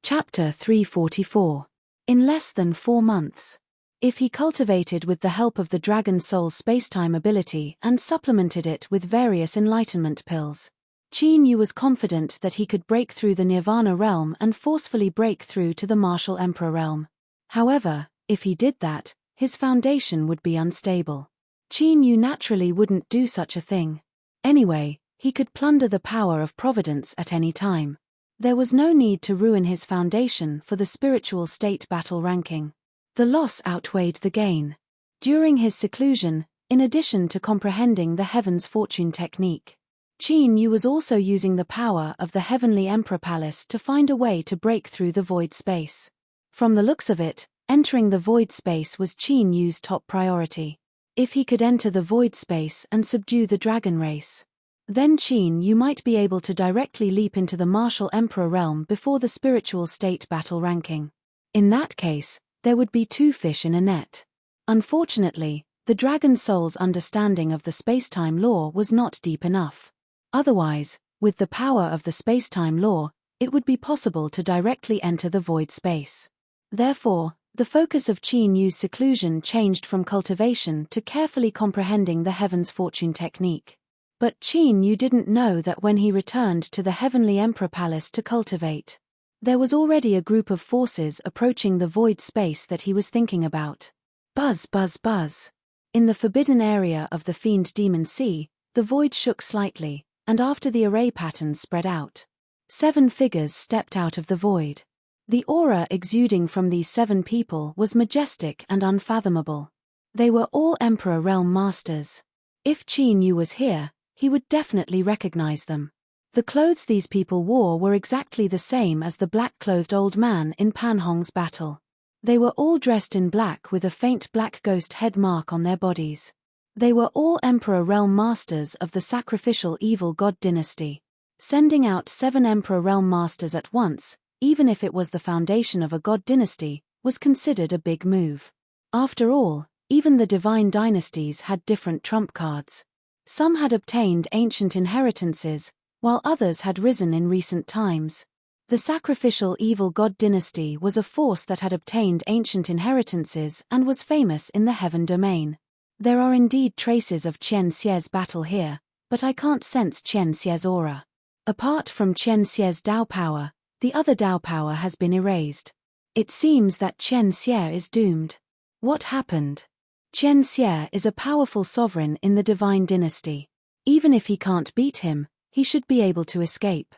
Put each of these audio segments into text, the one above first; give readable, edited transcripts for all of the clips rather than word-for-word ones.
Chapter 344. In less than 4 months. If he cultivated with the help of the Dragon Soul's spacetime ability and supplemented it with various enlightenment pills, Qin Yu was confident that he could break through the Nirvana realm and forcefully break through to the Martial Emperor realm. However, if he did that, his foundation would be unstable. Qin Yu naturally wouldn't do such a thing. Anyway, he could plunder the power of Providence at any time. There was no need to ruin his foundation for the spiritual state battle ranking. The loss outweighed the gain. During his seclusion, in addition to comprehending the Heaven's Fortune technique, Qin Yu was also using the power of the Heavenly Emperor Palace to find a way to break through the void space. From the looks of it, entering the void space was Qin Yu's top priority. If he could enter the void space and subdue the dragon race, then Qin Yu might be able to directly leap into the Martial Emperor realm before the spiritual state battle ranking. In that case, there would be 2 fish in a net. Unfortunately, the Dragon Soul's understanding of the spacetime law was not deep enough. Otherwise, with the power of the spacetime law, it would be possible to directly enter the void space. Therefore, the focus of Qin Yu's seclusion changed from cultivation to carefully comprehending the Heaven's Fortune technique. But Qin Yu didn't know that when he returned to the Heavenly Emperor Palace to cultivate, there was already a group of forces approaching the void space that he was thinking about. Buzz, buzz, buzz. In the forbidden area of the Fiend Demon Sea, the void shook slightly, and after the array patterns spread out, 7 figures stepped out of the void. The aura exuding from these 7 people was majestic and unfathomable. They were all Emperor Realm Masters. If Qin Yu was here, he would definitely recognize them. The clothes these people wore were exactly the same as the black-clothed old man in Pan Hong's battle. They were all dressed in black with a faint black ghost head mark on their bodies. They were all Emperor Realm Masters of the sacrificial evil god dynasty. Sending out 7 Emperor Realm Masters at once, even if it was the foundation of a god dynasty, was considered a big move. After all, even the divine dynasties had different trump cards. Some had obtained ancient inheritances, while others had risen in recent times. The sacrificial evil god dynasty was a force that had obtained ancient inheritances and was famous in the heaven domain. There are indeed traces of Qian Xie's battle here, but I can't sense Qian Xie's aura. Apart from Qian Xie's Dao power, the other Dao power has been erased. It seems that Qian Xie is doomed. What happened? Qian Xie is a powerful sovereign in the divine dynasty. Even if he can't beat him, he should be able to escape.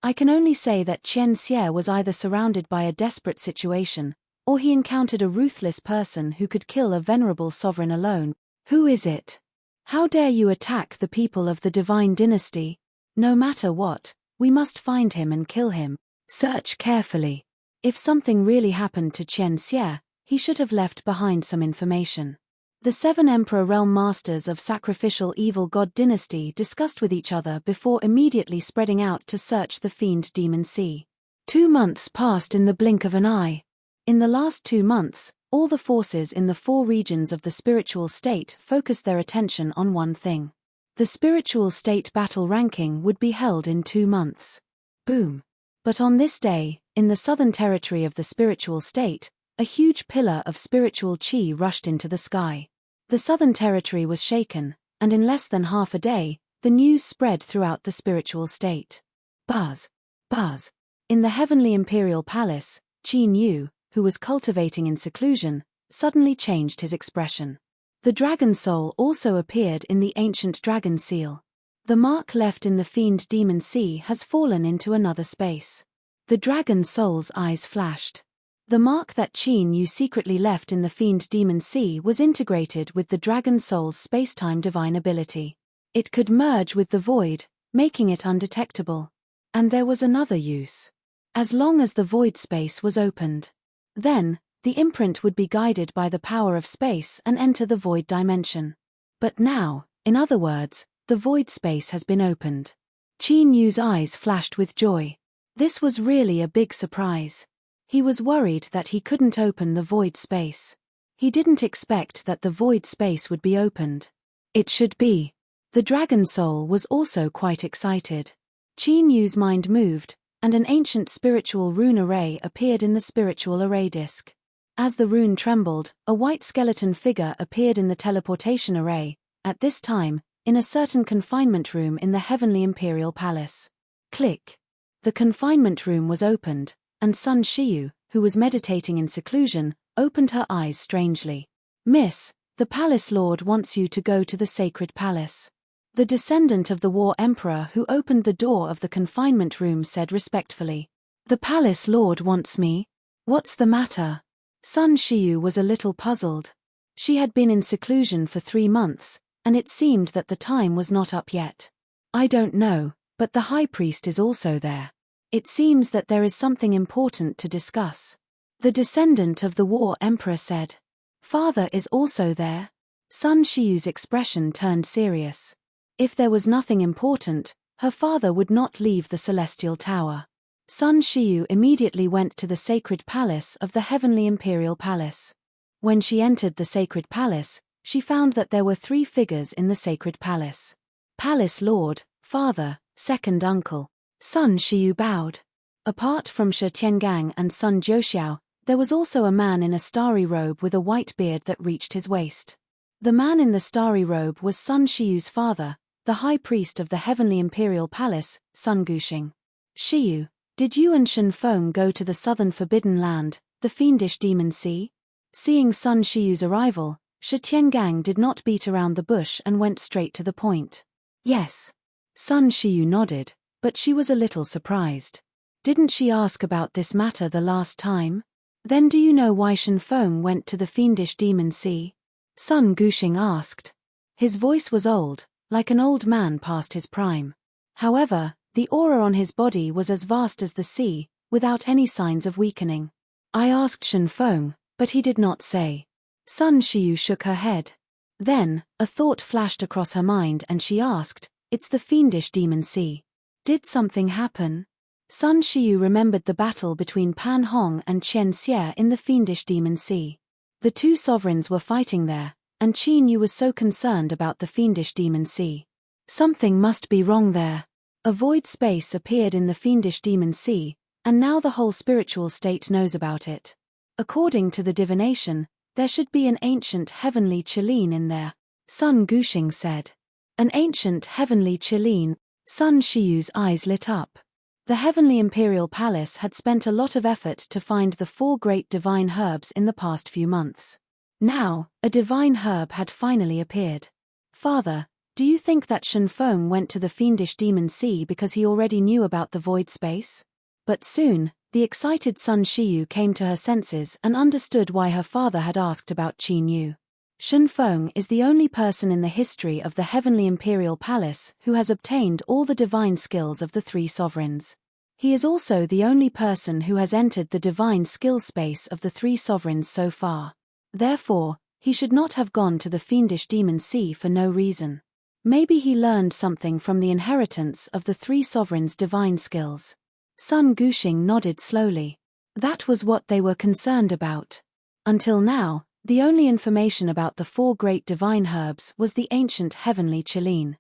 I can only say that Qian Xie was either surrounded by a desperate situation, or he encountered a ruthless person who could kill a venerable sovereign alone. Who is it? How dare you attack the people of the divine dynasty? No matter what, we must find him and kill him. Search carefully. If something really happened to Qian Xie, he should have left behind some information. The 7 Emperor Realm Masters of sacrificial evil god dynasty discussed with each other before immediately spreading out to search the Fiend Demon Sea. 2 months passed in the blink of an eye. In the last 2 months, all the forces in the 4 regions of the spiritual state focused their attention on one thing. The spiritual state battle ranking would be held in 2 months. Boom. But on this day, in the southern territory of the spiritual state, a huge pillar of spiritual qi rushed into the sky. The southern territory was shaken, and in less than half a day, the news spread throughout the spiritual state. Buzz. Buzz. In the heavenly imperial palace, Qin Yu, who was cultivating in seclusion, suddenly changed his expression. The dragon soul also appeared in the ancient dragon seal. The mark left in the Fiend Demon Sea has fallen into another space. The dragon soul's eyes flashed. The mark that Qin Yu secretly left in the Fiend Demon Sea was integrated with the Dragon Soul's spacetime divine ability. It could merge with the void, making it undetectable. And there was another use. As long as the void space was opened, then, the imprint would be guided by the power of space and enter the void dimension. But now, in other words, the void space has been opened. Qin Yu's eyes flashed with joy. This was really a big surprise. He was worried that he couldn't open the void space. He didn't expect that the void space would be opened. It should be. The dragon soul was also quite excited. Qin Yu's mind moved, and an ancient spiritual rune array appeared in the spiritual array disk. As the rune trembled, a white skeleton figure appeared in the teleportation array, at this time, in a certain confinement room in the Heavenly Imperial Palace. Click. The confinement room was opened, and Sun Shiyu, who was meditating in seclusion, opened her eyes strangely. "Miss, the Palace Lord wants you to go to the Sacred Palace." The descendant of the War Emperor who opened the door of the confinement room said respectfully. "The Palace Lord wants me? What's the matter?" Sun Shiyu was a little puzzled. She had been in seclusion for 3 months, and it seemed that the time was not up yet. "I don't know, but the High Priest is also there. It seems that there is something important to discuss." The descendant of the War Emperor said. "Father is also there?" Sun Shiyu's expression turned serious. If there was nothing important, her father would not leave the Celestial Tower. Sun Shiyu immediately went to the Sacred Palace of the Heavenly Imperial Palace. When she entered the Sacred Palace, she found that there were 3 figures in the Sacred Palace. Palace Lord, Father, Second Uncle. Sun Shiyu bowed. Apart from Shi Tiangang and Sun Jiuxiao, there was also a man in a starry robe with a white beard that reached his waist. The man in the starry robe was Sun Shiyu's father, the High Priest of the Heavenly Imperial Palace, Sun Guxing. "Shiyu, did you and Shen Feng go to the southern Forbidden Land, the fiendish Demon Sea?" Seeing Sun Shiyu's arrival, Shi Tiangang did not beat around the bush and went straight to the point. "Yes." Sun Shiyu nodded, but she was a little surprised. Didn't she ask about this matter the last time? "Then do you know why Shen Feng went to the fiendish Demon Sea?" Sun Guxing asked. His voice was old, like an old man past his prime. However, the aura on his body was as vast as the sea, without any signs of weakening. "I asked Shen Feng, but he did not say." Sun Shiyu shook her head. Then, a thought flashed across her mind and she asked, "It's the fiendish Demon Sea. Did something happen?" Sun Shiyu remembered the battle between Pan Hong and Chen Xie in the fiendish Demon Sea. The 2 sovereigns were fighting there, and Qin Yu was so concerned about the fiendish Demon Sea. Something must be wrong there. A void space appeared in the fiendish Demon Sea, and now the whole spiritual state knows about it. According to the divination, there should be an ancient heavenly Qilin in there, Sun Guxing said. An ancient heavenly Qilin. Sun Shiyu's eyes lit up. The Heavenly Imperial Palace had spent a lot of effort to find the 4 great divine herbs in the past few months. Now, a divine herb had finally appeared. "Father, do you think that Shen Feng went to the fiendish Demon Sea because he already knew about the void space?" But soon, the excited Sun Shiyu came to her senses and understood why her father had asked about Qin Yu. Shen Feng is the only person in the history of the Heavenly Imperial Palace who has obtained all the divine skills of the 3 sovereigns. He is also the only person who has entered the divine skill space of the 3 sovereigns so far. Therefore, he should not have gone to the fiendish Demon Sea for no reason. Maybe he learned something from the inheritance of the 3 sovereigns' divine skills. Sun Guxing nodded slowly. That was what they were concerned about. Until now, the only information about the 4 great divine herbs was the ancient heavenly Qilin.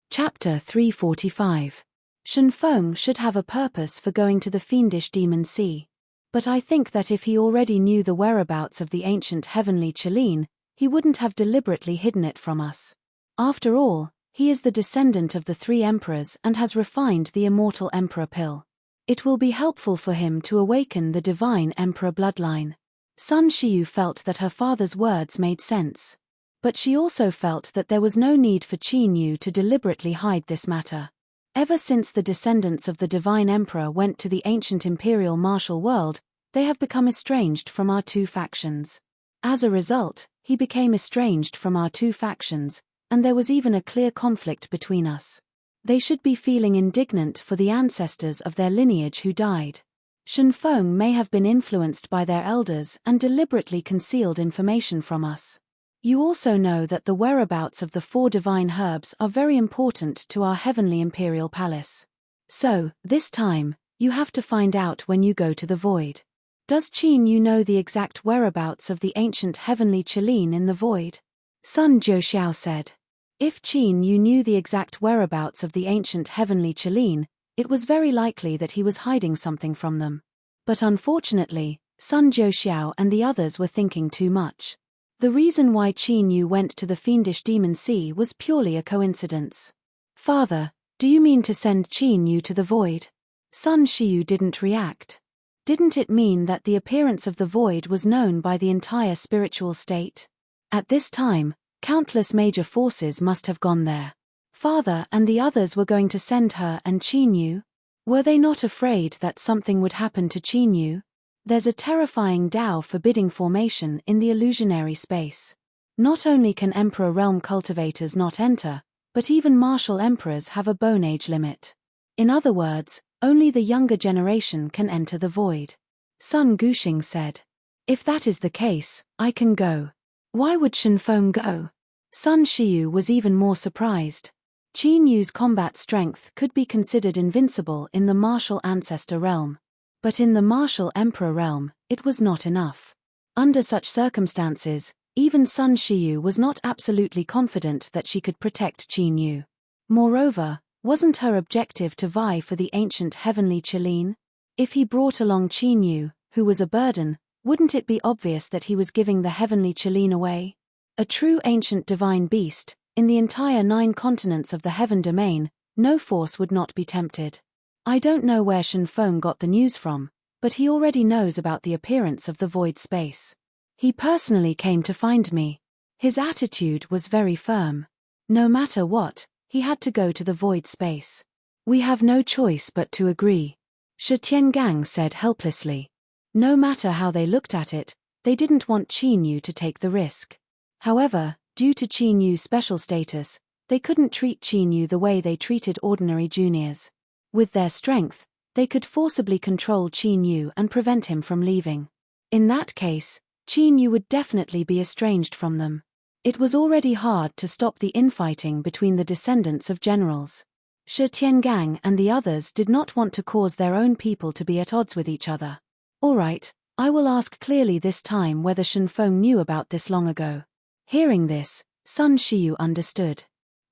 Chapter 345. Shen Feng should have a purpose for going to the fiendish Demon Sea. But I think that if he already knew the whereabouts of the ancient heavenly Qilin, he wouldn't have deliberately hidden it from us. After all, he is the descendant of the 3 emperors and has refined the immortal emperor pill. It will be helpful for him to awaken the divine emperor bloodline. Sun Shiyu felt that her father's words made sense. But she also felt that there was no need for Qin Yu to deliberately hide this matter. Ever since the descendants of the divine emperor went to the ancient imperial martial world, they have become estranged from our 2 factions. As a result, he became estranged from our 2 factions, and there was even a clear conflict between us. They should be feeling indignant for the ancestors of their lineage who died. Shen Feng may have been influenced by their elders and deliberately concealed information from us. You also know that the whereabouts of the 4 divine herbs are very important to our Heavenly Imperial Palace. So, this time, you have to find out when you go to the void. Does Qin Yu know the exact whereabouts of the ancient heavenly Qilin in the void? Sun Jiuxiao said. If Qin Yu knew the exact whereabouts of the ancient heavenly Qilin, It was very likely that he was hiding something from them. But unfortunately, Sun Jiuxiao and the others were thinking too much. The reason why Qin Yu went to the fiendish demon sea was purely a coincidence. Father, do you mean to send Qin Yu to the void? Sun Shiyu didn't react. Didn't it mean that the appearance of the void was known by the entire spiritual state? At this time, countless major forces must have gone there. Father and the others were going to send her and Qin Yu? Were they not afraid that something would happen to Qin Yu? There's a terrifying Tao forbidding formation in the illusionary space. Not only can Emperor Realm cultivators not enter, but even martial emperors have a bone age limit. In other words, only the younger generation can enter the void. Sun Guxing said. If that is the case, I can go. Why would Shenfeng go? Sun Shiyu was even more surprised. Qin Yu's combat strength could be considered invincible in the martial ancestor realm. But in the martial emperor realm, it was not enough. Under such circumstances, even Sun Shiyu was not absolutely confident that she could protect Qin Yu. Moreover, wasn't her objective to vie for the ancient heavenly Qilin? If he brought along Qin Yu, who was a burden, wouldn't it be obvious that he was giving the heavenly Qilin away? A true ancient divine beast, in the entire 9 continents of the heaven domain, no force would not be tempted. I don't know where Shenfeng got the news from, but he already knows about the appearance of the void space. He personally came to find me. His attitude was very firm. No matter what, he had to go to the void space. We have no choice but to agree. Shi Tiangang said helplessly. No matter how they looked at it, they didn't want Qin Yu to take the risk. However, due to Qin Yu's special status, they couldn't treat Qin Yu the way they treated ordinary juniors. With their strength, they could forcibly control Qin Yu and prevent him from leaving. In that case, Qin Yu would definitely be estranged from them. It was already hard to stop the infighting between the descendants of generals. Shi Tiangang and the others did not want to cause their own people to be at odds with each other. All right, I will ask clearly this time whether Shenfeng knew about this long ago. Hearing this, Sun Shiyu understood.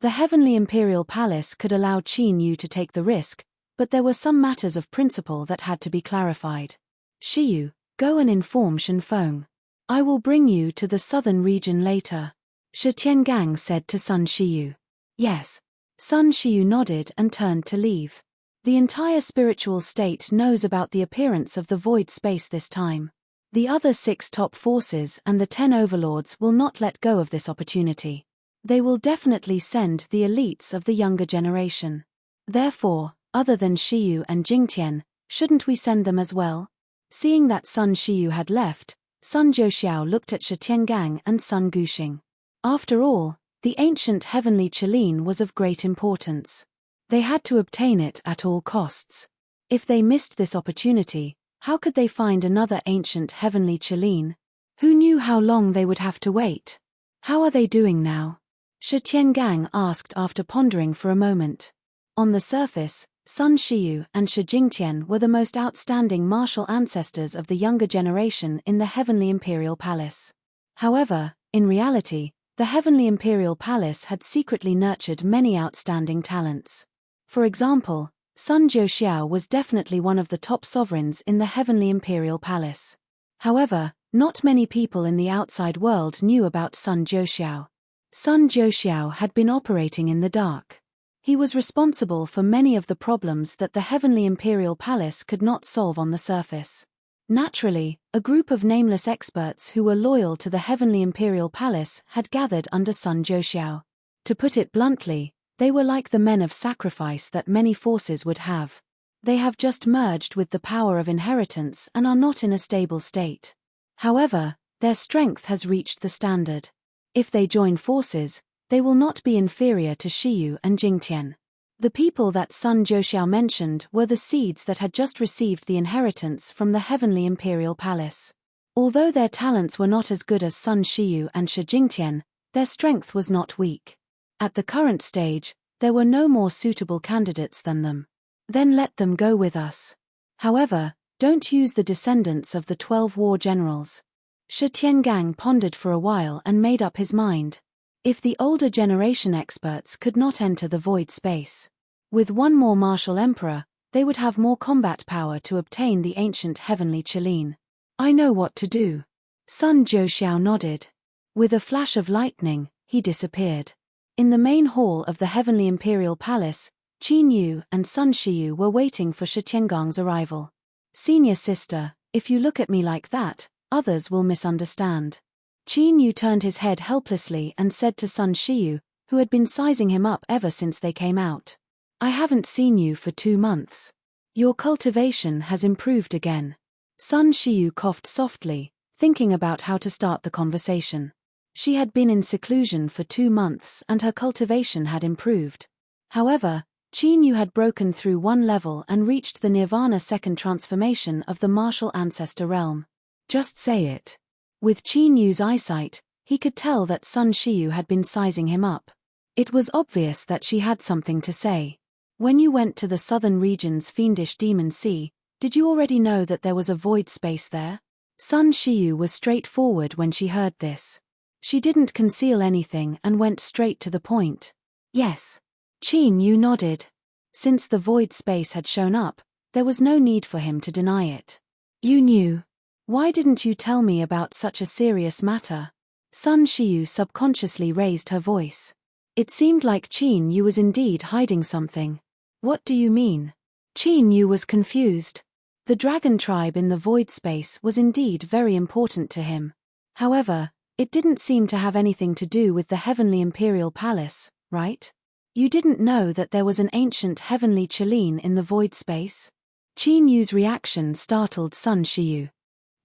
The heavenly imperial palace could allow Qin Yu to take the risk, but there were some matters of principle that had to be clarified. Shiyu, go and inform Shenfeng. I will bring you to the southern region later. Shi Tiangang said to Sun Shiyu. Yes. Sun Shiyu nodded and turned to leave. The entire spiritual state knows about the appearance of the void space this time. The other 6 top forces and the 10 overlords will not let go of this opportunity. They will definitely send the elites of the younger generation. Therefore, other than Shiyu and Jingtian, shouldn't we send them as well? Seeing that Sun Shiyu had left, Sun Jiuxiao looked at Shi Tiangang and Sun Guxing. After all, the ancient heavenly Qilin was of great importance. They had to obtain it at all costs. If they missed this opportunity, how could they find another ancient heavenly Qilin? Who knew how long they would have to wait? How are they doing now? Shi Tiangang asked after pondering for a moment. On the surface, Sun Shiyu and Shi Jingtian were the most outstanding martial ancestors of the younger generation in the heavenly imperial palace. However, in reality, the heavenly imperial palace had secretly nurtured many outstanding talents. For example, Sun Jiuxiao was definitely one of the top sovereigns in the heavenly imperial palace. However, not many people in the outside world knew about Sun Jiuxiao. Sun Jiuxiao had been operating in the dark. He was responsible for many of the problems that the heavenly imperial palace could not solve on the surface. Naturally, a group of nameless experts who were loyal to the heavenly imperial palace had gathered under Sun Jiuxiao. To put it bluntly, they were like the men of sacrifice that many forces would have. They have just merged with the power of inheritance and are not in a stable state. However, their strength has reached the standard. If they join forces, they will not be inferior to Shiyu and Jingtian. The people that Sun Jiuxiao mentioned were the seeds that had just received the inheritance from the heavenly imperial palace. Although their talents were not as good as Sun Shiyu and Shi Jingtian, their strength was not weak. At the current stage, there were no more suitable candidates than them. Then let them go with us. However, don't use the descendants of the 12 war generals. Shi Tiangang pondered for a while and made up his mind. If the older generation experts could not enter the void space, with one more martial emperor, they would have more combat power to obtain the ancient heavenly Qilin. I know what to do. Sun Jiuxiao nodded. With a flash of lightning, he disappeared. In the main hall of the heavenly imperial palace, Qin Yu and Sun Shiyu were waiting for Shi Tiangong's arrival. Senior sister, if you look at me like that, others will misunderstand. Qin Yu turned his head helplessly and said to Sun Shiyu, who had been sizing him up ever since they came out. I haven't seen you for 2 months. Your cultivation has improved again. Sun Shiyu coughed softly, thinking about how to start the conversation. She had been in seclusion for 2 months and her cultivation had improved. However, Qin Yu had broken through 1 level and reached the Nirvana second transformation of the martial ancestor realm. Just say it. With Qin Yu's eyesight, he could tell that Sun Shiyu had been sizing him up. It was obvious that she had something to say. When you went to the southern region's fiendish demon sea, did you already know that there was a void space there? Sun Shiyu was straightforward when she heard this. She didn't conceal anything and went straight to the point. Yes. Qin Yu nodded. Since the void space had shown up, there was no need for him to deny it. You knew. Why didn't you tell me about such a serious matter? Sun Shiyu subconsciously raised her voice. It seemed like Qin Yu was indeed hiding something. What do you mean? Qin Yu was confused. The dragon tribe in the void space was indeed very important to him. However, it didn't seem to have anything to do with the heavenly imperial palace, right? You didn't know that there was an ancient heavenly Qilin in the void space? Qin Yu's reaction startled Sun Shiyu.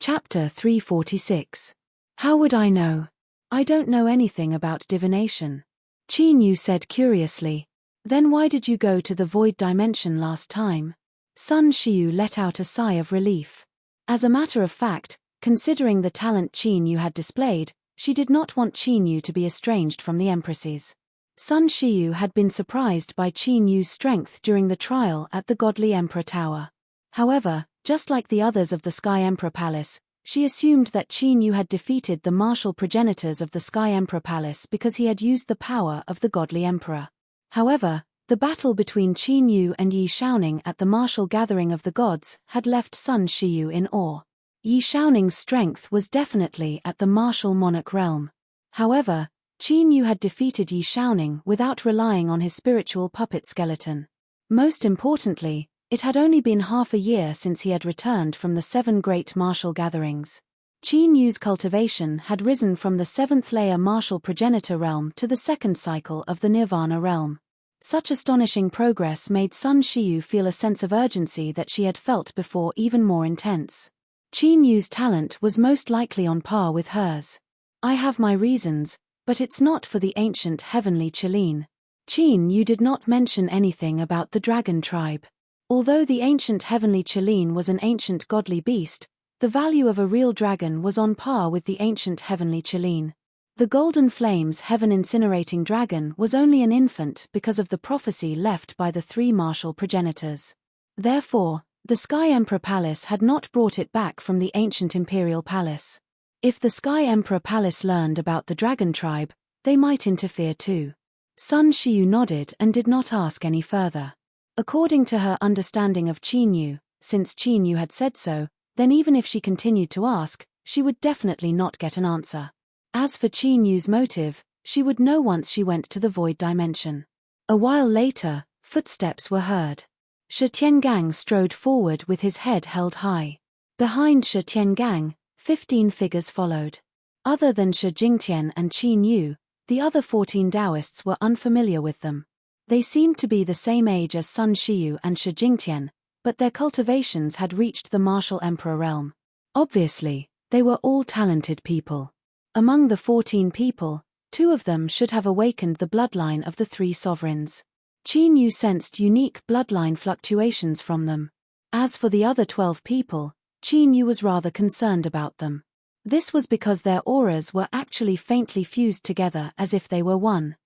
Chapter 346. How would I know? I don't know anything about divination. Qin Yu said curiously. Then why did you go to the void dimension last time? Sun Shiyu let out a sigh of relief. As a matter of fact, considering the talent Qin Yu had displayed, she did not want Qin Yu to be estranged from the empresses. Sun Shiyu had been surprised by Qin Yu's strength during the trial at the Godly Emperor Tower. However, just like the others of the Sky Emperor Palace, she assumed that Qin Yu had defeated the martial progenitors of the Sky Emperor Palace because he had used the power of the Godly Emperor. However, the battle between Qin Yu and Yi Shaoning at the martial gathering of the gods had left Sun Shiyu in awe. Yi Shaoning's strength was definitely at the martial monarch realm. However, Qin Yu had defeated Yi Shaoning without relying on his spiritual puppet skeleton. Most importantly, it had only been half a year since he had returned from the 7 great martial gatherings. Qin Yu's cultivation had risen from the 7th layer martial progenitor realm to the 2nd cycle of the Nirvana realm. Such astonishing progress made Sun Shiyu feel a sense of urgency that she had felt before even more intense. Qin Yu's talent was most likely on par with hers. I have my reasons, but it's not for the ancient heavenly Qilin. Qin Yu did not mention anything about the dragon tribe. Although the ancient heavenly Qilin was an ancient godly beast, the value of a real dragon was on par with the ancient heavenly Qilin. The Golden Flames heaven-incinerating dragon was only an infant because of the prophecy left by the 3 martial progenitors. Therefore, the Sky Emperor Palace had not brought it back from the ancient imperial palace. If the Sky Emperor Palace learned about the dragon tribe, they might interfere too. Sun Shiyu nodded and did not ask any further. According to her understanding of Qin Yu, since Qin Yu had said so, then even if she continued to ask, she would definitely not get an answer. As for Qin Yu's motive, she would know once she went to the void dimension. A while later, footsteps were heard. Shi Tiangang strode forward with his head held high. Behind Shi Tiangang, 15 figures followed. Other than Shi Jingtian and Qin Yu, the other 14 Taoists were unfamiliar with them. They seemed to be the same age as Sun Shiyu and Shi Jingtian, but their cultivations had reached the martial emperor realm. Obviously, they were all talented people. Among the 14 people, 2 of them should have awakened the bloodline of the 3 sovereigns. Qin Yu sensed unique bloodline fluctuations from them. As for the other 12 people, Qin Yu was rather concerned about them. This was because their auras were actually faintly fused together as if they were one.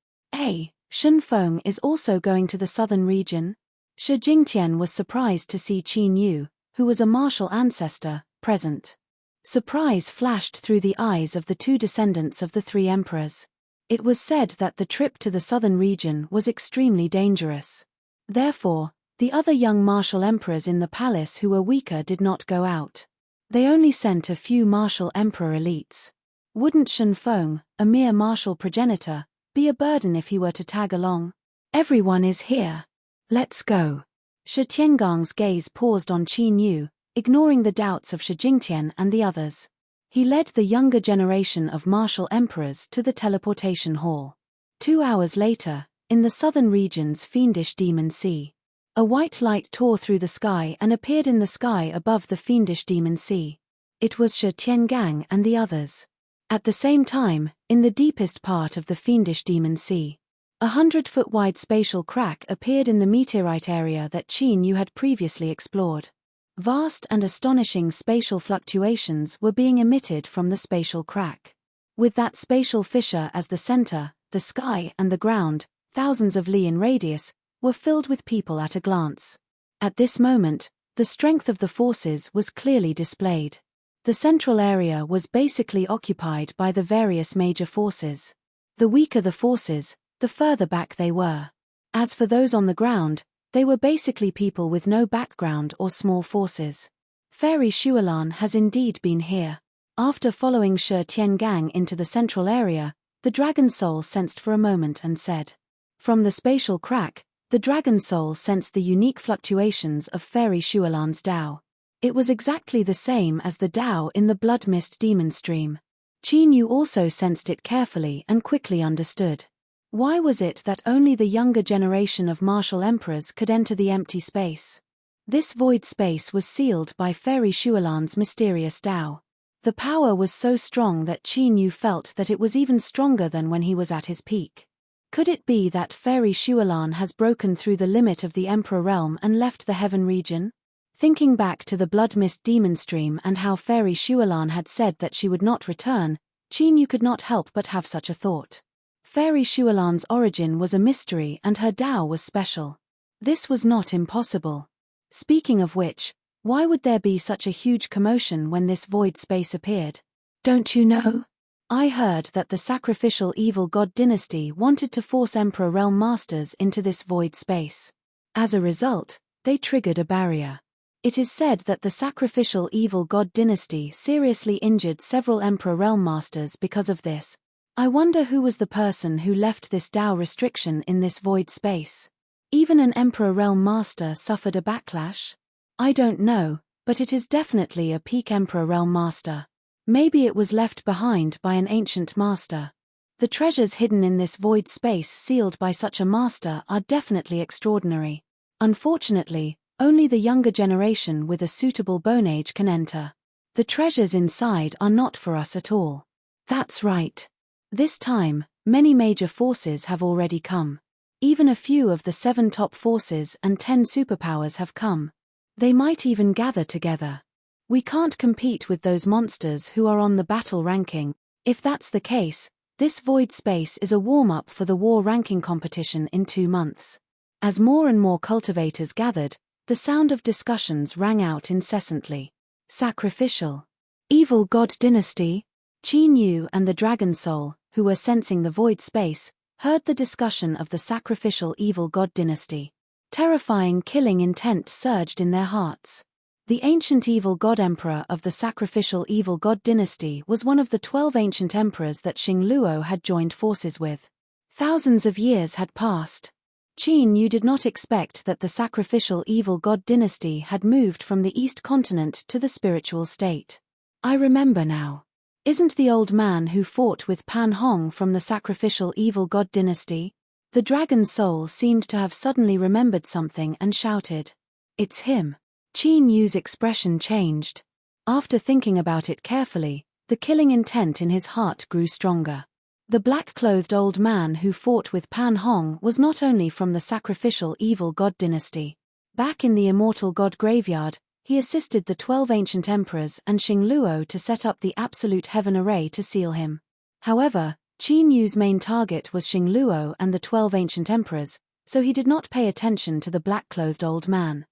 Shun Feng is also going to the southern region? Shi Jingtian was surprised to see Qin Yu, who was a martial ancestor, present. Surprise flashed through the eyes of the 2 descendants of the 3 emperors. It was said that the trip to the southern region was extremely dangerous. Therefore, The other young martial emperors in the palace who were weaker did not go out. They only sent a few martial emperor elites. Wouldn't Shen Feng, a mere martial progenitor, be a burden if he were to tag along? Everyone is here. Let's go. Shi Tiangong's gaze paused on Qin Yu, ignoring the doubts of Shi Jingtian and the others. He led the younger generation of martial emperors to the teleportation hall. 2 hours later, in the southern region's fiendish demon sea, a white light tore through the sky and appeared in the sky above the fiendish demon sea. It was Shi Tiangang and the others. At the same time, in the deepest part of the fiendish demon sea, 100-foot wide spatial crack appeared in the meteorite area that Qin Yu had previously explored. Vast and astonishing spatial fluctuations were being emitted from the spatial crack. With that spatial fissure as the center, the sky and the ground, thousands of li in radius, were filled with people at a glance. At this moment, the strength of the forces was clearly displayed. The central area was basically occupied by the various major forces. The weaker the forces, the further back they were. As for those on the ground, they were basically people with no background or small forces. Fairy Shualan has indeed been here. After following Shi Tiangang into the central area, the dragon soul sensed for a moment and said. From the spatial crack, the dragon soul sensed the unique fluctuations of Fairy Shualan's Tao. It was exactly the same as the Tao in the blood mist demon stream. Qin Yu also sensed it carefully and quickly understood. Why was it that only the younger generation of martial emperors could enter the empty space? This void space was sealed by Fairy Shualan's mysterious Tao. The power was so strong that Qin Yu felt that it was even stronger than when he was at his peak. Could it be that Fairy Shualan has broken through the limit of the Emperor realm and left the heaven region? Thinking back to the blood mist demon stream and how Fairy Shualan had said that she would not return, Qin Yu could not help but have such a thought. Fairy Shualan's origin was a mystery and her Tao was special. This was not impossible. Speaking of which, why would there be such a huge commotion when this void space appeared? Don't you know? I heard that the sacrificial evil god dynasty wanted to force Emperor Realm Masters into this void space. As a result, they triggered a barrier. It is said that the sacrificial evil god dynasty seriously injured several Emperor Realm Masters because of this. I wonder who was the person who left this Tao restriction in this void space. Even an Emperor Realm Master suffered a backlash? I don't know, but it is definitely a peak Emperor Realm Master. Maybe it was left behind by an ancient master. The treasures hidden in this void space sealed by such a master are definitely extraordinary. Unfortunately, only the younger generation with a suitable bone age can enter. The treasures inside are not for us at all. That's right. This time, many major forces have already come. Even a few of the 7 top forces and 10 superpowers have come. They might even gather together. We can't compete with those monsters who are on the battle ranking. If that's the case, this void space is a warm-up for the war ranking competition in 2 months. As more and more cultivators gathered, the sound of discussions rang out incessantly. Sacrificial. Evil god dynasty? Qin Yu and the Dragon Soul, who were sensing the void space, heard the discussion of the sacrificial evil god dynasty. Terrifying killing intent surged in their hearts. The ancient evil god emperor of the sacrificial evil god dynasty was one of the 12 ancient emperors that Xing Luo had joined forces with. Thousands of years had passed. Qin Yu did not expect that the sacrificial evil god dynasty had moved from the east continent to the spiritual state. I remember now. Isn't the old man who fought with Pan Hong from the sacrificial evil god dynasty? The dragon soul seemed to have suddenly remembered something and shouted. It's him. Qin Yu's expression changed. After thinking about it carefully, the killing intent in his heart grew stronger. The black-clothed old man who fought with Pan Hong was not only from the sacrificial evil god dynasty. Back in the immortal god graveyard, he assisted the 12 ancient emperors and Xing Luo to set up the absolute heaven array to seal him. However, Qin Yu's main target was Xing Luo and the 12 ancient emperors, so he did not pay attention to the black-clothed old man.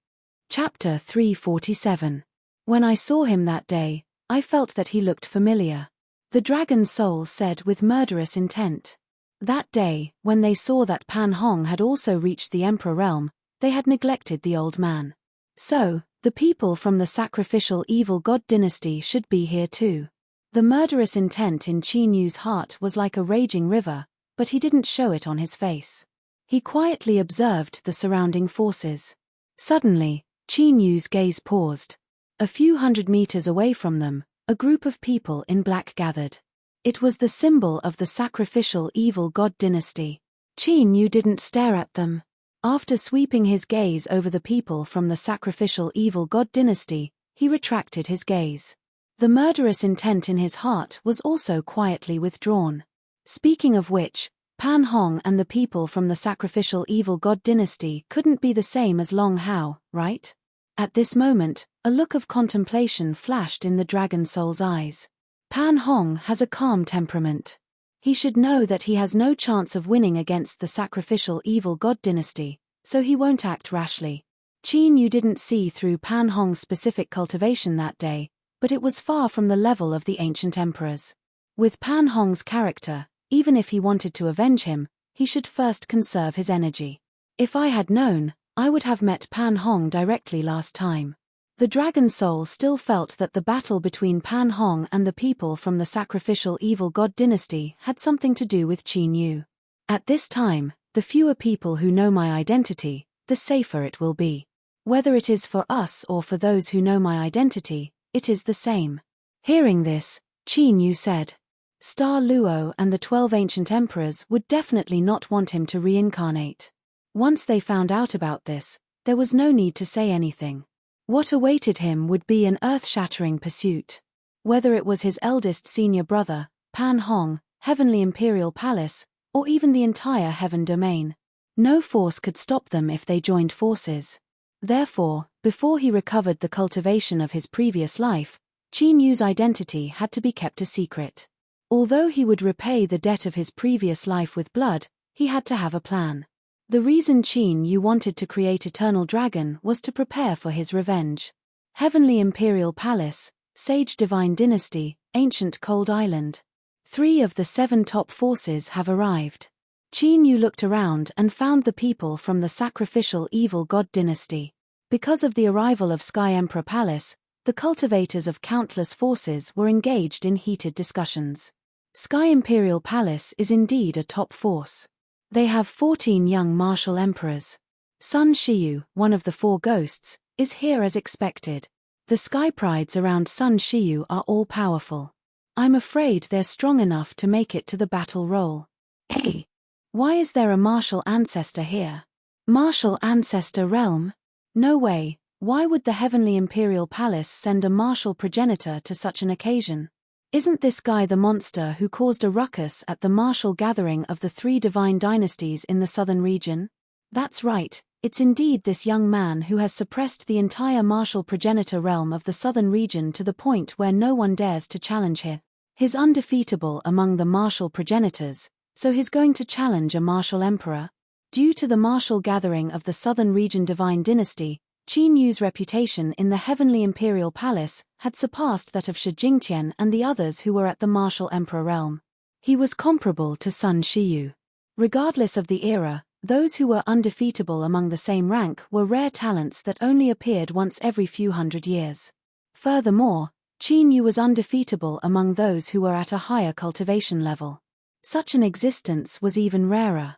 Chapter 347. When I saw him that day, I felt that he looked familiar. The dragon soul said with murderous intent. That day, when they saw that Pan Hong had also reached the Emperor realm, they had neglected the old man. So, the people from the sacrificial evil god dynasty should be here too. The murderous intent in Qin Yu's heart was like a raging river, but he didn't show it on his face. He quietly observed the surrounding forces. Suddenly, Qin Yu's gaze paused. A few hundred meters away from them, a group of people in black gathered. It was the symbol of the sacrificial evil god dynasty. Qin Yu didn't stare at them. After sweeping his gaze over the people from the sacrificial evil god dynasty, he retracted his gaze. The murderous intent in his heart was also quietly withdrawn. Speaking of which, Pan Hong and the people from the sacrificial evil god dynasty couldn't be the same as Long Hao, right? At this moment, a look of contemplation flashed in the dragon soul's eyes. Pan Hong has a calm temperament. He should know that he has no chance of winning against the sacrificial evil god dynasty, so he won't act rashly. Qin Yu didn't see through Pan Hong's specific cultivation that day, but it was far from the level of the ancient emperors. With Pan Hong's character, even if he wanted to avenge him, he should first conserve his energy. If I had known, I would have met Pan Hong directly last time. The dragon soul still felt that the battle between Pan Hong and the people from the sacrificial evil god dynasty had something to do with Qin Yu. At this time, the fewer people who know my identity, the safer it will be. Whether it is for us or for those who know my identity, it is the same. Hearing this, Qin Yu said, Star Luo and the 12 ancient emperors would definitely not want him to reincarnate. Once they found out about this, there was no need to say anything. What awaited him would be an earth-shattering pursuit. Whether it was his eldest senior brother, Pan Hong, Heavenly Imperial Palace, or even the entire Heaven Domain. No force could stop them if they joined forces. Therefore, before he recovered the cultivation of his previous life, Qin Yu's identity had to be kept a secret. Although he would repay the debt of his previous life with blood, he had to have a plan. The reason Qin Yu wanted to create Eternal Dragon was to prepare for his revenge. Heavenly Imperial Palace, Sage Divine Dynasty, Ancient Cold Island. 3 of the 7 top forces have arrived. Qin Yu looked around and found the people from the sacrificial evil god dynasty. Because of the arrival of Sky Emperor Palace, the cultivators of countless forces were engaged in heated discussions. Sky Imperial Palace is indeed a top force. They have 14 young martial emperors. Sun Shiyu, one of the 4 ghosts, is here as expected. The sky prides around Sun Shiyu are all powerful. I'm afraid they're strong enough to make it to the battle roll. Hey! Why is there a martial ancestor here? Martial ancestor realm? No way, why would the Heavenly Imperial Palace send a martial progenitor to such an occasion? Isn't this guy the monster who caused a ruckus at the martial gathering of the 3 divine dynasties in the southern region? That's right, it's indeed this young man who has suppressed the entire martial progenitor realm of the southern region to the point where no one dares to challenge him. He's undefeatable among the martial progenitors, so he's going to challenge a martial emperor? Due to the martial gathering of the southern region divine dynasty, Qin Yu's reputation in the Heavenly Imperial Palace had surpassed that of Shi Jingtian and the others who were at the martial emperor realm. He was comparable to Sun Shiyu. Regardless of the era, those who were undefeatable among the same rank were rare talents that only appeared once every few hundred years. Furthermore, Qin Yu was undefeatable among those who were at a higher cultivation level. Such an existence was even rarer.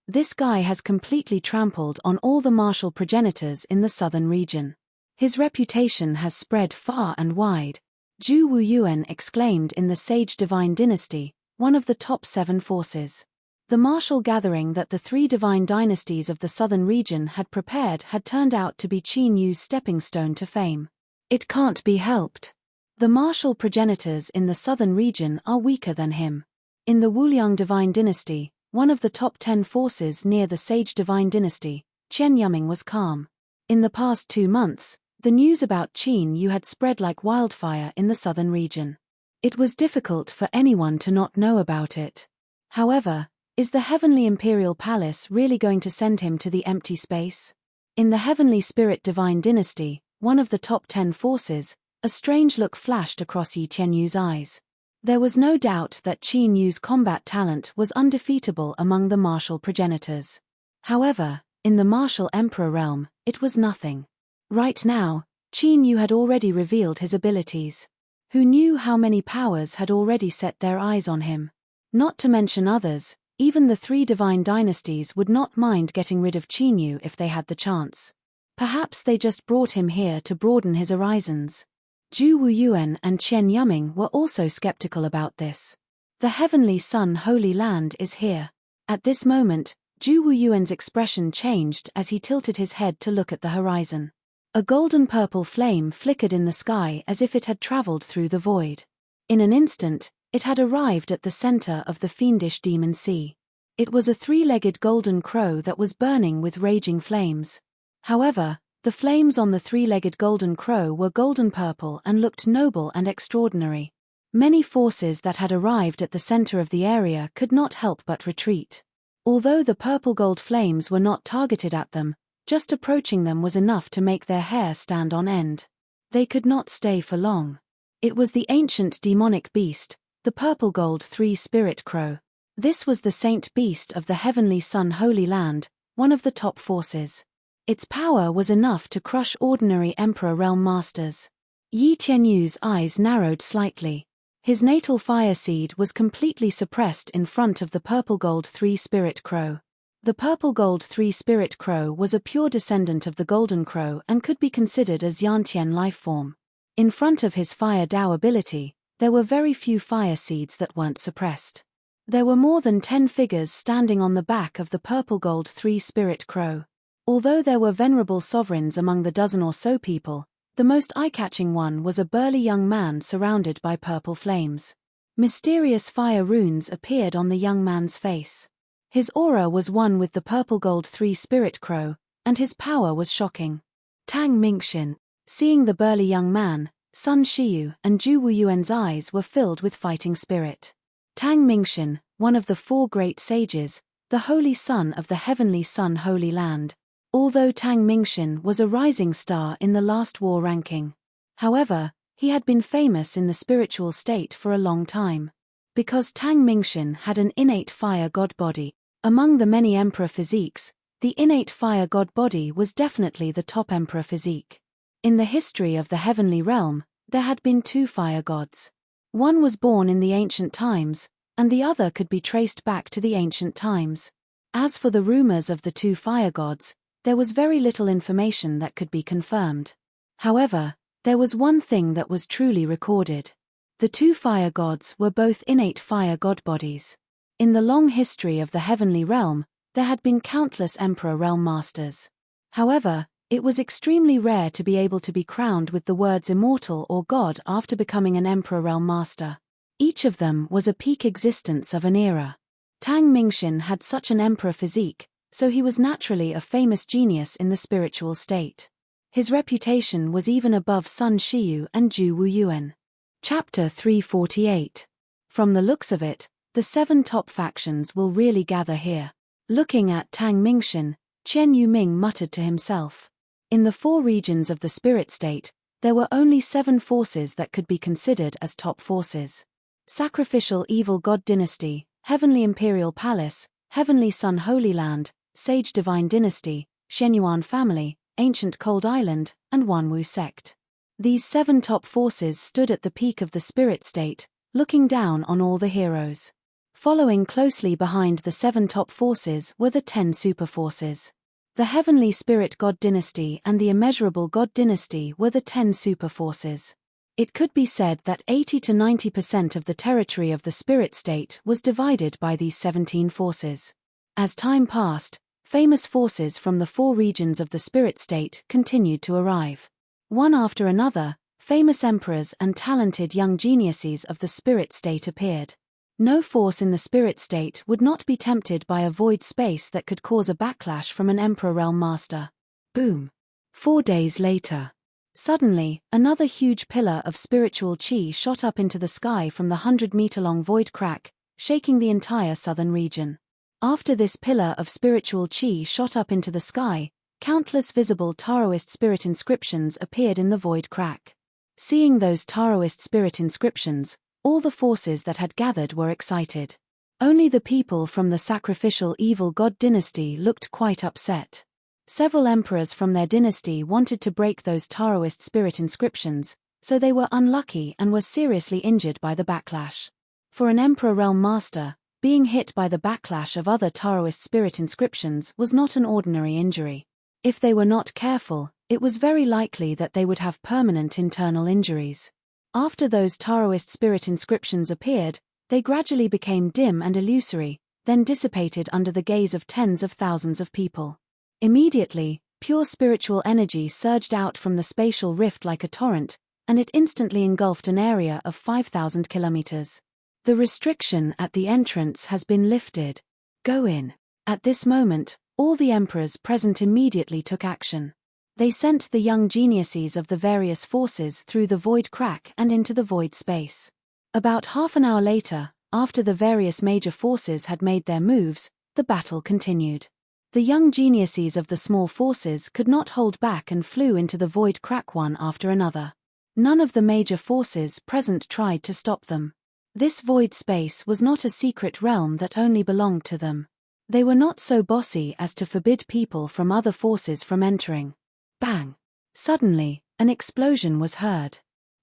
This guy has completely trampled on all the martial progenitors in the southern region. His reputation has spread far and wide. Zhu Wuyuan exclaimed in the Sage Divine Dynasty, one of the top 7 forces. The martial gathering that the 3 divine dynasties of the southern region had prepared had turned out to be Qin Yu's stepping stone to fame. It can't be helped. The martial progenitors in the southern region are weaker than him. In the Wuliang Divine Dynasty, one of the top 10 forces near the Sage Divine Dynasty, Chen Yuming was calm. In the past 2 months, the news about Qin Yu had spread like wildfire in the southern region. It was difficult for anyone to not know about it. However, is the Heavenly Imperial Palace really going to send him to the empty space? In the Heavenly Spirit Divine Dynasty, one of the top 10 forces, a strange look flashed across Yi Qianyu's eyes. There was no doubt that Qin Yu's combat talent was undefeatable among the martial progenitors. However, In the martial emperor realm, it was nothing. Right now, Qin Yu had already revealed his abilities. Who knew how many powers had already set their eyes on him? Not to mention others, even the three divine dynasties would not mind getting rid of Qin Yu if they had the chance. Perhaps they just brought him here to broaden his horizons. Zhu Wuyuan and Qian Yuming were also skeptical about this. The Heavenly Sun Holy Land is here. At this moment, Zhu Wuyuan's expression changed as he tilted his head to look at the horizon. A golden-purple flame flickered in the sky as if it had traveled through the void. In an instant, it had arrived at the center of the fiendish demon sea. It was a three-legged golden crow that was burning with raging flames. However, the flames on the three-legged golden crow were golden-purple and looked noble and extraordinary. Many forces that had arrived at the center of the area could not help but retreat. Although the purple-gold flames were not targeted at them, just approaching them was enough to make their hair stand on end. They could not stay for long. It was the ancient demonic beast, the purple-gold three-spirit crow. This was the saint beast of the Heavenly Sun Holy Land, one of the top forces. Its power was enough to crush ordinary Emperor Realm Masters. Yi Tianyu's eyes narrowed slightly. His natal fire seed was completely suppressed in front of the purple-gold three-spirit crow. The purple-gold three-spirit crow was a pure descendant of the golden crow and could be considered a Xiantian lifeform. In front of his fire Dao ability, there were very few fire seeds that weren't suppressed. There were more than 10 figures standing on the back of the purple-gold three-spirit crow. Although there were venerable sovereigns among the dozen or so people, the most eye-catching one was a burly young man surrounded by purple flames. Mysterious fire runes appeared on the young man's face. His aura was one with the purple-gold three-spirit crow, and his power was shocking. Tang Mingxin, seeing the burly young man, Sun Shiyu and Zhu Wuyuan's eyes were filled with fighting spirit. Tang Mingxin, one of the 4 great sages, the holy son of the Heavenly Sun Holy Land. Although Tang Mingxin was a rising star in the last war ranking. However, he had been famous in the spiritual state for a long time. Because Tang Mingxin had an innate fire god body. Among the many emperor physiques, the innate fire god body was definitely the top emperor physique. In the history of the heavenly realm, there had been 2 fire gods. One was born in the ancient times, and the other could be traced back to the ancient times. As for the rumors of the 2 fire gods, there was very little information that could be confirmed. However, there was one thing that was truly recorded. The 2 fire gods were both innate fire god bodies. In the long history of the heavenly realm, there had been countless emperor realm masters. However, it was extremely rare to be able to be crowned with the words immortal or god after becoming an emperor realm master. Each of them was a peak existence of an era. Tang Mingxin had such an emperor physique, so he was naturally a famous genius in the spiritual state. His reputation was even above Sun Shiyu and Zhu Wuyuan. Chapter 348. From the looks of it, the 7 top factions will really gather here. Looking at Tang Mingxin, Qian Yuming muttered to himself. In the 4 regions of the spirit state, there were only 7 forces that could be considered as top forces. Sacrificial Evil God Dynasty, Heavenly Imperial Palace, Heavenly Sun Holy Land, Sage Divine Dynasty, Shenyuan Family, Ancient Cold Island, and Wanwu Sect. These 7 top forces stood at the peak of the spirit state, looking down on all the heroes. Following closely behind the 7 top forces were the 10 super forces. The Heavenly Spirit God Dynasty and the Immeasurable God Dynasty were the 10 super forces. It could be said that 80 to 90% of the territory of the spirit state was divided by these 17 forces. As time passed, famous forces from the 4 regions of the spirit state continued to arrive. One after another, famous emperors and talented young geniuses of the spirit state appeared. No force in the spirit state would not be tempted by a void space that could cause a backlash from an Emperor Realm Master. Boom. 4 days later. Suddenly, another huge pillar of spiritual chi shot up into the sky from the 100-meter-long void crack, shaking the entire southern region. After this pillar of spiritual chi shot up into the sky, countless visible Taoist spirit inscriptions appeared in the void crack. Seeing those Taoist spirit inscriptions, all the forces that had gathered were excited. Only the people from the sacrificial evil god dynasty looked quite upset. Several emperors from their dynasty wanted to break those Taoist spirit inscriptions, so they were unlucky and were seriously injured by the backlash. For an emperor realm master, being hit by the backlash of other Taoist spirit inscriptions was not an ordinary injury. If they were not careful, it was very likely that they would have permanent internal injuries. After those Taoist spirit inscriptions appeared, they gradually became dim and illusory, then dissipated under the gaze of tens of thousands of people. Immediately, pure spiritual energy surged out from the spatial rift like a torrent, and it instantly engulfed an area of 5,000 kilometers. The restriction at the entrance has been lifted. Go in. At this moment, all the emperors present immediately took action. They sent the young geniuses of the various forces through the void crack and into the void space. About half an hour later, after the various major forces had made their moves, the battle continued. The young geniuses of the small forces could not hold back and flew into the void crack one after another. None of the major forces present tried to stop them. This void space was not a secret realm that only belonged to them. They were not so bossy as to forbid people from other forces from entering. Bang! Suddenly, an explosion was heard.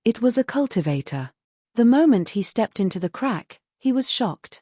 It was a cultivator. The moment he stepped into the crack, he was shocked.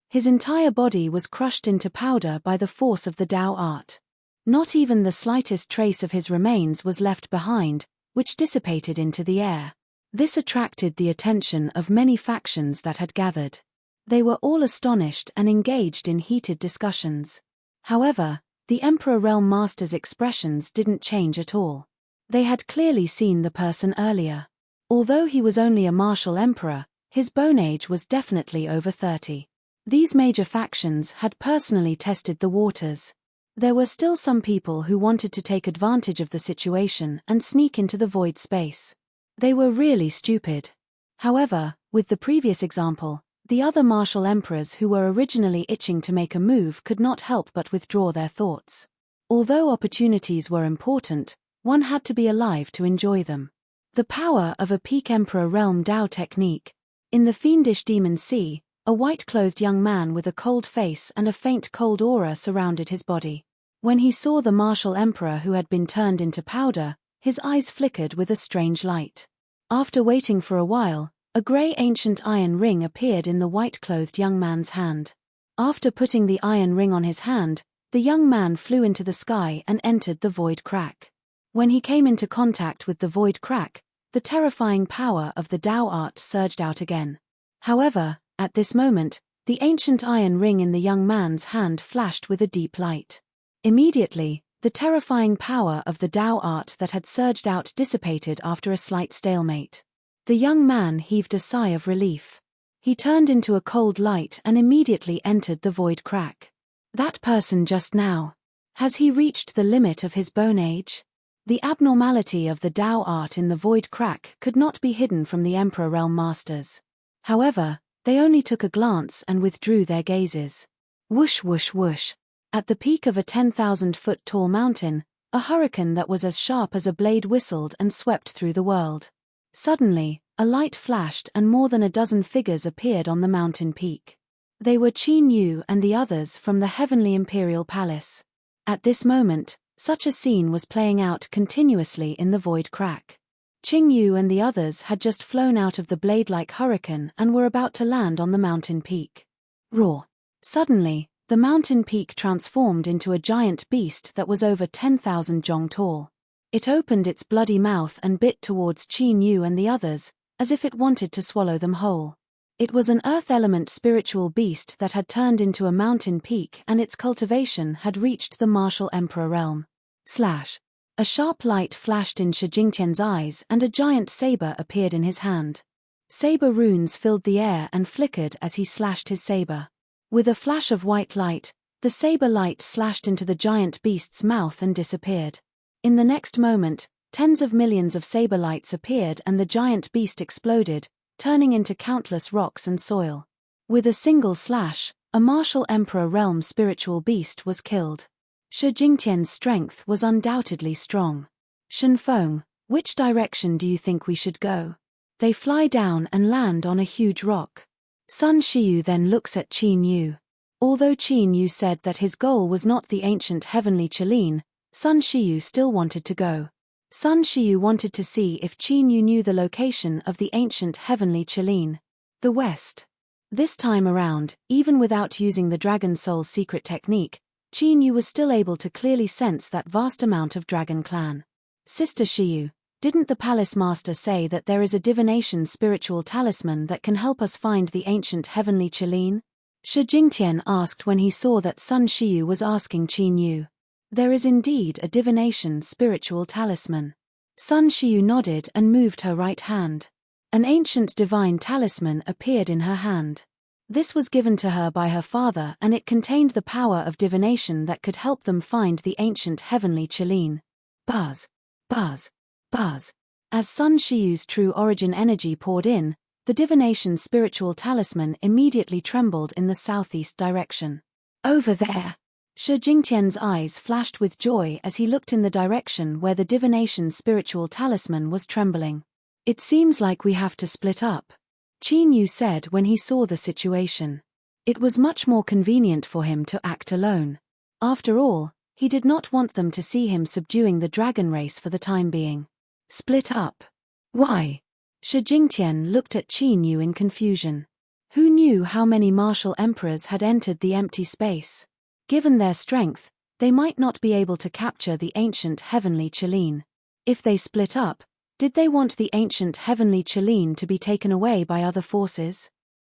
His entire body was crushed into powder by the force of the Tao art. Not even the slightest trace of his remains was left behind, which dissipated into the air. This attracted the attention of many factions that had gathered. They were all astonished and engaged in heated discussions. However, the Emperor Realm Master's expressions didn't change at all. They had clearly seen the person earlier. Although he was only a martial emperor, his bone age was definitely over 30. These major factions had personally tested the waters. There were still some people who wanted to take advantage of the situation and sneak into the void space. They were really stupid. However, with the previous example, the other martial emperors who were originally itching to make a move could not help but withdraw their thoughts. Although opportunities were important, one had to be alive to enjoy them. The power of a peak emperor realm Tao technique. In the fiendish demon sea, a white-clothed young man with a cold face and a faint cold aura surrounded his body. When he saw the martial emperor who had been turned into powder, his eyes flickered with a strange light. After waiting for a while, a grey ancient iron ring appeared in the white-clothed young man's hand. After putting the iron ring on his hand, the young man flew into the sky and entered the void crack. When he came into contact with the void crack, the terrifying power of the Tao art surged out again. However, at this moment, the ancient iron ring in the young man's hand flashed with a deep light. Immediately, the terrifying power of the Tao art that had surged out dissipated after a slight stalemate. The young man heaved a sigh of relief. He turned into a cold light and immediately entered the void crack. That person just now. Has he reached the limit of his bone age? The abnormality of the Tao art in the void crack could not be hidden from the Emperor Realm Masters. However, they only took a glance and withdrew their gazes. Whoosh whoosh whoosh. At the peak of a 10,000-foot tall mountain, a hurricane that was as sharp as a blade whistled and swept through the world. Suddenly, a light flashed and more than a dozen figures appeared on the mountain peak. They were Qin Yu and the others from the Heavenly Imperial Palace. At this moment, such a scene was playing out continuously in the void crack. Qing Yu and the others had just flown out of the blade-like hurricane and were about to land on the mountain peak. Roar! Suddenly, the mountain peak transformed into a giant beast that was over 10,000 zhong tall. It opened its bloody mouth and bit towards Qin Yu and the others, as if it wanted to swallow them whole. It was an earth-element spiritual beast that had turned into a mountain peak and its cultivation had reached the martial emperor realm. Slash! A sharp light flashed in Shi Jingtian's eyes and a giant saber appeared in his hand. Saber runes filled the air and flickered as he slashed his saber. With a flash of white light, the saber light slashed into the giant beast's mouth and disappeared. In the next moment, tens of millions of saber lights appeared and the giant beast exploded, turning into countless rocks and soil. With a single slash, a martial emperor realm spiritual beast was killed. Shi Jingtian's strength was undoubtedly strong. Shenfeng, which direction do you think we should go? They fly down and land on a huge rock. Sun Shiyu then looks at Qin Yu. Although Qin Yu said that his goal was not the ancient heavenly Qilin, Sun Shiyu still wanted to go. Sun Shiyu wanted to see if Qin Yu knew the location of the ancient heavenly Qilin, the West. This time around, even without using the Dragon Soul's secret technique, Qin Yu was still able to clearly sense that vast amount of Dragon Clan. Sister Shiyu, didn't the Palace Master say that there is a divination spiritual talisman that can help us find the ancient heavenly Qilin? Shi Jingtian asked when he saw that Sun Shiyu was asking Qin Yu. There is indeed a divination spiritual talisman. Sun Shiyu nodded and moved her right hand. An ancient divine talisman appeared in her hand. This was given to her by her father and it contained the power of divination that could help them find the ancient heavenly Qilin. Buzz, buzz, buzz. As Sun Shiyu's true origin energy poured in, the divination spiritual talisman immediately trembled in the southeast direction. Over there! Shi Jingtian's eyes flashed with joy as he looked in the direction where the divination spiritual talisman was trembling. It seems like we have to split up, Qin Yu said when he saw the situation. It was much more convenient for him to act alone. After all, he did not want them to see him subduing the dragon race for the time being. Split up? Why? Shi Jingtian looked at Qin Yu in confusion. Who knew how many martial emperors had entered the empty space? Given their strength, they might not be able to capture the ancient heavenly Qilin. If they split up, did they want the ancient heavenly Qilin to be taken away by other forces?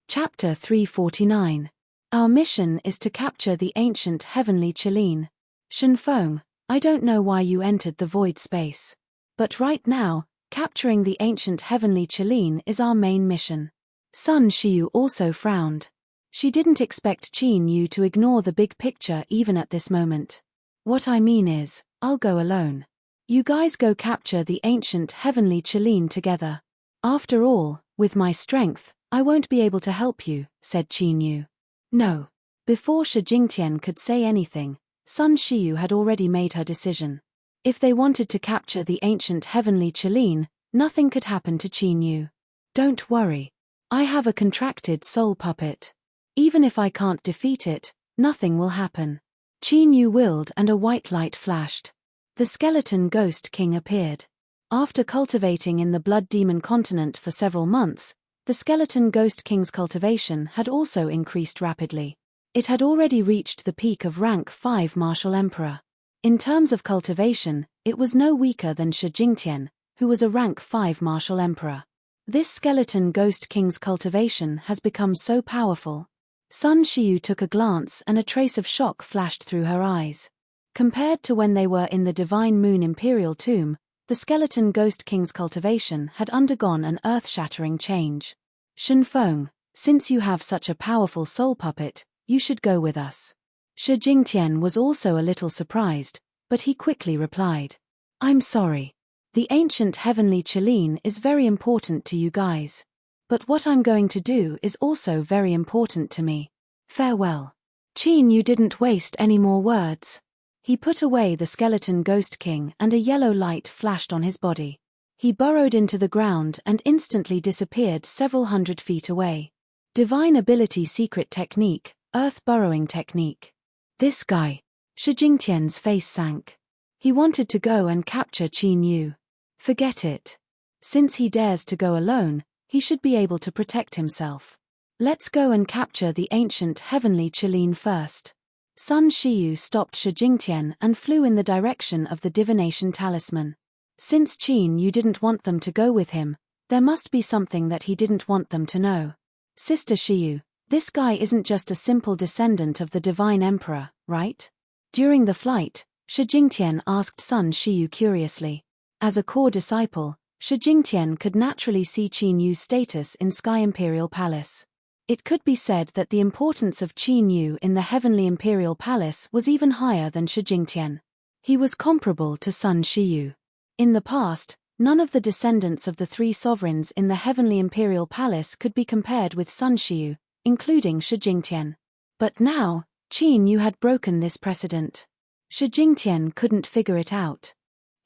Chapter 349. Our mission is to capture the ancient heavenly Qilin. Shenfeng, I don't know why you entered the void space. But right now, capturing the ancient heavenly Qilin is our main mission. Sun Shiyu also frowned. She didn't expect Qin Yu to ignore the big picture even at this moment. What I mean is, I'll go alone. You guys go capture the ancient heavenly Qilin together. After all, with my strength, I won't be able to help you, said Qin Yu. No. Before Shi Jingtian could say anything, Sun Shiyu had already made her decision. If they wanted to capture the ancient heavenly Qilin, nothing could happen to Qin Yu. Don't worry. I have a contracted soul puppet. Even if I can't defeat it, nothing will happen. Qin Yu willed and a white light flashed. The skeleton ghost king appeared. After cultivating in the blood demon continent for several months, the skeleton ghost king's cultivation had also increased rapidly. It had already reached the peak of rank 5 martial emperor. In terms of cultivation, it was no weaker than Shi Jingtian, who was a rank 5 martial emperor. This skeleton ghost king's cultivation has become so powerful. Sun Shiyu took a glance and a trace of shock flashed through her eyes. Compared to when they were in the Divine Moon Imperial Tomb, the skeleton ghost king's cultivation had undergone an earth-shattering change. Shenfeng, since you have such a powerful soul puppet, you should go with us. Shi Jingtian was also a little surprised, but he quickly replied. I'm sorry. The ancient heavenly Qilin is very important to you guys. But what I'm going to do is also very important to me. Farewell. Qin Yu didn't waste any more words. He put away the skeleton ghost king and a yellow light flashed on his body. He burrowed into the ground and instantly disappeared several hundred feet away. Divine ability secret technique, earth burrowing technique. This guy. Shi Jingtian's face sank. He wanted to go and capture Qin Yu. Forget it. Since he dares to go alone, he should be able to protect himself. Let's go and capture the ancient heavenly Qilin first. Sun Shiyu stopped Shi Jingtian and flew in the direction of the divination talisman. Since Qin Yu didn't want them to go with him, there must be something that he didn't want them to know. Sister Shiyu, this guy isn't just a simple descendant of the divine emperor, right? During the flight, Shi Jingtian asked Sun Shiyu curiously. As a core disciple, Shi Jingtian could naturally see Qin Yu's status in Sky Imperial Palace. It could be said that the importance of Qin Yu in the Heavenly Imperial Palace was even higher than Shi Jingtian. He was comparable to Sun Shiyu. In the past, none of the descendants of the 3 sovereigns in the Heavenly Imperial Palace could be compared with Sun Shiyu, including Shi Jingtian. But now, Qin Yu had broken this precedent. Shi Jingtian couldn't figure it out.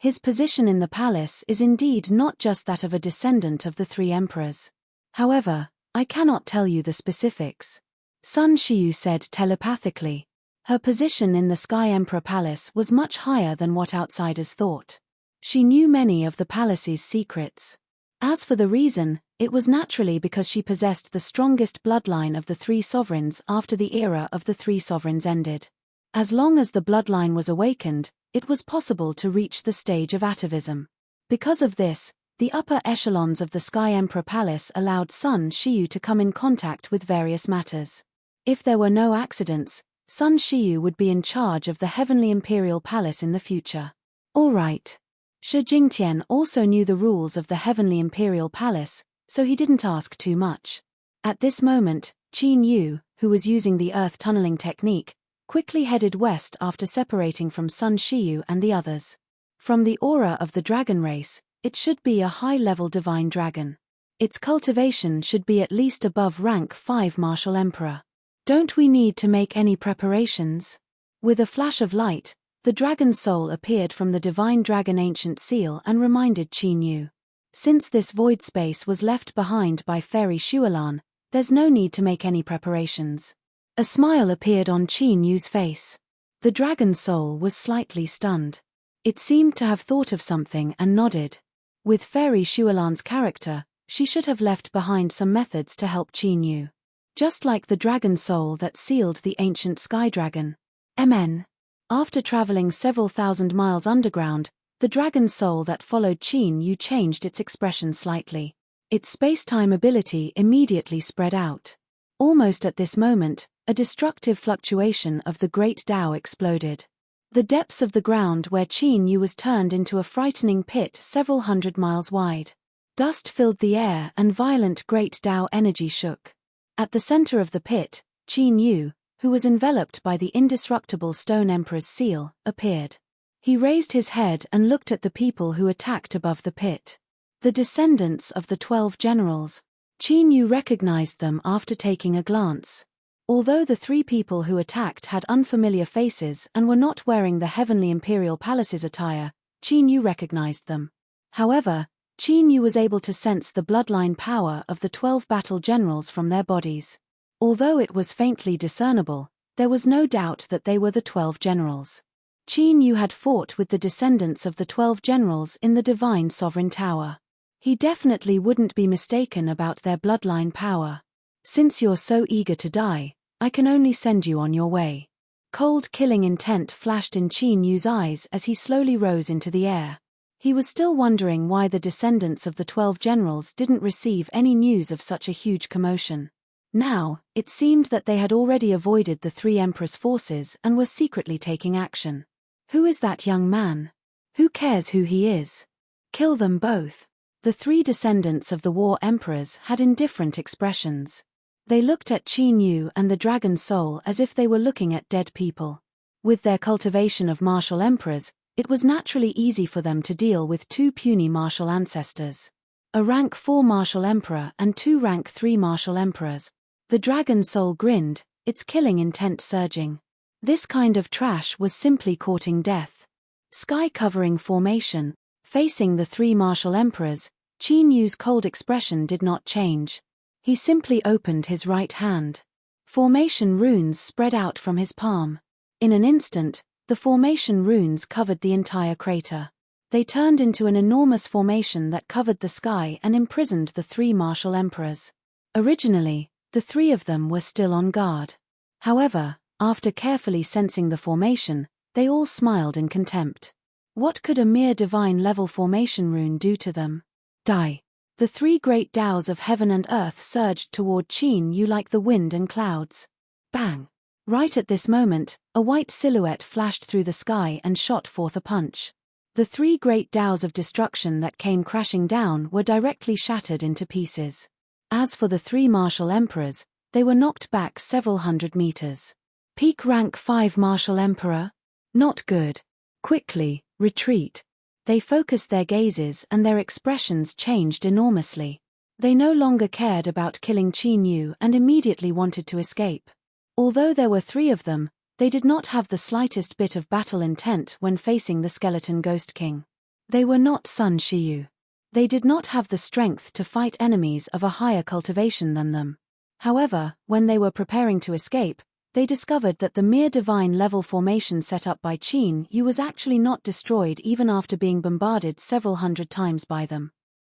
His position in the palace is indeed not just that of a descendant of the 3 emperors. However, I cannot tell you the specifics. Sun Shiyu said telepathically. Her position in the Sky Emperor Palace was much higher than what outsiders thought. She knew many of the palace's secrets. As for the reason, it was naturally because she possessed the strongest bloodline of the three sovereigns after the era of the three sovereigns ended. As long as the bloodline was awakened, it was possible to reach the stage of atavism. Because of this, the upper echelons of the Sky Emperor Palace allowed Sun Shiyu to come in contact with various matters. If there were no accidents, Sun Shiyu would be in charge of the Heavenly Imperial Palace in the future. All right. Shi Jingtian also knew the rules of the Heavenly Imperial Palace, so he didn't ask too much. At this moment, Qin Yu, who was using the earth tunneling technique, quickly headed west after separating from Sun Shiyu and the others. From the aura of the dragon race, it should be a high-level divine dragon. Its cultivation should be at least above rank 5 martial emperor. Don't we need to make any preparations? With a flash of light, the dragon's soul appeared from the divine dragon ancient seal and reminded Qin Yu. Since this void space was left behind by Fairy Shualan, there's no need to make any preparations. A smile appeared on Qin Yu's face. The dragon's soul was slightly stunned. It seemed to have thought of something and nodded. With Fairy Shualan's character, she should have left behind some methods to help Qin Yu. Just like the dragon soul that sealed the ancient sky dragon. Mn. After traveling several thousand miles underground, the dragon soul that followed Qin Yu changed its expression slightly. Its space-time ability immediately spread out. Almost at this moment, a destructive fluctuation of the great Tao exploded. The depths of the ground where Qin Yu was turned into a frightening pit several hundred miles wide. Dust filled the air and violent great Tao energy shook. At the center of the pit, Qin Yu, who was enveloped by the indestructible Stone Emperor's seal, appeared. He raised his head and looked at the people who attacked above the pit. The descendants of the 12 generals. Qin Yu recognized them after taking a glance. Although the 3 people who attacked had unfamiliar faces and were not wearing the Heavenly Imperial Palace's attire, Qin Yu recognized them. However, Qin Yu was able to sense the bloodline power of the 12 battle generals from their bodies. Although it was faintly discernible, there was no doubt that they were the 12 generals. Qin Yu had fought with the descendants of the 12 generals in the Divine Sovereign Tower. He definitely wouldn't be mistaken about their bloodline power. Since you're so eager to die, I can only send you on your way. Cold killing intent flashed in Qin Yu's eyes as he slowly rose into the air. He was still wondering why the descendants of the 12 generals didn't receive any news of such a huge commotion. Now, it seemed that they had already avoided the 3 emperors' forces and were secretly taking action. Who is that young man? Who cares who he is? Kill them both. The 3 descendants of the war emperors had indifferent expressions. They looked at Qin Yu and the dragon soul as if they were looking at dead people. With their cultivation of martial emperors, it was naturally easy for them to deal with 2 puny martial ancestors. A rank 4 martial emperor and 2 rank 3 martial emperors. The dragon soul grinned, its killing intent surging. This kind of trash was simply courting death. Sky-covering formation, facing the 3 martial emperors, Qin Yu's cold expression did not change. He simply opened his right hand. Formation runes spread out from his palm. In an instant, the formation runes covered the entire crater. They turned into an enormous formation that covered the sky and imprisoned the 3 martial emperors. Originally, the 3 of them were still on guard. However, after carefully sensing the formation, they all smiled in contempt. What could a mere divine-level formation rune do to them? Die. The 3 great Taos of heaven and earth surged toward Qin Yu like the wind and clouds. Bang! Right at this moment, a white silhouette flashed through the sky and shot forth a punch. The 3 great Taos of destruction that came crashing down were directly shattered into pieces. As for the 3 martial emperors, they were knocked back several hundred meters. Peak rank 5 martial emperor? Not good. Quickly, retreat. They focused their gazes and their expressions changed enormously. They no longer cared about killing Qin Yu and immediately wanted to escape. Although there were 3 of them, they did not have the slightest bit of battle intent when facing the skeleton Ghost King. They were not Sun Shiyu. They did not have the strength to fight enemies of a higher cultivation than them. However, when they were preparing to escape, they discovered that the mere divine-level formation set up by Qin Yu was actually not destroyed even after being bombarded several hundred times by them.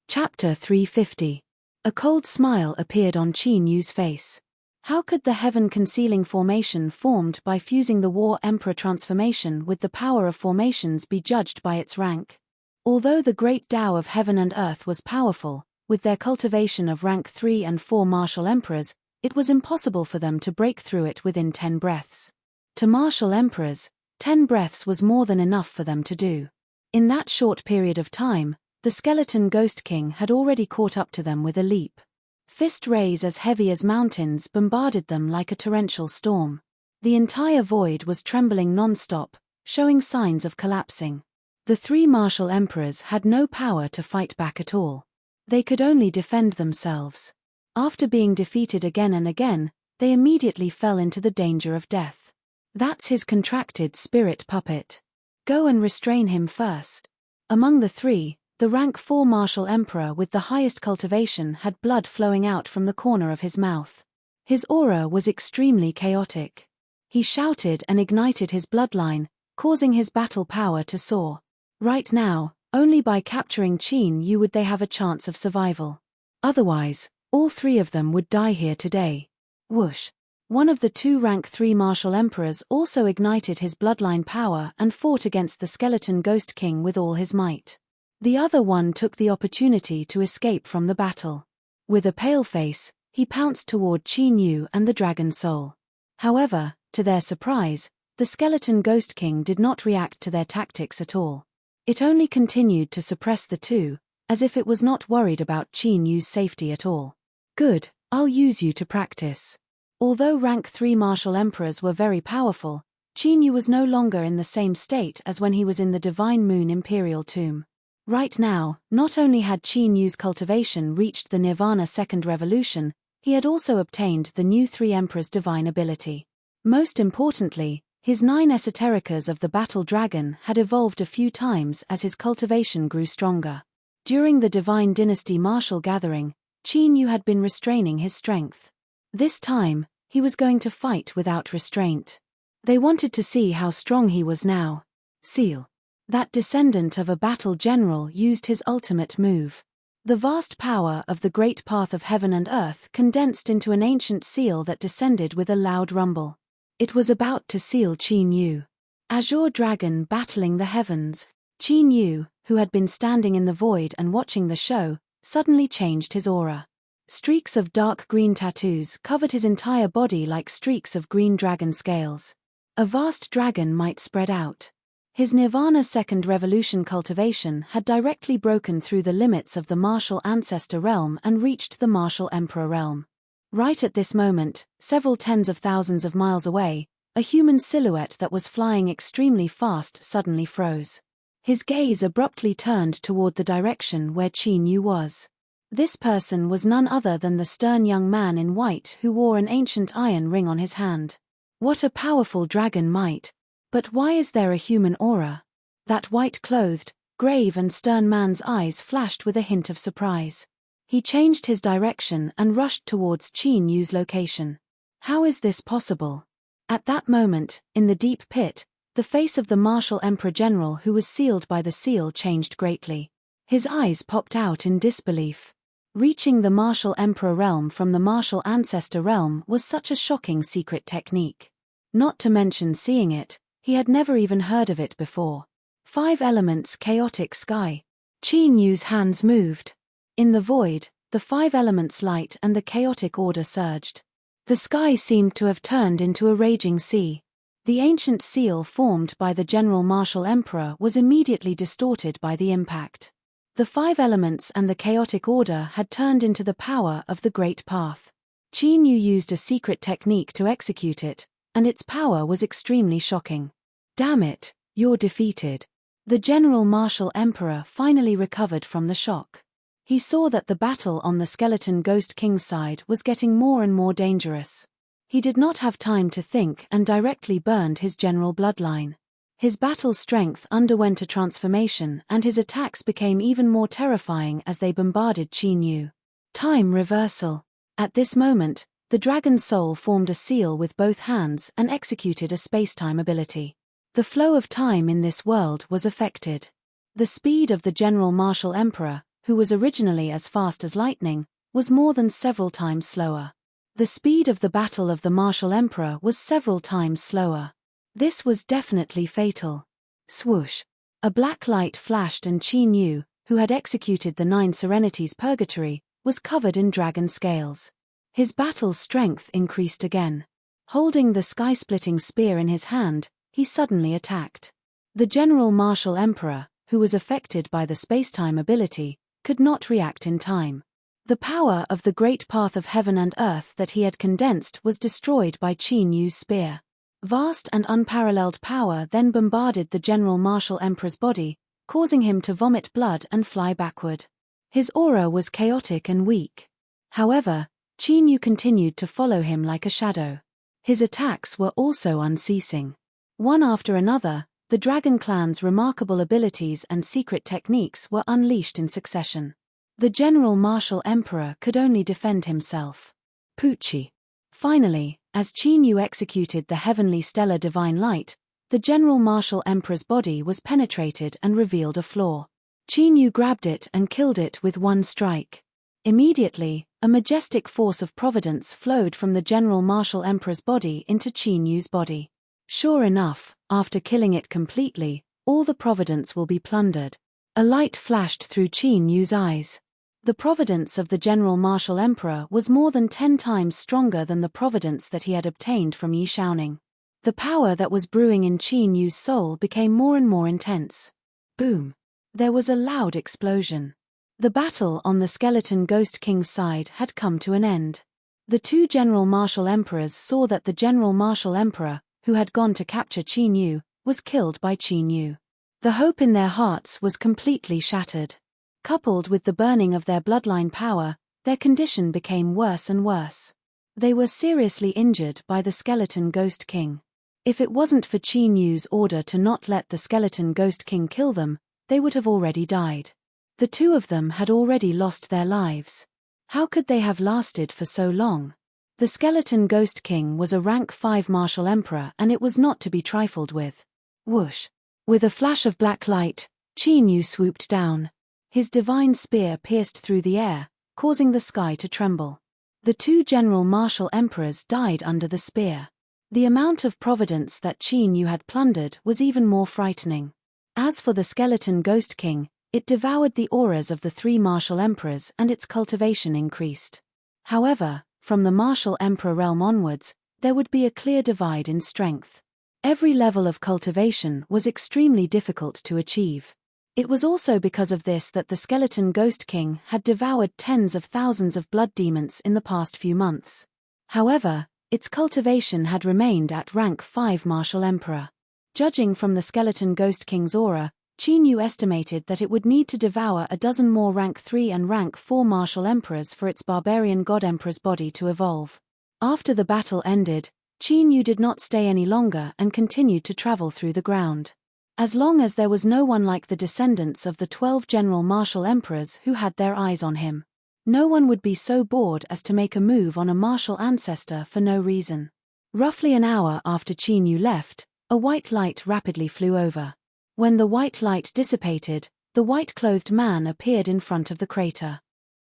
Chapter 350. A cold smile appeared on Qin Yu's face. How could the heaven-concealing formation formed by fusing the War Emperor transformation with the power of formations be judged by its rank? Although the great Tao of heaven and earth was powerful, with their cultivation of rank 3 and 4 martial emperors, it was impossible for them to break through it within 10 breaths. To martial emperors, 10 breaths was more than enough for them to do. In that short period of time, the skeleton Ghost King had already caught up to them with a leap. Fist rays as heavy as mountains bombarded them like a torrential storm. The entire void was trembling non-stop, showing signs of collapsing. The 3 martial emperors had no power to fight back at all. They could only defend themselves. After being defeated again and again, they immediately fell into the danger of death. That's his contracted spirit puppet. Go and restrain him first. Among the 3, the rank 4 martial emperor with the highest cultivation had blood flowing out from the corner of his mouth. His aura was extremely chaotic. He shouted and ignited his bloodline, causing his battle power to soar. Right now, only by capturing Qin Yu would they have a chance of survival. Otherwise, all 3 of them would die here today. Whoosh! One of the 2 rank 3 martial emperors also ignited his bloodline power and fought against the skeleton Ghost King with all his might. The other one took the opportunity to escape from the battle. With a pale face, he pounced toward Qin Yu and the Dragon Soul. However, to their surprise, the skeleton Ghost King did not react to their tactics at all. It only continued to suppress the 2, as if it was not worried about Qin Yu's safety at all. Good, I'll use you to practice. Although rank 3 martial emperors were very powerful, Qin Yu was no longer in the same state as when he was in the Divine Moon Imperial Tomb. Right now, not only had Qin Yu's cultivation reached the Nirvana Second Revolution, he had also obtained the new 3 Emperor's divine ability. Most importantly, his 9 esotericas of the Battle Dragon had evolved a few times as his cultivation grew stronger. During the Divine Dynasty martial gathering, Qin Yu had been restraining his strength. This time, he was going to fight without restraint. They wanted to see how strong he was now. Seal. That descendant of a battle general used his ultimate move. The vast power of the great path of heaven and earth condensed into an ancient seal that descended with a loud rumble. It was about to seal Qin Yu. Azure Dragon battling the heavens. Qin Yu, who had been standing in the void and watching the show, suddenly changed his aura. Streaks of dark green tattoos covered his entire body like streaks of green dragon scales. A vast dragon might spread out. His Nirvana Second Revolution cultivation had directly broken through the limits of the martial ancestor realm and reached the martial emperor realm. Right at this moment, several tens of thousands of miles away, a human silhouette that was flying extremely fast suddenly froze. His gaze abruptly turned toward the direction where Qin Yu was. This person was none other than the stern young man in white who wore an ancient iron ring on his hand. What a powerful dragon might! But why is there a human aura? That white-clothed, grave and stern man's eyes flashed with a hint of surprise. He changed his direction and rushed towards Qin Yu's location. How is this possible? At that moment, in the deep pit, the face of the martial emperor general who was sealed by the seal changed greatly. His eyes popped out in disbelief. Reaching the martial emperor realm from the martial ancestor realm was such a shocking secret technique. Not to mention seeing it, he had never even heard of it before. 5 elements chaotic sky. Qin Yu's hands moved. In the void, the 5 elements light and the chaotic order surged. The sky seemed to have turned into a raging sea. The ancient seal formed by the General Martial Emperor was immediately distorted by the impact. The 5 elements and the chaotic order had turned into the power of the Great Path. Qin Yu used a secret technique to execute it, and its power was extremely shocking. Damn it, you're defeated. The General Martial Emperor finally recovered from the shock. He saw that the battle on the skeleton Ghost King's side was getting more and more dangerous. He did not have time to think and directly burned his general bloodline. His battle strength underwent a transformation and his attacks became even more terrifying as they bombarded Qin Yu. Time reversal. At this moment, The dragon soul formed a seal with both hands and executed a space-time ability. The flow of time in this world was affected. The speed of the General Martial Emperor, who was originally as fast as lightning, was more than several times slower. The speed of the battle of the Martial Emperor was several times slower. This was definitely fatal. Swoosh! A black light flashed and Qin Yu, who had executed the 9 Serenities Purgatory, was covered in dragon scales. His battle strength increased again. Holding the sky-splitting spear in his hand, he suddenly attacked. The General Martial Emperor, who was affected by the spacetime ability, could not react in time. The power of the great path of heaven and earth that he had condensed was destroyed by Qin Yu's spear. Vast and unparalleled power then bombarded the General Martial Emperor's body, causing him to vomit blood and fly backward. His aura was chaotic and weak. However, Qin Yu continued to follow him like a shadow. His attacks were also unceasing. One after another, the Dragon Clan's remarkable abilities and secret techniques were unleashed in succession. The General Martial Emperor could only defend himself. Poochie. Finally, as Qin Yu executed the heavenly stellar divine light, the General Martial Emperor's body was penetrated and revealed a flaw. Qin Yu grabbed it and killed it with one strike. Immediately, a majestic force of providence flowed from the General Martial Emperor's body into Qin Yu's body. Sure enough, after killing it completely, all the providence will be plundered. A light flashed through Qin Yu's eyes. The providence of the General Martial Emperor was more than 10 times stronger than the providence that he had obtained from Yi Shaoning. The power that was brewing in Qin Yu's soul became more and more intense. Boom! There was a loud explosion. The battle on the Skeleton Ghost King's side had come to an end. The 2 General Martial Emperors saw that the General Martial Emperor, who had gone to capture Qin Yu, was killed by Qin Yu. The hope in their hearts was completely shattered. Coupled with the burning of their bloodline power, their condition became worse and worse. They were seriously injured by the Skeleton Ghost King. If it wasn't for Qin Yu's order to not let the Skeleton Ghost King kill them, they would have already died. The 2 of them had already lost their lives. How could they have lasted for so long? The Skeleton Ghost King was a rank 5 martial emperor and it was not to be trifled with. Whoosh! With a flash of black light, Qin Yu swooped down. His divine spear pierced through the air, causing the sky to tremble. The 2 General Martial Emperors died under the spear. The amount of providence that Qin Yu had plundered was even more frightening. As for the Skeleton Ghost King, it devoured the auras of the 3 Martial Emperors and its cultivation increased. However, from the Martial Emperor realm onwards, there would be a clear divide in strength. Every level of cultivation was extremely difficult to achieve. It was also because of this that the Skeleton Ghost King had devoured tens of thousands of blood demons in the past few months. However, its cultivation had remained at rank 5 Martial Emperor. Judging from the Skeleton Ghost King's aura, Qin Yu estimated that it would need to devour a dozen more rank 3 and rank 4 Martial Emperors for its Barbarian God Emperor's body to evolve. After the battle ended, Qin Yu did not stay any longer and continued to travel through the ground. As long as there was no one like the descendants of the 12 General Martial Emperors who had their eyes on him. No one would be so bored as to make a move on a martial ancestor for no reason. Roughly an hour after Qin Yu left, a white light rapidly flew over. When the white light dissipated, the white-clothed man appeared in front of the crater.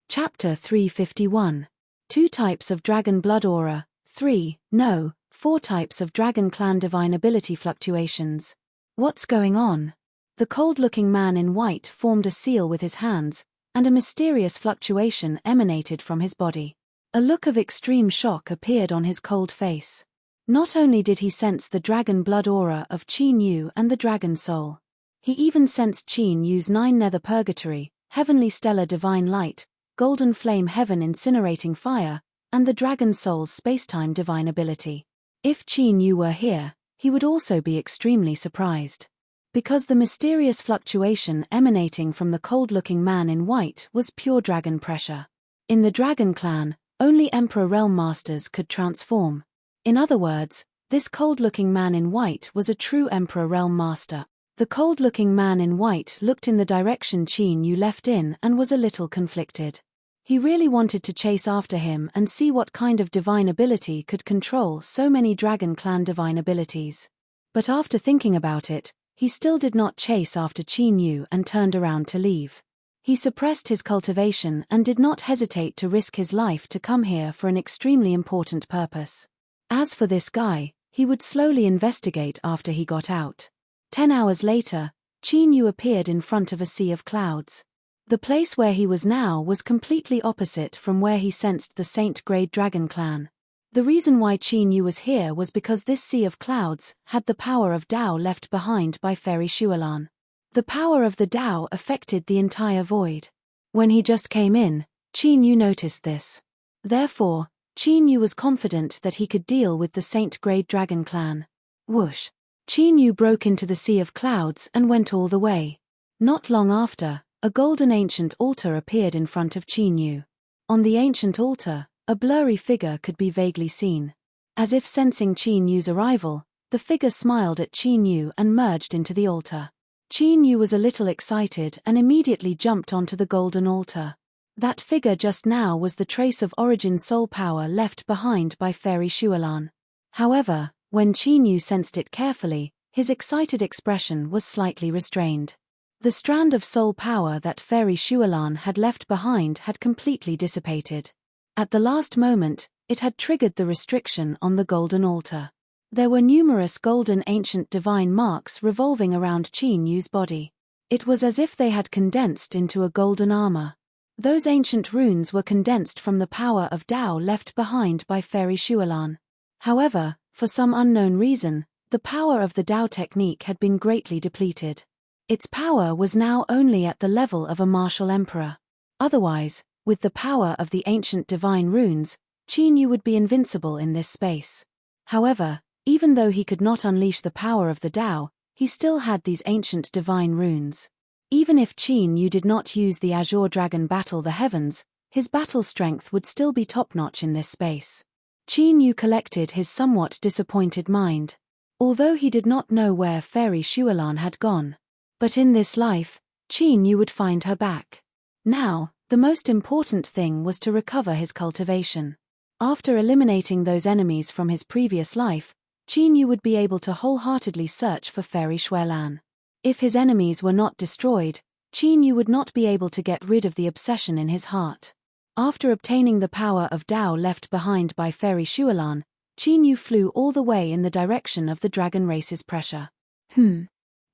Chapter 351. 2 types of dragon blood aura, 4 types of dragon clan divine ability fluctuations. What's going on? The cold-looking man in white formed a seal with his hands, and a mysterious fluctuation emanated from his body. A look of extreme shock appeared on his cold face. Not only did he sense the dragon blood aura of Qin Yu and the dragon soul, he even sensed Qin Yu's 9 nether purgatory, heavenly stellar divine light, golden flame heaven incinerating fire, and the dragon soul's spacetime divine ability. If Qin Yu were here, he would also be extremely surprised. Because the mysterious fluctuation emanating from the cold-looking man in white was pure dragon pressure. In the Dragon Clan, only Emperor Realm Masters could transform. In other words, this cold-looking man in white was a true Emperor Realm Master. The cold-looking man in white looked in the direction Qin Yu left in and was a little conflicted. He really wanted to chase after him and see what kind of divine ability could control so many Dragon Clan divine abilities. But after thinking about it, he still did not chase after Qin Yu and turned around to leave. He suppressed his cultivation and did not hesitate to risk his life to come here for an extremely important purpose. As for this guy, he would slowly investigate after he got out. 10 hours later, Qin Yu appeared in front of a sea of clouds. The place where he was now was completely opposite from where he sensed the Saint-grade Dragon Clan. The reason why Qin Yu was here was because this sea of clouds had the power of Tao left behind by Fairy Shualan. The power of the Tao affected the entire void. When he just came in, Qin Yu noticed this. Therefore, Qin Yu was confident that he could deal with the Saint-grade Dragon Clan. Whoosh! Qin Yu broke into the sea of clouds and went all the way. Not long after, a golden ancient altar appeared in front of Qin Yu. On the ancient altar, a blurry figure could be vaguely seen. As if sensing Qin Yu's arrival, the figure smiled at Qin Yu and merged into the altar. Qin Yu was a little excited and immediately jumped onto the golden altar. That figure just now was the trace of origin soul power left behind by Fairy Shualan. However, when Qin Yu sensed it carefully, his excited expression was slightly restrained. The strand of soul power that Fairy Shualan had left behind had completely dissipated. At the last moment, it had triggered the restriction on the golden altar. There were numerous golden ancient divine marks revolving around Qin Yu's body. It was as if they had condensed into a golden armor. Those ancient runes were condensed from the power of Tao left behind by Fairy Shualan. However, for some unknown reason, the power of the Tao technique had been greatly depleted. Its power was now only at the level of a martial emperor. Otherwise, with the power of the ancient divine runes, Qin Yu would be invincible in this space. However, even though he could not unleash the power of the Tao, he still had these ancient divine runes. Even if Qin Yu did not use the Azure Dragon battle the heavens, his battle strength would still be top-notch in this space. Qin Yu collected his somewhat disappointed mind. Although he did not know where Fairy Shualan had gone. But in this life, Qin Yu would find her back. Now, the most important thing was to recover his cultivation. After eliminating those enemies from his previous life, Qin Yu would be able to wholeheartedly search for Fairy Shualan. If his enemies were not destroyed, Qin Yu would not be able to get rid of the obsession in his heart. After obtaining the power of Tao left behind by Fairy Shualan, Qin Yu flew all the way in the direction of the dragon race's pressure.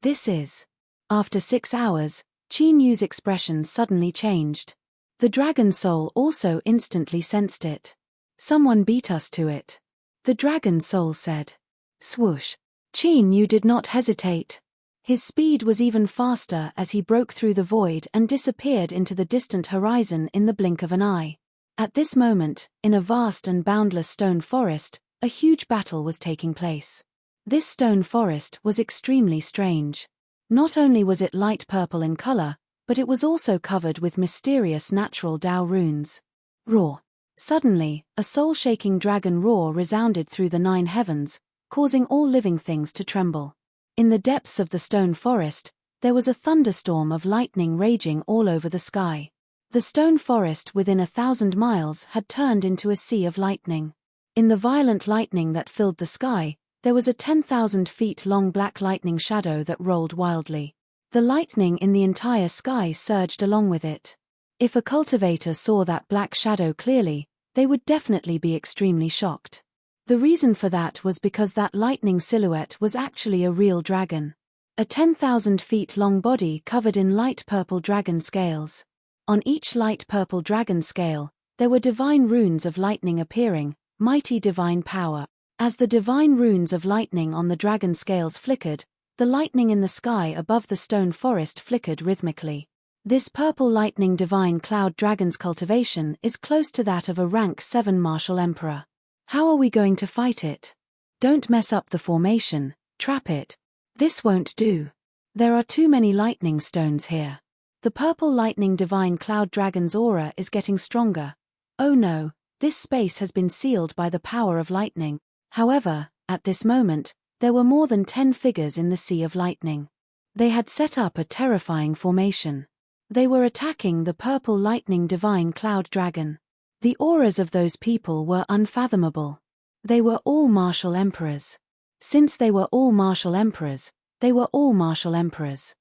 This is. After 6 hours, Qin Yu's expression suddenly changed. The dragon soul also instantly sensed it. Someone beat us to it. The dragon soul said. Swoosh. Qin Yu did not hesitate. His speed was even faster as he broke through the void and disappeared into the distant horizon in the blink of an eye. At this moment, in a vast and boundless stone forest, a huge battle was taking place. This stone forest was extremely strange. Not only was it light purple in color, but it was also covered with mysterious natural Tao runes. Roar. Suddenly, a soul-shaking dragon roar resounded through the 9 heavens, causing all living things to tremble. In the depths of the stone forest, there was a thunderstorm of lightning raging all over the sky. The stone forest within 1,000 miles had turned into a sea of lightning. In the violent lightning that filled the sky, there was a 10,000 feet long black lightning shadow that rolled wildly. The lightning in the entire sky surged along with it. If a cultivator saw that black shadow clearly, they would definitely be extremely shocked. The reason for that was because that lightning silhouette was actually a real dragon. A 10,000 feet long body covered in light purple dragon scales. On each light purple dragon scale, there were divine runes of lightning appearing, mighty divine power. As the divine runes of lightning on the dragon scales flickered, the lightning in the sky above the stone forest flickered rhythmically. This purple lightning divine cloud dragon's cultivation is close to that of a rank 7 martial emperor. How are we going to fight it? Don't mess up the formation, trap it. This won't do. There are too many lightning stones here. The purple lightning divine cloud dragon's aura is getting stronger. Oh no, this space has been sealed by the power of lightning. However, at this moment, there were more than 10 figures in the sea of lightning. They had set up a terrifying formation. They were attacking the purple lightning divine cloud dragon. The auras of those people were unfathomable. They were all martial emperors. Since they were all martial emperors, they were all martial emperors.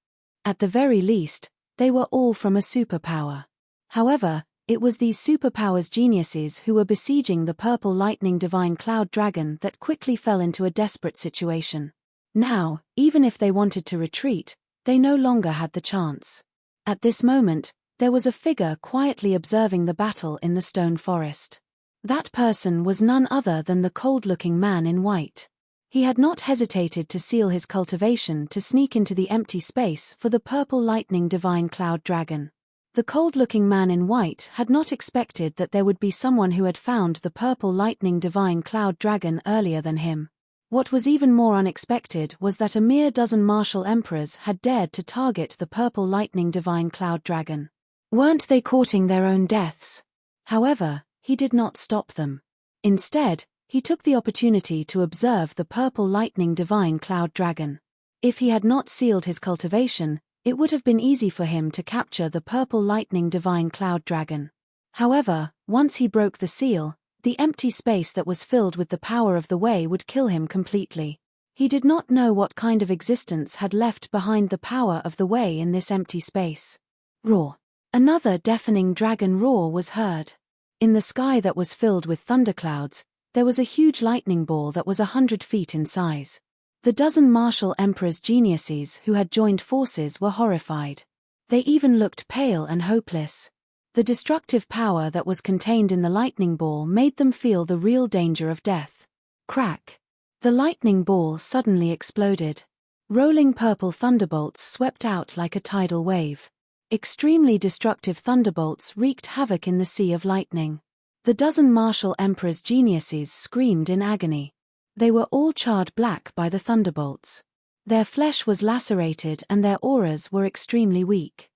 At the very least, they were all from a superpower. However, it was these superpowers geniuses who were besieging the purple lightning divine cloud dragon that quickly fell into a desperate situation. Now, even if they wanted to retreat, they no longer had the chance. At this moment, there was a figure quietly observing the battle in the stone forest. That person was none other than the cold-looking man in white. He had not hesitated to seal his cultivation to sneak into the empty space for the purple lightning divine cloud dragon. The cold-looking man in white had not expected that there would be someone who had found the purple lightning divine cloud dragon earlier than him. What was even more unexpected was that a mere dozen martial emperors had dared to target the purple lightning divine cloud dragon. Weren't they courting their own deaths? However, he did not stop them. Instead, he took the opportunity to observe the purple lightning divine cloud dragon. If he had not sealed his cultivation, it would have been easy for him to capture the purple lightning divine cloud dragon. However, once he broke the seal, the empty space that was filled with the power of the way would kill him completely. He did not know what kind of existence had left behind the power of the way in this empty space. Roar. Another deafening dragon roar was heard. In the sky that was filled with thunderclouds, there was a huge lightning ball that was 100 feet in size. The dozen martial emperors geniuses who had joined forces were horrified. They even looked pale and hopeless. The destructive power that was contained in the lightning ball made them feel the real danger of death. Crack! The lightning ball suddenly exploded. Rolling purple thunderbolts swept out like a tidal wave. Extremely destructive thunderbolts wreaked havoc in the sea of lightning. The dozen martial emperors geniuses screamed in agony. They were all charred black by the thunderbolts. Their flesh was lacerated and their auras were extremely weak.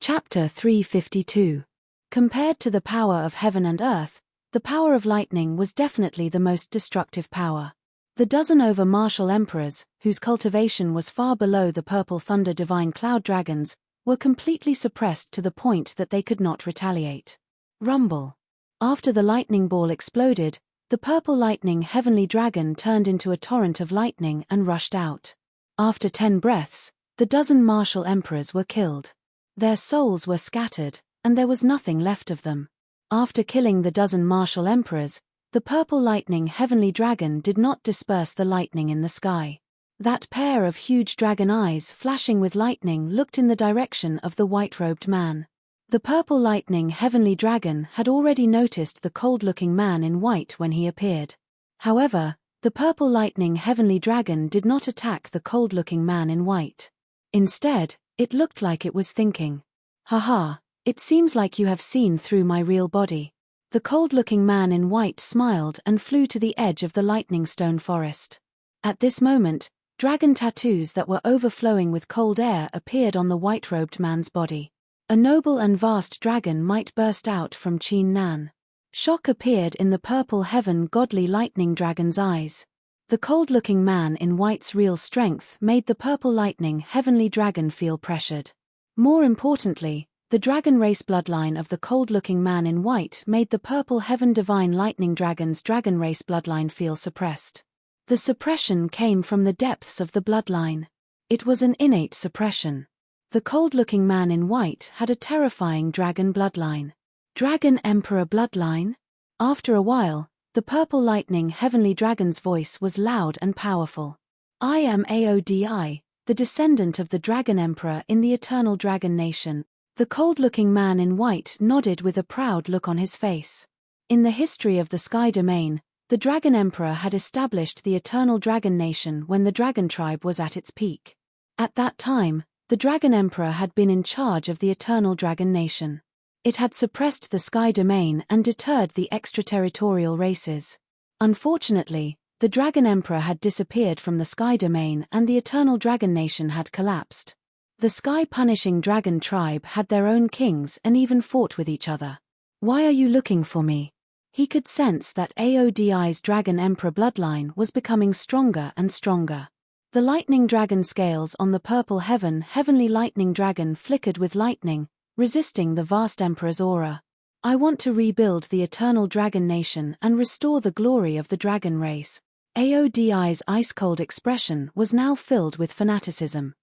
Chapter 352. Compared to the power of heaven and earth, the power of lightning was definitely the most destructive power. The dozen over martial emperors, whose cultivation was far below the purple thunder divine cloud dragons, were completely suppressed to the point that they could not retaliate. Rumble. After the lightning ball exploded, the purple lightning heavenly dragon turned into a torrent of lightning and rushed out. After 10 breaths, the dozen martial emperors were killed. Their souls were scattered, and there was nothing left of them. After killing the dozen martial emperors, the purple lightning heavenly dragon did not disperse the lightning in the sky. That pair of huge dragon eyes flashing with lightning looked in the direction of the white-robed man. The purple lightning heavenly dragon had already noticed the cold-looking man in white when he appeared. However, the purple lightning heavenly dragon did not attack the cold-looking man in white. Instead, it looked like it was thinking, "Haha, it seems like you have seen through my real body." The cold-looking man in white smiled and flew to the edge of the lightning stone forest. At this moment, dragon tattoos that were overflowing with cold air appeared on the white-robed man's body. A noble and vast dragon might burst out from Chin Nan. Shock appeared in the purple heaven godly lightning dragon's eyes. The cold-looking man in white's real strength made the purple lightning heavenly dragon feel pressured. More importantly, the dragon race bloodline of the cold-looking man in white made the purple heaven divine lightning dragon's dragon race bloodline feel suppressed. The suppression came from the depths of the bloodline. It was an innate suppression. The cold-looking man in white had a terrifying dragon bloodline. Dragon Emperor bloodline? After a while, the purple lightning heavenly dragon's voice was loud and powerful. "I am Aodi, the descendant of the Dragon Emperor in the Eternal Dragon Nation." The cold-looking man in white nodded with a proud look on his face. In the history of the Sky Domain, the Dragon Emperor had established the Eternal Dragon Nation when the Dragon Tribe was at its peak. At that time, the Dragon Emperor had been in charge of the Eternal Dragon Nation. It had suppressed the Sky Domain and deterred the extraterritorial races. Unfortunately, the Dragon Emperor had disappeared from the Sky Domain and the Eternal Dragon Nation had collapsed. The sky-punishing Dragon Tribe had their own kings and even fought with each other. "Why are you looking for me?" He could sense that Aodi's Dragon Emperor bloodline was becoming stronger and stronger. The lightning dragon scales on the purple heavenly lightning dragon flickered with lightning, resisting the vast emperor's aura. I want to rebuild the eternal dragon nation and restore the glory of the dragon race. Aodi's ice-cold expression was now filled with fanaticism.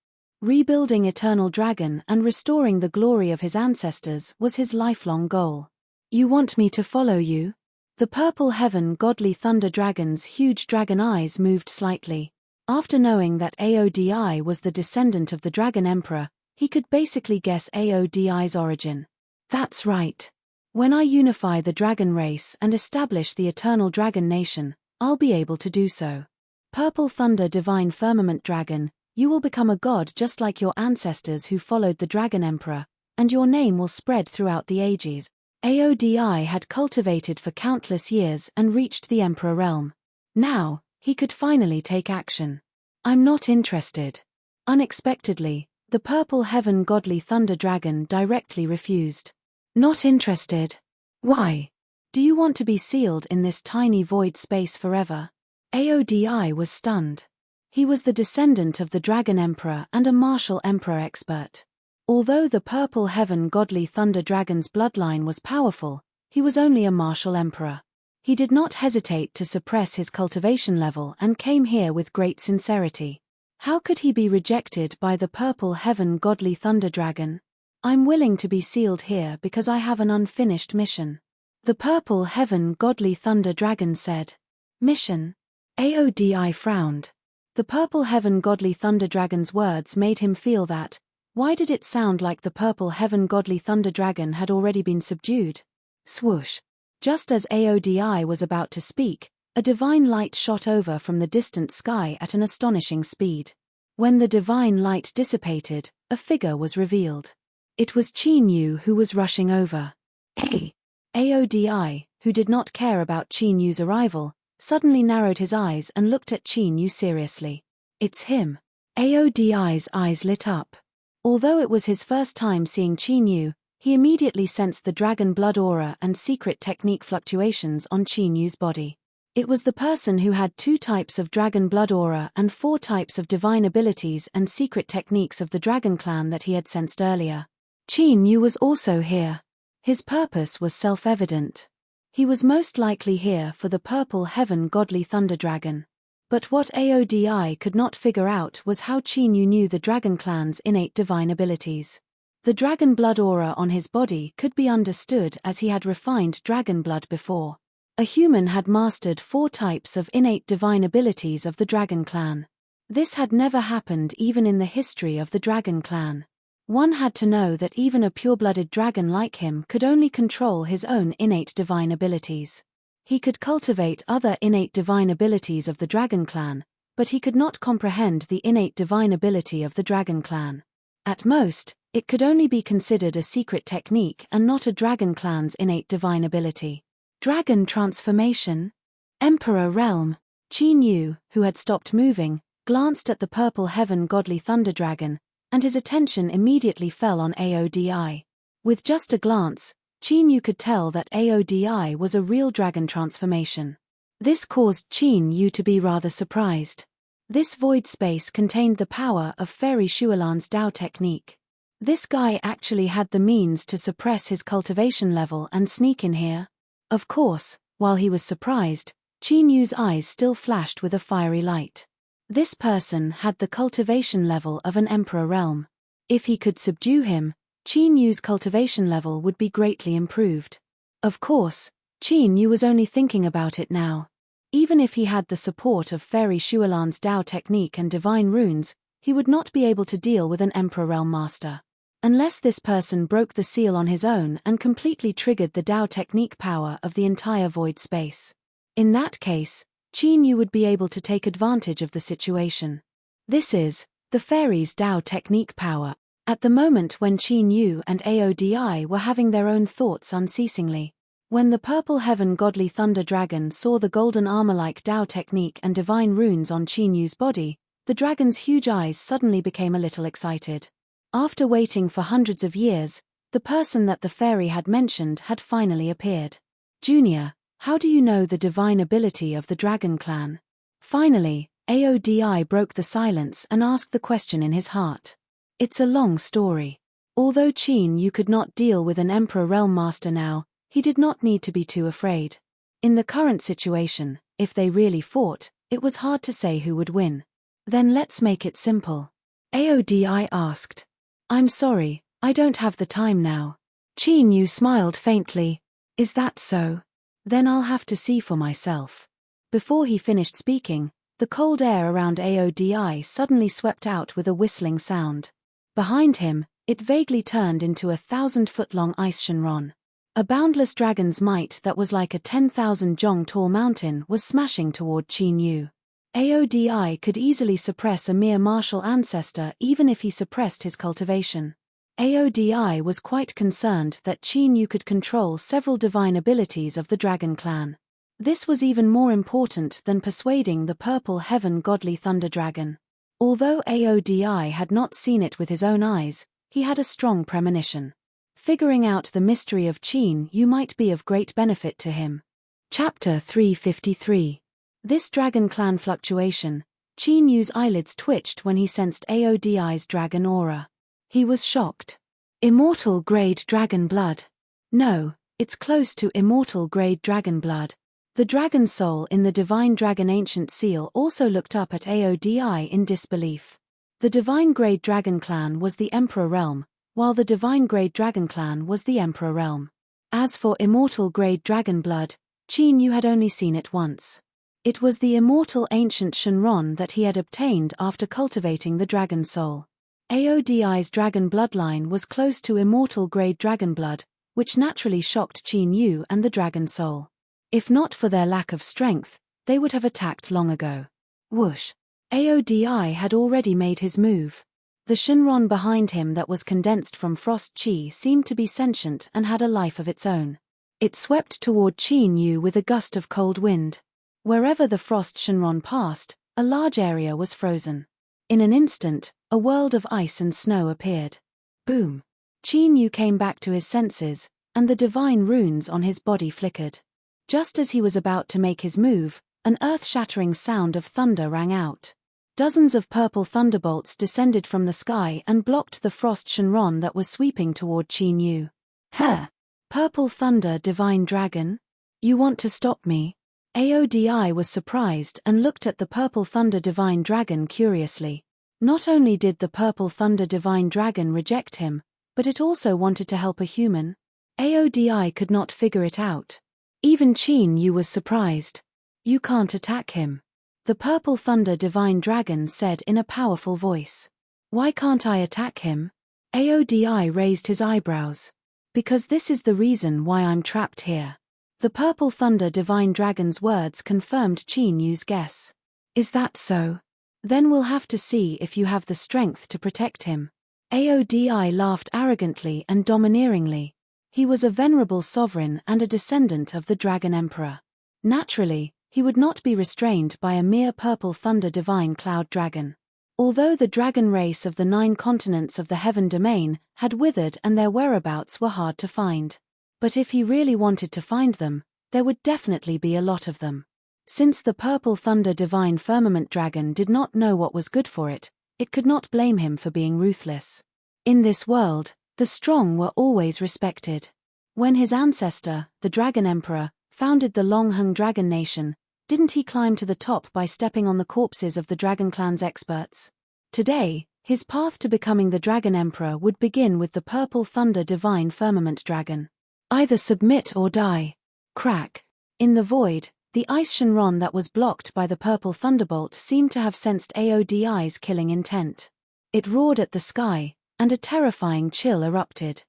Rebuilding Eternal Dragon and restoring the glory of his ancestors was his lifelong goal. You want me to follow you? The purple heaven godly thunder dragon's huge dragon eyes moved slightly. After knowing that Aodi was the descendant of the Dragon Emperor, he could basically guess Aodi's origin. That's right. When I unify the dragon race and establish the Eternal Dragon Nation, I'll be able to do so. Purple Thunder Divine Firmament Dragon, you will become a god just like your ancestors who followed the Dragon Emperor, and your name will spread throughout the ages. Aodi had cultivated for countless years and reached the Emperor realm. Now, he could finally take action. I'm not interested. Unexpectedly, the Purple Heaven Godly Thunder Dragon directly refused. Not interested? Why? Do you want to be sealed in this tiny void space forever? Aodi was stunned. He was the descendant of the Dragon Emperor and a martial emperor expert. Although the Purple Heaven Godly Thunder Dragon's bloodline was powerful, he was only a martial emperor. He did not hesitate to suppress his cultivation level and came here with great sincerity. How could he be rejected by the Purple Heaven Godly Thunder Dragon? I'm willing to be sealed here because I have an unfinished mission. The Purple Heaven Godly Thunder Dragon said. Mission? Aodi frowned. The Purple Heaven Godly Thunder Dragon's words made him feel that, why did it sound like the Purple Heaven Godly Thunder Dragon had already been subdued? Swoosh. Just as Aodi was about to speak, a divine light shot over from the distant sky at an astonishing speed. When the divine light dissipated, a figure was revealed. It was Qin Yu who was rushing over. Hey! Aodi, who did not care about Qin Yu's arrival, suddenly narrowed his eyes and looked at Qin Yu seriously. It's him. Aodi's eyes lit up. Although it was his first time seeing Qin Yu, he immediately sensed the dragon blood aura and secret technique fluctuations on Qin Yu's body. It was the person who had 2 types of dragon blood aura and 4 types of divine abilities and secret techniques of the dragon clan that he had sensed earlier. Qin Yu was also here. His purpose was self-evident. He was most likely here for the Purple Heaven Godly Thunder Dragon. But what Aodi could not figure out was how Qin Yu knew the dragon clan's innate divine abilities. The dragon blood aura on his body could be understood as he had refined dragon blood before. A human had mastered 4 types of innate divine abilities of the dragon clan. This had never happened even in the history of the dragon clan. One had to know that even a pure-blooded dragon like him could only control his own innate divine abilities. He could cultivate other innate divine abilities of the dragon clan, but he could not comprehend the innate divine ability of the dragon clan. At most, it could only be considered a secret technique and not a dragon clan's innate divine ability. Dragon transformation? Emperor realm. Qin Yu, who had stopped moving, glanced at the Purple Heaven Godly Thunder Dragon, and his attention immediately fell on Aodi. With just a glance, Qin Yu could tell that Aodi was a real dragon transformation. This caused Qin Yu to be rather surprised. This void space contained the power of Fairy Shualan's Tao technique. This guy actually had the means to suppress his cultivation level and sneak in here. Of course, while he was surprised, Qin Yu's eyes still flashed with a fiery light. This person had the cultivation level of an emperor realm. If he could subdue him, Qin Yu's cultivation level would be greatly improved. Of course, Qin Yu was only thinking about it now. Even if he had the support of Fairy Shualan's Tao technique and divine runes, he would not be able to deal with an emperor realm master. Unless this person broke the seal on his own and completely triggered the Tao technique power of the entire void space. In that case, Qin Yu would be able to take advantage of the situation. This is the fairy's Tao technique power. At the moment when Qin Yu and Aodi were having their own thoughts unceasingly. When the Purple Heaven Godly Thunder Dragon saw the golden armor-like Tao technique and divine runes on Qin Yu's body, the dragon's huge eyes suddenly became a little excited. After waiting for hundreds of years, the person that the fairy had mentioned had finally appeared. Junior, how do you know the divine ability of the dragon clan? Finally, Aodi broke the silence and asked the question in his heart. It's a long story. Although Qin Yu could not deal with an Emperor Realm Master now, he did not need to be too afraid. In the current situation, if they really fought, it was hard to say who would win. Then let's make it simple. Aodi asked. I'm sorry, I don't have the time now. Qin Yu smiled faintly. Is that so? Then I'll have to see for myself. Before he finished speaking, the cold air around Aodi suddenly swept out with a whistling sound. Behind him, it vaguely turned into a 1,000-foot-long ice Shinron. A boundless dragon's might that was like a 10,000 jong tall mountain was smashing toward Qin Yu. Aodi could easily suppress a mere martial ancestor even if he suppressed his cultivation. Aodi was quite concerned that Qin Yu could control several divine abilities of the dragon clan. This was even more important than persuading the purple heaven godly thunder dragon. Although Aodi had not seen it with his own eyes, he had a strong premonition. Figuring out the mystery of Qin Yu might be of great benefit to him. Chapter 353. This dragon clan fluctuation. Qin Yu's eyelids twitched when he sensed Aodi's dragon aura. He was shocked. Immortal grade dragon blood. No, it's close to immortal grade dragon blood. The dragon soul in the divine dragon ancient seal also looked up at Aodi in disbelief. The divine grade dragon clan was the Emperor realm, while the divine grade dragon clan was the Emperor realm. As for immortal grade dragon blood, Qin Yu had only seen it once. It was the immortal ancient Shinron that he had obtained after cultivating the dragon soul. Aodi's dragon bloodline was close to immortal grade dragon blood, which naturally shocked Qin Yu and the dragon soul. If not for their lack of strength, they would have attacked long ago. Whoosh! Aodi had already made his move. The Shinron behind him that was condensed from frost chi seemed to be sentient and had a life of its own. It swept toward Qin Yu with a gust of cold wind. Wherever the frost Shinron passed, a large area was frozen. In an instant, a world of ice and snow appeared. Boom! Qin Yu came back to his senses, and the divine runes on his body flickered. Just as he was about to make his move, an earth-shattering sound of thunder rang out. Dozens of purple thunderbolts descended from the sky and blocked the frost Shinron that was sweeping toward Qin Yu. Huh! Purple thunder divine dragon? You want to stop me? Aodi was surprised and looked at the purple thunder divine dragon curiously. Not only did the purple thunder divine dragon reject him, but it also wanted to help a human. Aodi could not figure it out. Even Qin Yu was surprised. You can't attack him. The purple thunder divine dragon said in a powerful voice. Why can't I attack him? Aodi raised his eyebrows. Because this is the reason why I'm trapped here. The purple thunder divine dragon's words confirmed Qin Yu's guess. Is that so? Then we'll have to see if you have the strength to protect him. Aodi laughed arrogantly and domineeringly. He was a venerable sovereign and a descendant of the Dragon Emperor. Naturally, he would not be restrained by a mere purple thunder divine cloud dragon. Although the dragon race of the 9 continents of the heaven domain had withered and their whereabouts were hard to find. But if he really wanted to find them, there would definitely be a lot of them. Since the purple thunder divine firmament dragon did not know what was good for it, it could not blame him for being ruthless. In this world, the strong were always respected. When his ancestor, the Dragon Emperor, founded the Longhung Dragon Nation, didn't he climb to the top by stepping on the corpses of the Dragon Clan's experts? Today, his path to becoming the Dragon Emperor would begin with the purple thunder divine firmament dragon. Either submit or die. Crack. In the void, the ice Shinron that was blocked by the purple thunderbolt seemed to have sensed Aodi's killing intent. It roared at the sky, and a terrifying chill erupted.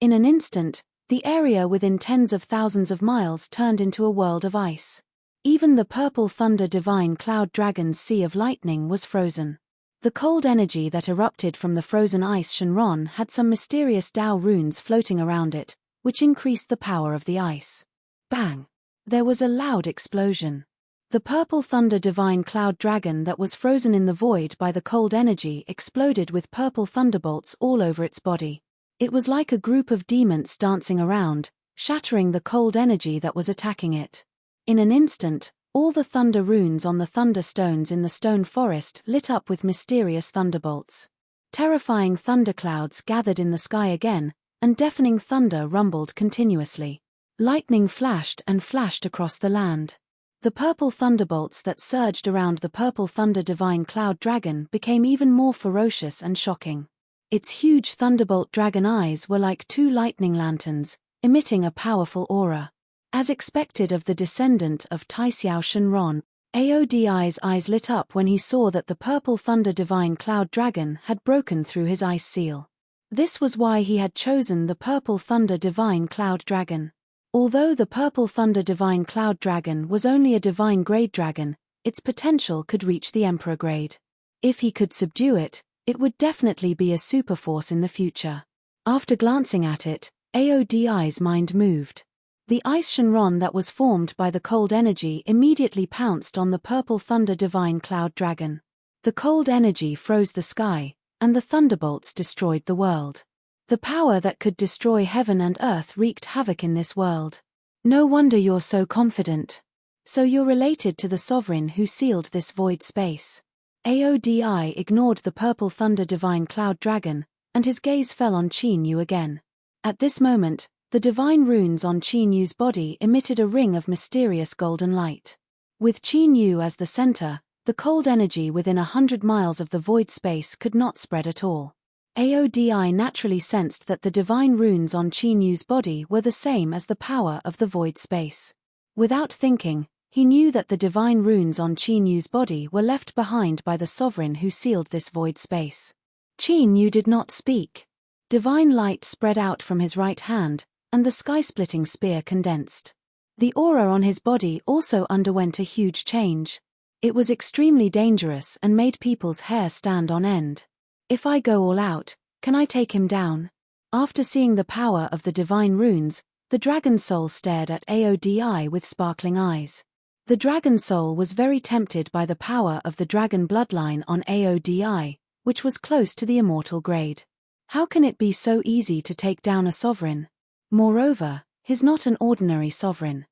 In an instant, the area within tens of thousands of miles turned into a world of ice. Even the purple thunder divine cloud dragon's sea of lightning was frozen. The cold energy that erupted from the frozen ice Shinron had some mysterious Dao runes floating around it, which increased the power of the ice. Bang! There was a loud explosion. The purple thunder divine cloud dragon that was frozen in the void by the cold energy exploded with purple thunderbolts all over its body. It was like a group of demons dancing around, shattering the cold energy that was attacking it. In an instant, all the thunder runes on the thunder stones in the stone forest lit up with mysterious thunderbolts. Terrifying thunderclouds gathered in the sky again, and deafening thunder rumbled continuously. Lightning flashed and flashed across the land. The purple thunderbolts that surged around the purple thunder divine cloud dragon became even more ferocious and shocking. Its huge thunderbolt dragon eyes were like two lightning lanterns, emitting a powerful aura. As expected of the descendant of Taixiao Shenron, Aodi's eyes lit up when he saw that the purple thunder divine cloud dragon had broken through his ice seal. This was why he had chosen the purple thunder divine cloud dragon. Although the purple thunder divine cloud dragon was only a divine grade dragon, its potential could reach the emperor grade. If he could subdue it, it would definitely be a superforce in the future. After glancing at it, Aodi's mind moved. The ice Shenron that was formed by the cold energy immediately pounced on the purple thunder divine cloud dragon. The cold energy froze the sky, and the thunderbolts destroyed the world. The power that could destroy heaven and earth wreaked havoc in this world. No wonder you're so confident. So you're related to the sovereign who sealed this void space. Aodi ignored the purple thunder divine cloud dragon, and his gaze fell on Qin Yu again. At this moment, the divine runes on Qin Yu's body emitted a ring of mysterious golden light. With Qin Yu as the center, the cold energy within 100 miles of the void space could not spread at all. Aodi naturally sensed that the divine runes on Qin Yu's body were the same as the power of the void space. Without thinking, he knew that the divine runes on Qin Yu's body were left behind by the sovereign who sealed this void space. Qin Yu did not speak. Divine light spread out from his right hand, and the sky-splitting spear condensed. The aura on his body also underwent a huge change. It was extremely dangerous and made people's hair stand on end. If I go all out, can I take him down? After seeing the power of the divine runes, the dragon soul stared at Aodi with sparkling eyes. The dragon soul was very tempted by the power of the dragon bloodline on Aodi, which was close to the immortal grade. How can it be so easy to take down a sovereign? Moreover, he's not an ordinary sovereign.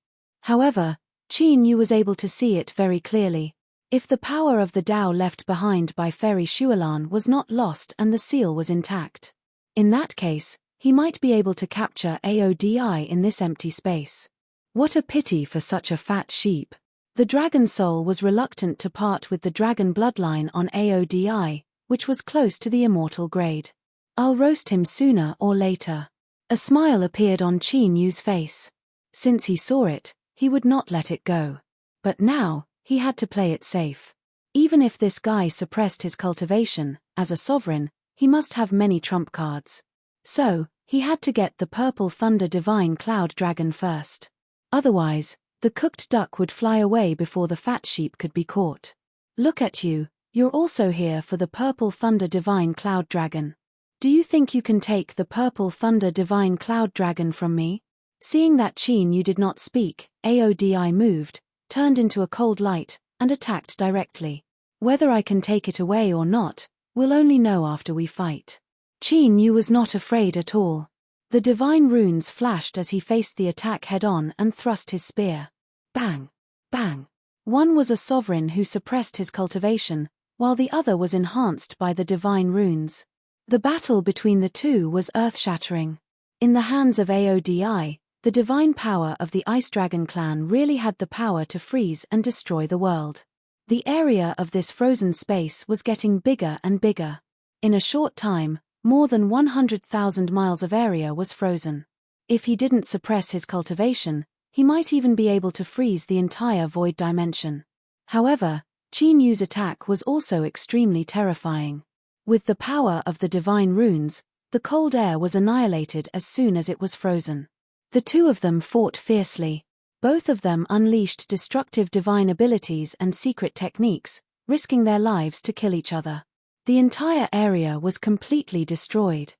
However, Qin Yu was able to see it very clearly. If the power of the Tao left behind by Fairy Shualan was not lost and the seal was intact, in that case, he might be able to capture Aodi in this empty space. What a pity for such a fat sheep. The dragon soul was reluctant to part with the dragon bloodline on Aodi, which was close to the immortal grade. I'll roast him sooner or later. A smile appeared on Qin Yu's face. Since he saw it, he would not let it go. But now, he had to play it safe. Even if this guy suppressed his cultivation, as a sovereign, he must have many trump cards. So, he had to get the purple thunder divine cloud dragon first. Otherwise, the cooked duck would fly away before the fat sheep could be caught. Look at you, you're also here for the purple thunder divine cloud dragon. Do you think you can take the purple thunder divine cloud dragon from me? Seeing that Qin Yu did not speak, Aodi moved, turned into a cold light, and attacked directly. Whether I can take it away or not, we'll only know after we fight. Qin Yu was not afraid at all. The divine runes flashed as he faced the attack head-on and thrust his spear. Bang! Bang! One was a sovereign who suppressed his cultivation, while the other was enhanced by the divine runes. The battle between the two was earth-shattering. In the hands of Aodi, the divine power of the Ice Dragon clan really had the power to freeze and destroy the world. The area of this frozen space was getting bigger and bigger. In a short time, more than 100,000 miles of area was frozen. If he didn't suppress his cultivation, he might even be able to freeze the entire void dimension. However, Qin Yu's attack was also extremely terrifying. With the power of the divine runes, the cold air was annihilated as soon as it was frozen. The two of them fought fiercely. Both of them unleashed destructive divine abilities and secret techniques, risking their lives to kill each other. The entire area was completely destroyed.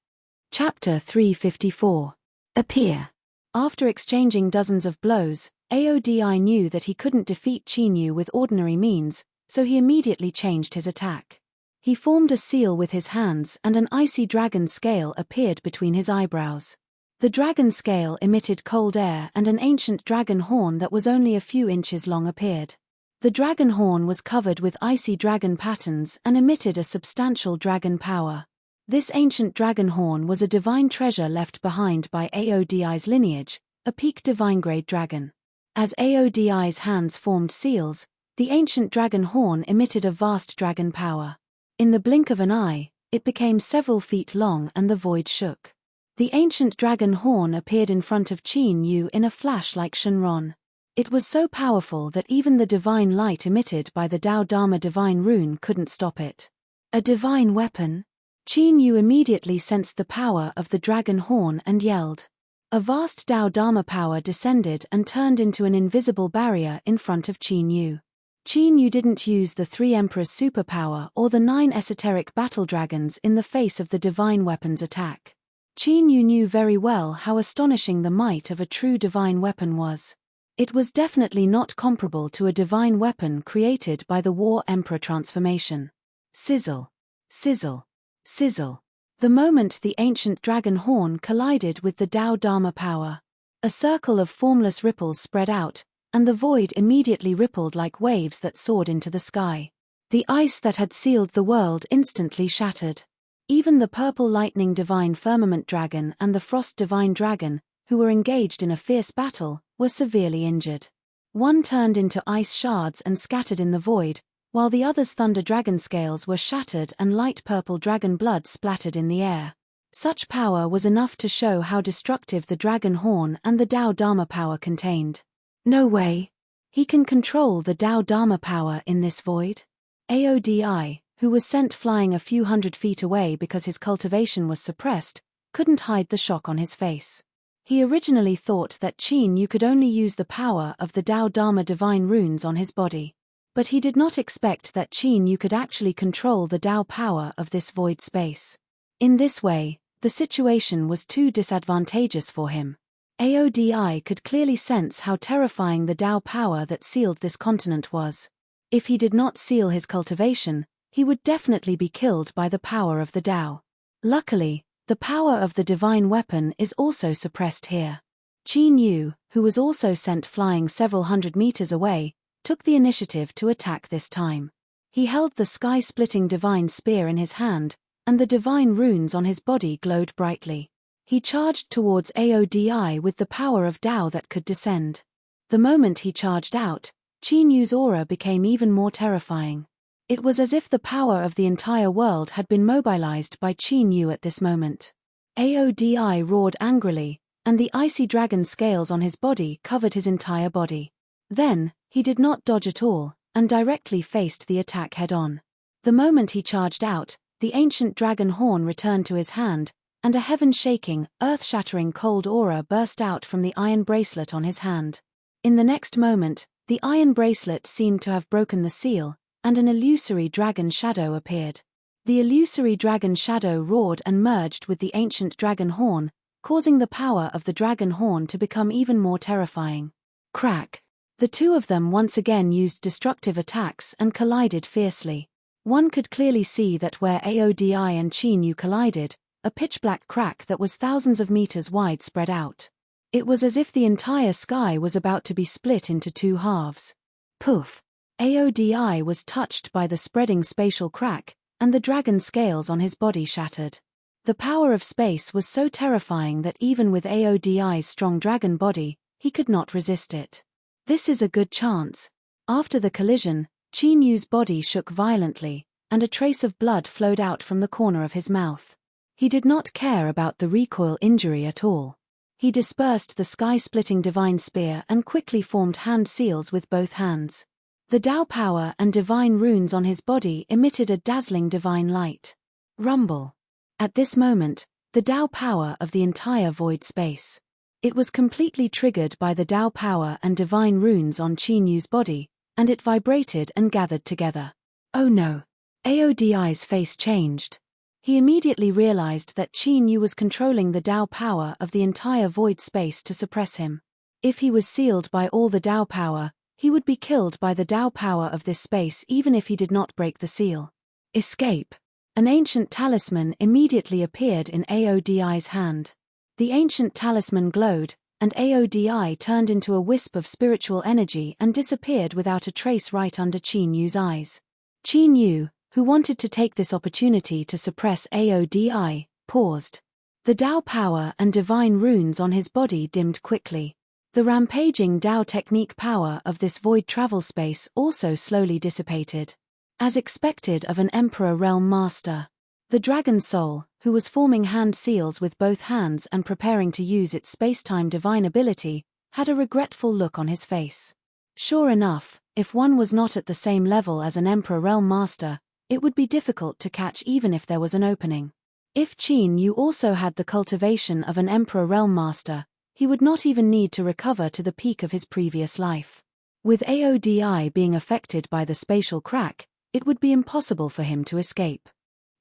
Chapter 354. Appear. After exchanging dozens of blows, Aodi knew that he couldn't defeat Qin Yu with ordinary means, so he immediately changed his attack. He formed a seal with his hands and an icy dragon scale appeared between his eyebrows. The dragon scale emitted cold air and an ancient dragon horn that was only a few inches long appeared. The dragon horn was covered with icy dragon patterns and emitted a substantial dragon power. This ancient dragon horn was a divine treasure left behind by Aodi's lineage, a peak divine-grade dragon. As Aodi's hands formed seals, the ancient dragon horn emitted a vast dragon power. In the blink of an eye, it became several feet long and the void shook. The ancient dragon horn appeared in front of Qin Yu in a flash like Shenron. It was so powerful that even the divine light emitted by the Dao Dharma divine rune couldn't stop it. A divine weapon? Qin Yu immediately sensed the power of the dragon horn and yelled. A vast Dao Dharma power descended and turned into an invisible barrier in front of Qin Yu. Qin Yu didn't use the 3 Emperors' superpower or the 9 esoteric battle dragons in the face of the divine weapon's attack. Qin Yu knew very well how astonishing the might of a true divine weapon was. It was definitely not comparable to a divine weapon created by the War Emperor transformation. Sizzle. Sizzle. Sizzle. The moment the ancient dragon horn collided with the Dao Dharma power, a circle of formless ripples spread out, and the void immediately rippled like waves that soared into the sky. The ice that had sealed the world instantly shattered. Even the purple lightning divine firmament dragon and the frost divine dragon, who were engaged in a fierce battle, were severely injured. One turned into ice shards and scattered in the void, while the other's thunder dragon scales were shattered and light purple dragon blood splattered in the air. Such power was enough to show how destructive the dragon horn and the Dao Dharma power contained. No way. He can control the Dao Dharma power in this void? Aodi, who was sent flying a few hundred feet away because his cultivation was suppressed, couldn't hide the shock on his face. He originally thought that Qin Yu could only use the power of the Dao Dharma divine runes on his body. But he did not expect that Qin Yu could actually control the Dao power of this void space. In this way, the situation was too disadvantageous for him. Aodi could clearly sense how terrifying the Dao power that sealed this continent was. If he did not seal his cultivation, he would definitely be killed by the power of the Dao. Luckily, the power of the divine weapon is also suppressed here. Qin Yu, who was also sent flying several hundred meters away, took the initiative to attack this time. He held the sky-splitting divine spear in his hand, and the divine runes on his body glowed brightly. He charged towards Aodi with the power of Dao that could descend. The moment he charged out, Qin Yu's aura became even more terrifying. It was as if the power of the entire world had been mobilized by Qin Yu at this moment. Aodi roared angrily, and the icy dragon scales on his body covered his entire body. Then, he did not dodge at all, and directly faced the attack head-on. The moment he charged out, the ancient dragon horn returned to his hand, and a heaven-shaking, earth-shattering cold aura burst out from the iron bracelet on his hand. In the next moment, the iron bracelet seemed to have broken the seal, and an illusory dragon shadow appeared. The illusory dragon shadow roared and merged with the ancient dragon horn, causing the power of the dragon horn to become even more terrifying. Crack! The two of them once again used destructive attacks and collided fiercely. One could clearly see that where Aodi and Qin Yu collided, a pitch-black crack that was thousands of meters wide spread out. It was as if the entire sky was about to be split into 2 halves. Poof! Aodi was touched by the spreading spatial crack, and the dragon scales on his body shattered. The power of space was so terrifying that even with Aodi's strong dragon body, he could not resist it. This is a good chance. After the collision, Qin Yu's body shook violently, and a trace of blood flowed out from the corner of his mouth. He did not care about the recoil injury at all. He dispersed the sky-splitting divine spear and quickly formed hand seals with both hands. The Dao power and divine runes on his body emitted a dazzling divine light. Rumble. At this moment, the Dao power of the entire void space. It was completely triggered by the Dao power and divine runes on Qin Yu's body, and it vibrated and gathered together. Oh no! Aodi's face changed. He immediately realized that Qin Yu was controlling the Dao power of the entire void space to suppress him. If he was sealed by all the Dao power, he would be killed by the Dao power of this space even if he did not break the seal. Escape. An ancient talisman immediately appeared in Aodi's hand. The ancient talisman glowed, and Aodi turned into a wisp of spiritual energy and disappeared without a trace right under Qin Yu's eyes. Qin Yu, who wanted to take this opportunity to suppress Aodi, paused. The Tao power and divine runes on his body dimmed quickly. The rampaging Tao technique power of this void travel space also slowly dissipated. As expected of an Emperor Realm Master, the Dragon Soul, who was forming hand seals with both hands and preparing to use its space-time divine ability, had a regretful look on his face. Sure enough, if one was not at the same level as an Emperor Realm Master, it would be difficult to catch even if there was an opening. If Qin Yu also had the cultivation of an Emperor Realm Master, he would not even need to recover to the peak of his previous life. With Aodi being affected by the spatial crack, it would be impossible for him to escape.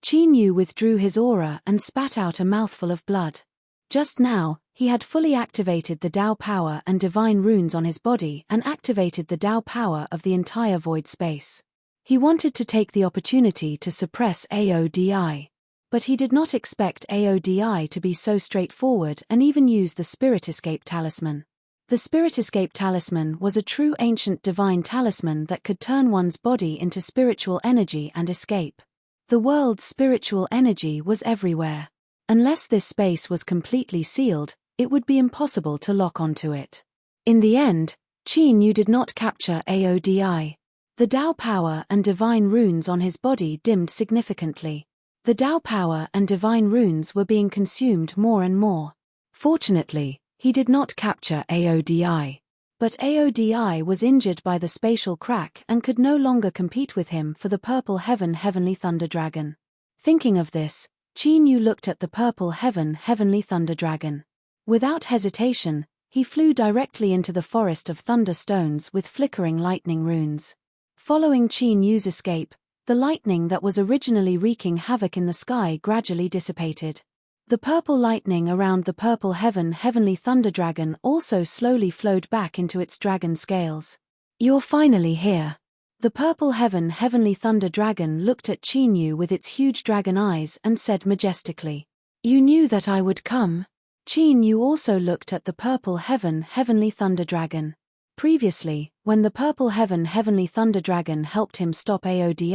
Qin Yu withdrew his aura and spat out a mouthful of blood. Just now, he had fully activated the Tao power and divine runes on his body and activated the Tao power of the entire void space. He wanted to take the opportunity to suppress Aodi. But he did not expect Aodi to be so straightforward and even use the Spirit Escape Talisman. The Spirit Escape Talisman was a true ancient divine talisman that could turn one's body into spiritual energy and escape. The world's spiritual energy was everywhere. Unless this space was completely sealed, it would be impossible to lock onto it. In the end, Qin Yu did not capture Aodi. The Tao power and divine runes on his body dimmed significantly. The Tao power and divine runes were being consumed more and more. Fortunately, he did not capture Aodi. But Aodi was injured by the spatial crack and could no longer compete with him for the Purple Heaven Heavenly Thunder Dragon. Thinking of this, Qin Yu looked at the Purple Heaven Heavenly Thunder Dragon. Without hesitation, he flew directly into the forest of thunder stones with flickering lightning runes. Following Qin Yu's escape, the lightning that was originally wreaking havoc in the sky gradually dissipated. The purple lightning around the Purple Heaven Heavenly Thunder Dragon also slowly flowed back into its dragon scales. "You're finally here." The Purple Heaven Heavenly Thunder Dragon looked at Qin Yu with its huge dragon eyes and said majestically, "You knew that I would come?" Qin Yu also looked at the Purple Heaven Heavenly Thunder Dragon. Previously, when the Purple Heaven Heavenly Thunder Dragon helped him stop Aodi,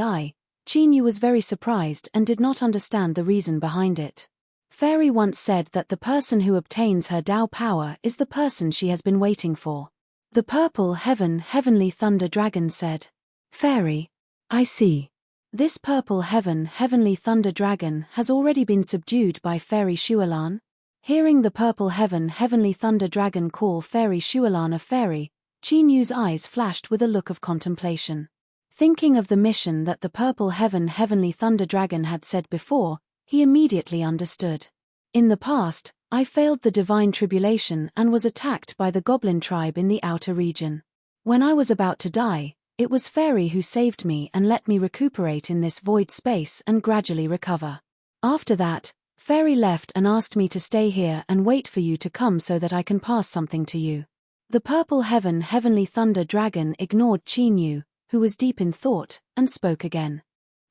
Qin Yu was very surprised and did not understand the reason behind it. Fairy once said that the person who obtains her Tao power is the person she has been waiting for. The Purple Heaven Heavenly Thunder Dragon said, "Fairy, I see. This Purple Heaven Heavenly Thunder Dragon has already been subdued by Fairy Shualan." Hearing the Purple Heaven Heavenly Thunder Dragon call Fairy Shualan a fairy, Qin Yu's eyes flashed with a look of contemplation. Thinking of the mission that the Purple Heaven Heavenly Thunder Dragon had said before, he immediately understood. "In the past, I failed the divine tribulation and was attacked by the goblin tribe in the outer region. When I was about to die, it was Fairy who saved me and let me recuperate in this void space and gradually recover. After that, Fairy left and asked me to stay here and wait for you to come so that I can pass something to you." The Purple Heaven Heavenly Thunder Dragon ignored Qin Yu, who was deep in thought, and spoke again.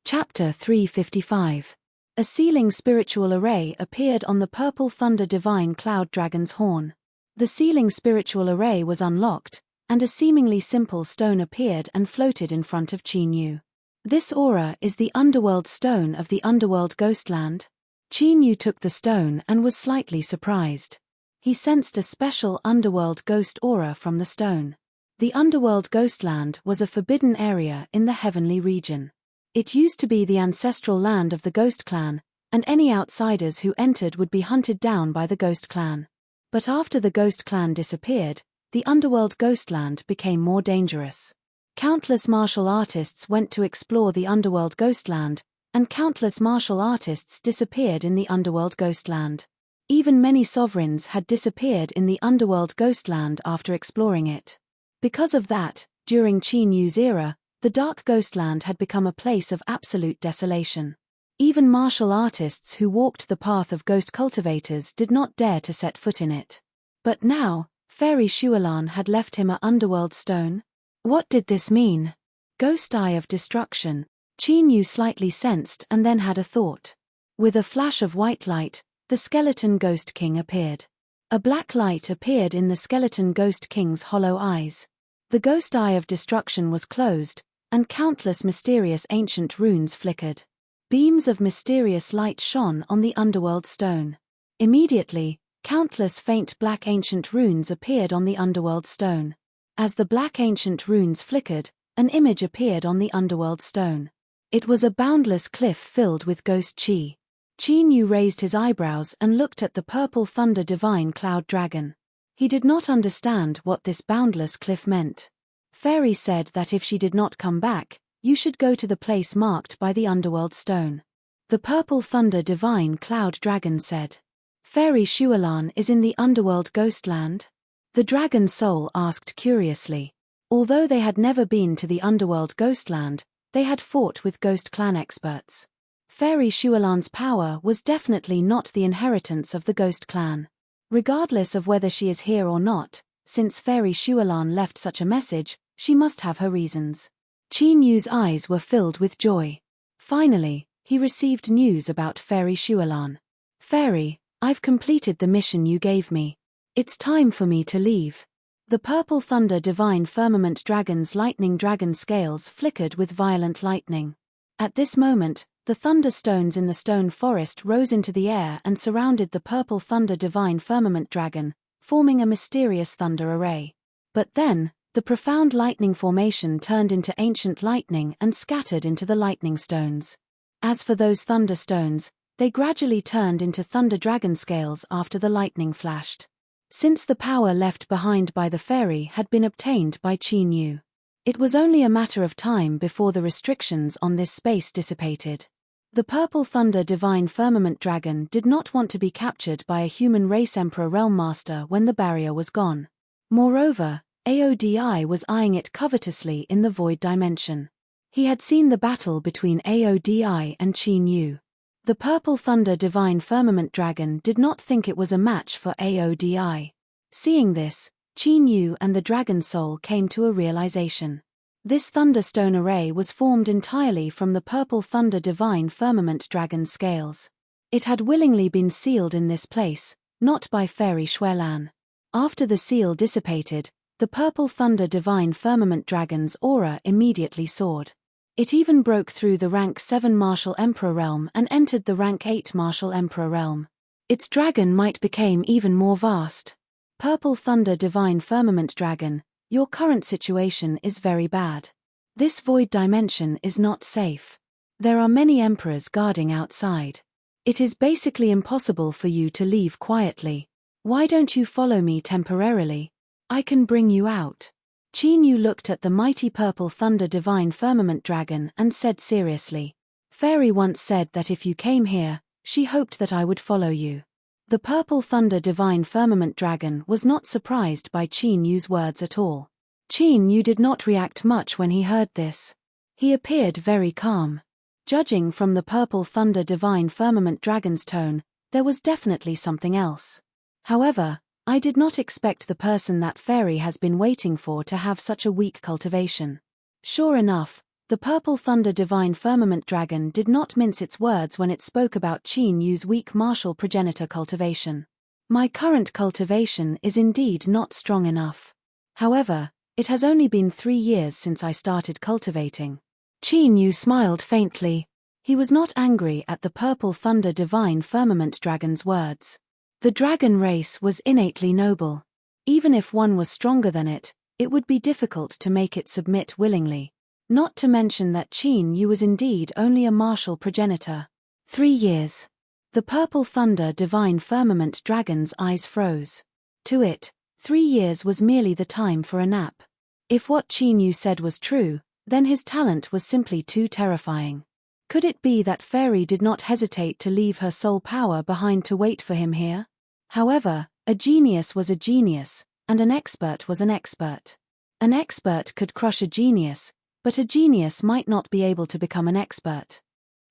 Chapter 355. A sealing spiritual array appeared on the Purple Thunder Divine Cloud Dragon's horn. The sealing spiritual array was unlocked, and a seemingly simple stone appeared and floated in front of Qin Yu. "This aura is the underworld stone of the underworld ghostland." Qin Yu took the stone and was slightly surprised. He sensed a special underworld ghost aura from the stone. The underworld ghostland was a forbidden area in the heavenly region. It used to be the ancestral land of the Ghost Clan, and any outsiders who entered would be hunted down by the Ghost Clan. But after the Ghost Clan disappeared, the underworld ghostland became more dangerous. Countless martial artists went to explore the underworld ghostland, and countless martial artists disappeared in the underworld ghostland. Even many sovereigns had disappeared in the underworld ghostland after exploring it. Because of that, during Qin Yu's era, the Dark Ghostland had become a place of absolute desolation. Even martial artists who walked the path of ghost cultivators did not dare to set foot in it. But now, Fairy Shualan had left him an underworld stone. What did this mean? Ghost Eye of Destruction, Qin Yu slightly sensed and then had a thought. With a flash of white light, the Skeleton Ghost King appeared. A black light appeared in the Skeleton Ghost King's hollow eyes. The Ghost Eye of Destruction was closed, and countless mysterious ancient runes flickered. Beams of mysterious light shone on the underworld stone. Immediately, countless faint black ancient runes appeared on the underworld stone. As the black ancient runes flickered, an image appeared on the underworld stone. It was a boundless cliff filled with ghost chi. Qin Yu raised his eyebrows and looked at the purple thunder divine cloud dragon. He did not understand what this boundless cliff meant. Fairy said that if she did not come back, you should go to the place marked by the underworld stone. The purple thunder divine cloud dragon said. Fairy Shualan is in the underworld ghostland? The dragon soul asked curiously. Although they had never been to the underworld ghostland, they had fought with ghost clan experts. Fairy Shualan's power was definitely not the inheritance of the ghost clan. Regardless of whether she is here or not, since Fairy Shualan left such a message, she must have her reasons. Qin Yu's eyes were filled with joy. Finally, he received news about Fairy Shualan. Fairy, I've completed the mission you gave me. It's time for me to leave. The purple thunder divine firmament dragon's lightning dragon scales flickered with violent lightning. At this moment, the thunderstones in the stone forest rose into the air and surrounded the purple thunder divine firmament dragon, forming a mysterious thunder array. But then, the profound lightning formation turned into ancient lightning and scattered into the lightning stones. As for those thunderstones, they gradually turned into thunder dragon scales after the lightning flashed. Since the power left behind by the fairy had been obtained by Qin Yu, it was only a matter of time before the restrictions on this space dissipated. The purple thunder divine firmament dragon did not want to be captured by a human race emperor realm master when the barrier was gone. Moreover, Aodi was eyeing it covetously in the void dimension. He had seen the battle between Aodi and Qin Yu. The purple thunder divine firmament dragon did not think it was a match for Aodi. Seeing this, Qin Yu and the dragon soul came to a realization. This thunderstone array was formed entirely from the purple thunder divine firmament dragon's scales. It had willingly been sealed in this place, not by Fairy Shualan. After the seal dissipated, the purple thunder divine firmament dragon's aura immediately soared. It even broke through the rank 7 martial emperor realm and entered the rank 8 martial emperor realm. Its dragon might became even more vast. Purple thunder divine firmament dragon, your current situation is very bad. This void dimension is not safe. There are many emperors guarding outside. It is basically impossible for you to leave quietly. Why don't you follow me temporarily? I can bring you out. Qin Yu looked at the mighty purple thunder divine firmament dragon and said seriously. Fairy once said that if you came here, she hoped that I would follow you. The purple thunder divine firmament dragon was not surprised by Qin Yu's words at all. Qin Yu did not react much when he heard this. He appeared very calm. Judging from the purple thunder divine firmament dragon's tone, there was definitely something else. However, I did not expect the person that Fairy has been waiting for to have such a weak cultivation. Sure enough, the purple thunder divine firmament dragon did not mince its words when it spoke about Qin Yu's weak martial progenitor cultivation. My current cultivation is indeed not strong enough. However, it has only been 3 years since I started cultivating. Qin Yu smiled faintly. He was not angry at the purple thunder divine firmament dragon's words. The dragon race was innately noble. Even if one was stronger than it, it would be difficult to make it submit willingly. Not to mention that Qin Yu was indeed only a martial progenitor. 3 years. The purple thunder divine firmament dragon's eyes froze. To it, 3 years was merely the time for a nap. If what Qin Yu said was true, then his talent was simply too terrifying. Could it be that Fairy did not hesitate to leave her soul power behind to wait for him here? However, a genius was a genius, and an expert was an expert. An expert could crush a genius, but a genius might not be able to become an expert.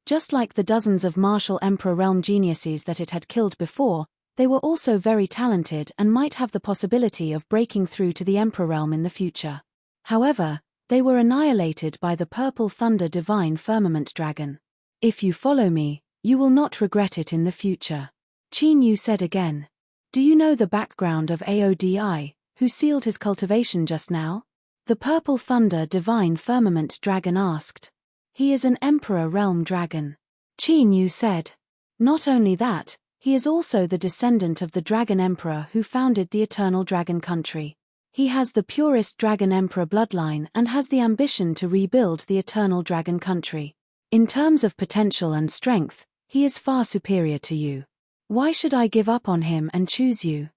Just like the dozens of martial emperor realm geniuses that it had killed before, they were also very talented and might have the possibility of breaking through to the emperor realm in the future. However, they were annihilated by the purple thunder divine firmament dragon. If you follow me, you will not regret it in the future. Qin Yu said again. Do you know the background of Aodi, who sealed his cultivation just now? The purple thunder divine firmament dragon asked. He is an emperor realm dragon. Qin Yu said. Not only that, he is also the descendant of the dragon emperor who founded the eternal dragon country. He has the purest dragon emperor bloodline and has the ambition to rebuild the eternal dragon country. In terms of potential and strength, he is far superior to you. Why should I give up on him and choose you?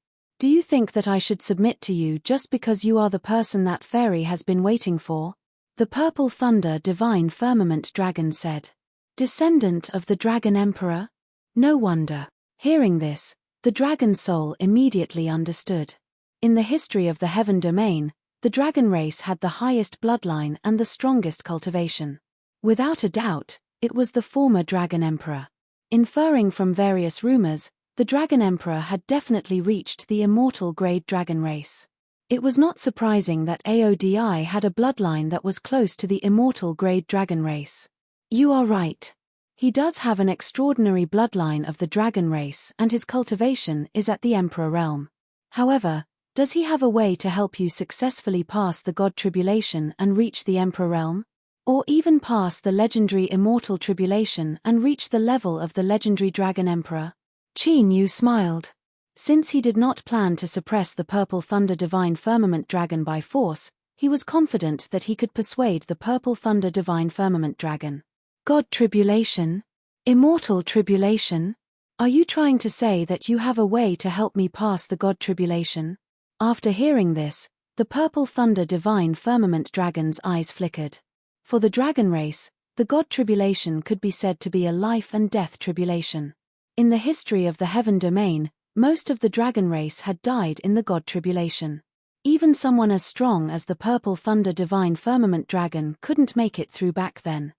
Do you think that I should submit to you just because you are the person that fairy has been waiting for? The purple thunder divine firmament dragon said. Descendant of the dragon emperor? No wonder. Hearing this, the dragon soul immediately understood. In the history of the heaven domain, the dragon race had the highest bloodline and the strongest cultivation. Without a doubt, it was the former dragon emperor. Inferring from various rumors, the dragon emperor had definitely reached the immortal grade dragon race. It was not surprising that Aodi had a bloodline that was close to the immortal grade dragon race. You are right. He does have an extraordinary bloodline of the dragon race and his cultivation is at the emperor realm. However, does he have a way to help you successfully pass the god tribulation and reach the emperor realm? Or even pass the legendary immortal tribulation and reach the level of the legendary dragon emperor? Qin Yu smiled. Since he did not plan to suppress the purple thunder divine firmament dragon by force, he was confident that he could persuade the purple thunder divine firmament dragon. God tribulation? Immortal tribulation? Are you trying to say that you have a way to help me pass the god tribulation? After hearing this, the purple thunder divine firmament dragon's eyes flickered. For the dragon race, the god tribulation could be said to be a life and death tribulation. In the history of the heaven domain, most of the dragon race had died in the god tribulation. Even someone as strong as the purple thunder divine firmament dragon couldn't make it through back then.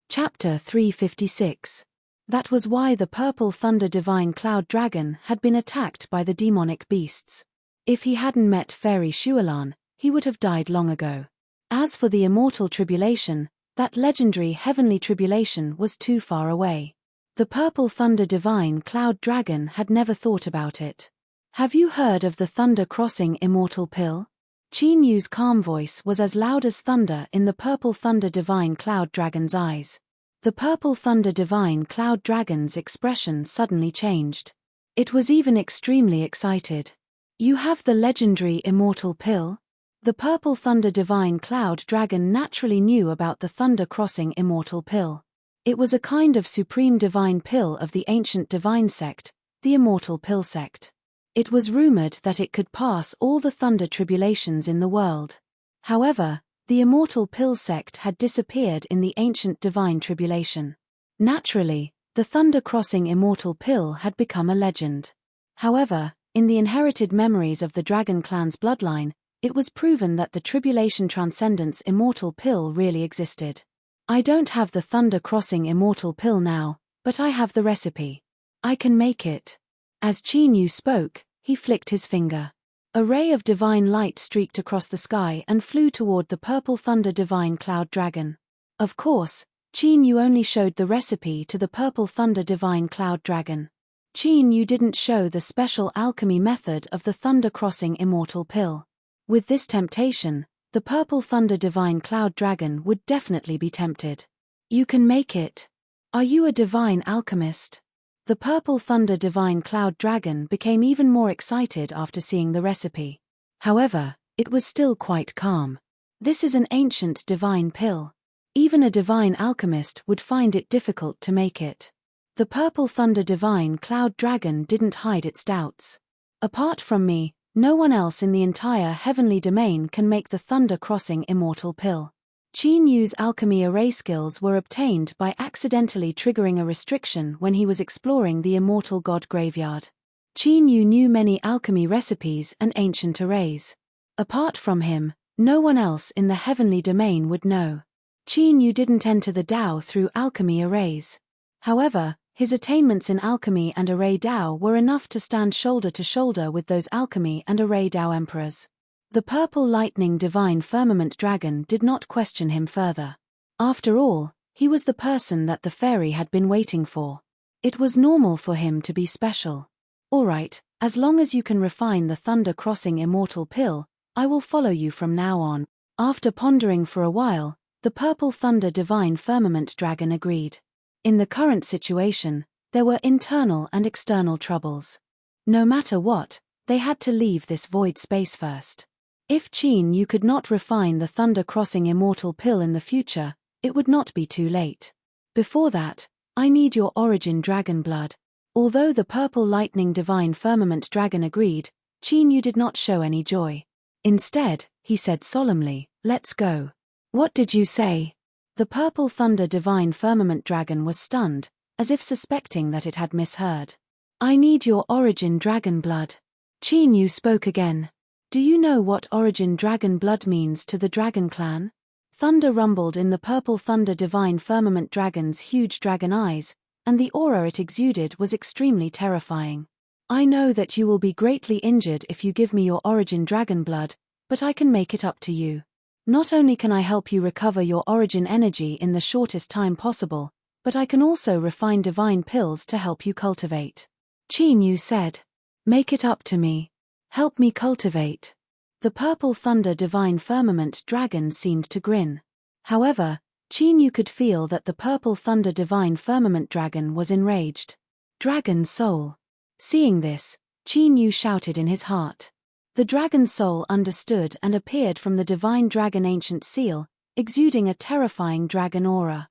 Chapter 356. That was why the purple thunder divine cloud dragon had been attacked by the demonic beasts. If he hadn't met fairy Shualan, he would have died long ago. As for the immortal tribulation, that legendary heavenly tribulation was too far away. The purple thunder divine cloud dragon had never thought about it. Have you heard of the thunder crossing immortal pill? Qin Yu's calm voice was as loud as thunder in the purple thunder divine cloud dragon's eyes. The purple thunder divine cloud dragon's expression suddenly changed. It was even extremely excited. You have the legendary immortal pill? The purple thunder divine cloud dragon naturally knew about the thunder crossing immortal pill. It was a kind of supreme divine pill of the ancient divine sect, the immortal pill sect. It was rumored that it could pass all the thunder tribulations in the world. However, the immortal pill sect had disappeared in the ancient divine tribulation. Naturally, the thunder crossing immortal pill had become a legend. However, in the inherited memories of the dragon clan's bloodline, it was proven that the tribulation transcendence immortal pill really existed. I don't have the thunder crossing immortal pill now, but I have the recipe. I can make it. As Qin Yu spoke, he flicked his finger. A ray of divine light streaked across the sky and flew toward the purple thunder divine cloud dragon. Of course, Qin Yu only showed the recipe to the purple thunder divine cloud dragon. Qin Yu didn't show the special alchemy method of the thunder crossing immortal pill. With this temptation, the purple thunder divine cloud dragon would definitely be tempted. You can make it. Are you a divine alchemist? The purple thunder divine cloud dragon became even more excited after seeing the recipe. However, it was still quite calm. This is an ancient divine pill. Even a divine alchemist would find it difficult to make it. The purple thunder divine cloud dragon didn't hide its doubts. Apart from me, no one else in the entire heavenly domain can make the thunder crossing immortal pill. Qin Yu's alchemy array skills were obtained by accidentally triggering a restriction when he was exploring the immortal god graveyard. Qin Yu knew many alchemy recipes and ancient arrays. Apart from him, no one else in the heavenly domain would know. Qin Yu didn't enter the Tao through alchemy arrays. However, his attainments in alchemy and array Tao were enough to stand shoulder to shoulder with those alchemy and array Tao emperors. The purple lightning divine firmament dragon did not question him further. After all, he was the person that the fairy had been waiting for. It was normal for him to be special. Alright, as long as you can refine the thunder crossing immortal pill, I will follow you from now on. After pondering for a while, the Purple Thunder Divine Firmament Dragon agreed. In the current situation, there were internal and external troubles. No matter what, they had to leave this void space first. If Qin Yu could not refine the thunder-crossing immortal pill in the future, it would not be too late. Before that, I need your origin dragon blood. Although the Purple Lightning Divine Firmament Dragon agreed, Qin Yu did not show any joy. Instead, he said solemnly, "Let's go." "What did you say?" The Purple Thunder Divine Firmament Dragon was stunned, as if suspecting that it had misheard. "I need your origin dragon blood." Qin Yu spoke again. "Do you know what origin dragon blood means to the Dragon Clan?" Thunder rumbled in the Purple Thunder Divine Firmament Dragon's huge dragon eyes, and the aura it exuded was extremely terrifying. "I know that you will be greatly injured if you give me your origin dragon blood, but I can make it up to you. Not only can I help you recover your origin energy in the shortest time possible, but I can also refine divine pills to help you cultivate." Qin Yu said. "Make it up to me. Help me cultivate." The Purple Thunder Divine Firmament Dragon seemed to grin. However, Qin Yu could feel that the Purple Thunder Divine Firmament Dragon was enraged. "Dragon Soul." Seeing this, Qin Yu shouted in his heart. The Dragon Soul understood and appeared from the Divine Dragon Ancient Seal, exuding a terrifying dragon aura.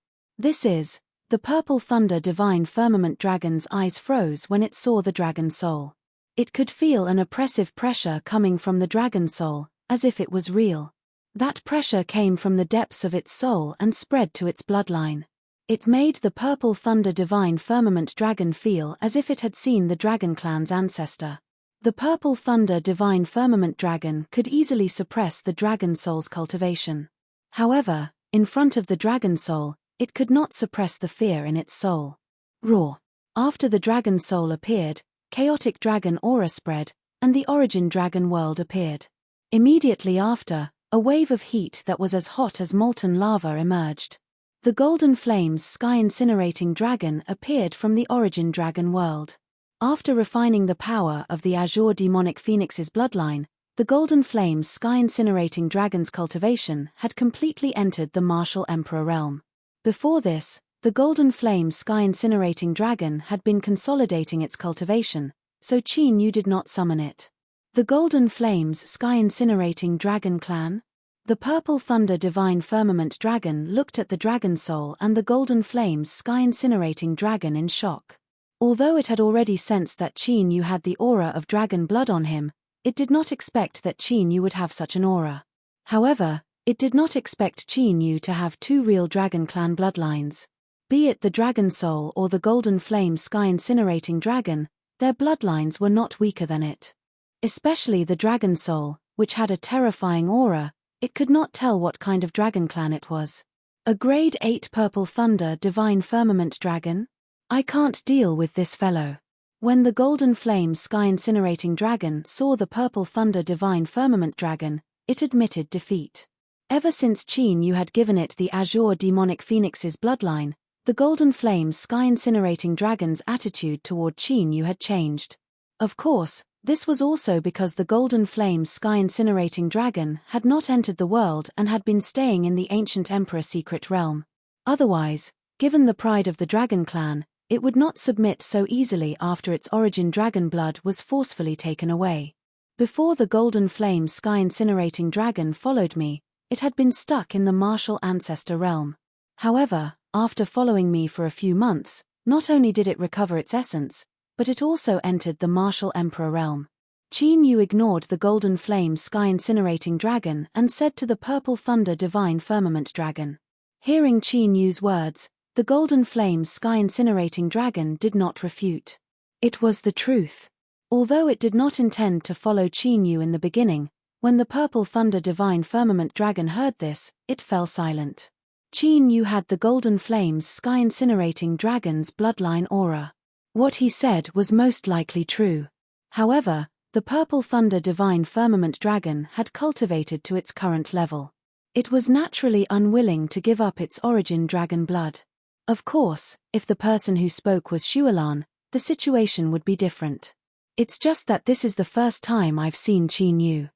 The Purple Thunder Divine Firmament Dragon's eyes froze when it saw the Dragon Soul. It could feel an oppressive pressure coming from the Dragon Soul, as if it was real. That pressure came from the depths of its soul and spread to its bloodline. It made the Purple Thunder Divine Firmament Dragon feel as if it had seen the Dragon Clan's ancestor. The Purple Thunder Divine Firmament Dragon could easily suppress the Dragon Soul's cultivation. However, in front of the Dragon Soul, it could not suppress the fear in its soul. Roar. After the Dragon Soul appeared, chaotic dragon aura spread, and the origin dragon world appeared. Immediately after, a wave of heat that was as hot as molten lava emerged. The Golden Flames Sky Incinerating Dragon appeared from the origin dragon world. After refining the power of the Azure Demonic Phoenix's bloodline, the Golden Flames Sky Incinerating Dragon's cultivation had completely entered the Martial Emperor realm. Before this, the Golden Flame Sky Incinerating Dragon had been consolidating its cultivation, so Qin Yu did not summon it. The Golden Flames Sky Incinerating Dragon Clan? The Purple Thunder Divine Firmament Dragon looked at the Dragon Soul and the Golden Flames Sky Incinerating Dragon in shock. Although it had already sensed that Qin Yu had the aura of dragon blood on him, it did not expect that Qin Yu would have such an aura. However, it did not expect Qin Yu to have two real Dragon Clan bloodlines. Be it the Dragon Soul or the Golden Flame Sky Incinerating Dragon, their bloodlines were not weaker than it. Especially the Dragon Soul, which had a terrifying aura, it could not tell what kind of Dragon Clan it was. A Grade 8 Purple Thunder Divine Firmament Dragon? I can't deal with this fellow. When the Golden Flame Sky Incinerating Dragon saw the Purple Thunder Divine Firmament Dragon, it admitted defeat. Ever since Qin Yu had given it the Azure Demonic Phoenix's bloodline, the Golden Flame Sky Incinerating Dragon's attitude toward Qin Yu had changed. Of course, this was also because the Golden Flame Sky Incinerating Dragon had not entered the world and had been staying in the Ancient Emperor secret realm. Otherwise, given the pride of the Dragon Clan, it would not submit so easily after its origin dragon blood was forcefully taken away. Before the Golden Flame Sky Incinerating Dragon followed me, it had been stuck in the Martial Ancestor realm. However, after following me for a few months, not only did it recover its essence, but it also entered the Martial Emperor realm. Qin Yu ignored the Golden Flame Sky Incinerating Dragon and said to the Purple Thunder Divine Firmament Dragon. Hearing Qin Yu's words, the Golden Flame Sky Incinerating Dragon did not refute. It was the truth. Although it did not intend to follow Qin Yu in the beginning, when the Purple Thunder Divine Firmament Dragon heard this, it fell silent. Qin Yu had the Golden Flames Sky Incinerating Dragon's bloodline aura. What he said was most likely true. However, the Purple Thunder Divine Firmament Dragon had cultivated to its current level. It was naturally unwilling to give up its origin dragon blood. Of course, if the person who spoke was Shualan, the situation would be different. It's just that this is the first time I've seen Qin Yu.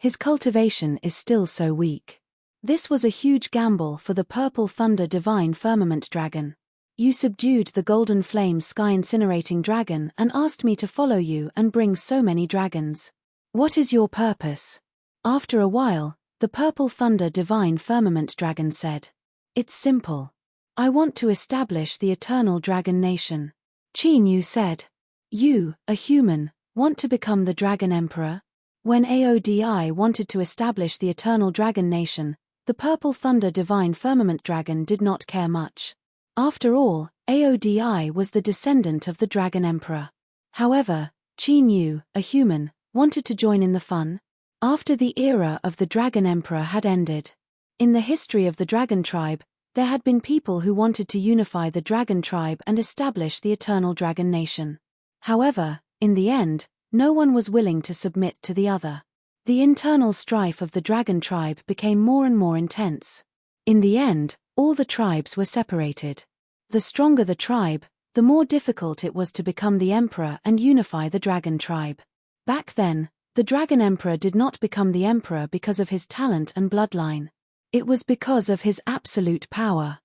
His cultivation is still so weak. This was a huge gamble for the purple thunder divine firmament dragon. You subdued the golden flame sky incinerating dragon and asked me to follow you and bring so many dragons. What is your purpose? After a while, the purple thunder divine firmament dragon said. It's simple. I want to establish the eternal dragon nation. Qin Yu said. You, a human, want to become the dragon emperor? When Aodi wanted to establish the eternal dragon nation, the purple thunder divine firmament dragon did not care much. After all, Aodi was the descendant of the dragon emperor. However, Qin Yu, a human, wanted to join in the fun. After the era of the dragon emperor had ended. In the history of the dragon tribe, there had been people who wanted to unify the dragon tribe and establish the eternal dragon nation. However, in the end, no one was willing to submit to the other. The internal strife of the dragon tribe became more and more intense. In the end, all the tribes were separated. The stronger the tribe, the more difficult it was to become the emperor and unify the dragon tribe. Back then, the dragon emperor did not become the emperor because of his talent and bloodline. It was because of his absolute power.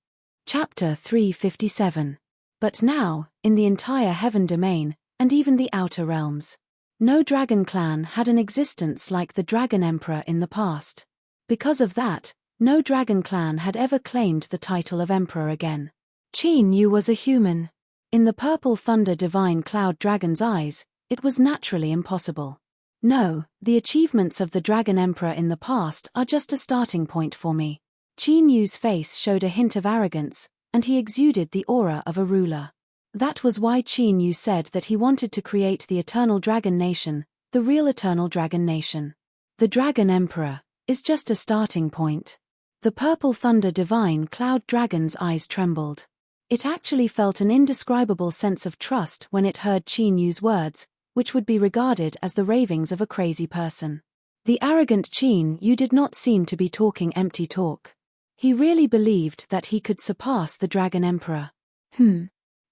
Chapter 357. But now, in the entire heaven domain, and even the outer realms, no dragon clan had an existence like the dragon emperor in the past. Because of that, no dragon clan had ever claimed the title of emperor again. Qin Yu was a human. In the purple thunder divine cloud dragon's eyes, it was naturally impossible. No, the achievements of the dragon emperor in the past are just a starting point for me. Qin Yu's face showed a hint of arrogance, and he exuded the aura of a ruler. That was why Qin Yu said that he wanted to create the eternal dragon nation, the real eternal dragon nation. The dragon emperor is just a starting point. The purple thunder divine cloud dragon's eyes trembled. It actually felt an indescribable sense of trust when it heard Qin Yu's words, which would be regarded as the ravings of a crazy person. The arrogant Qin Yu did not seem to be talking empty talk. He really believed that he could surpass the dragon emperor.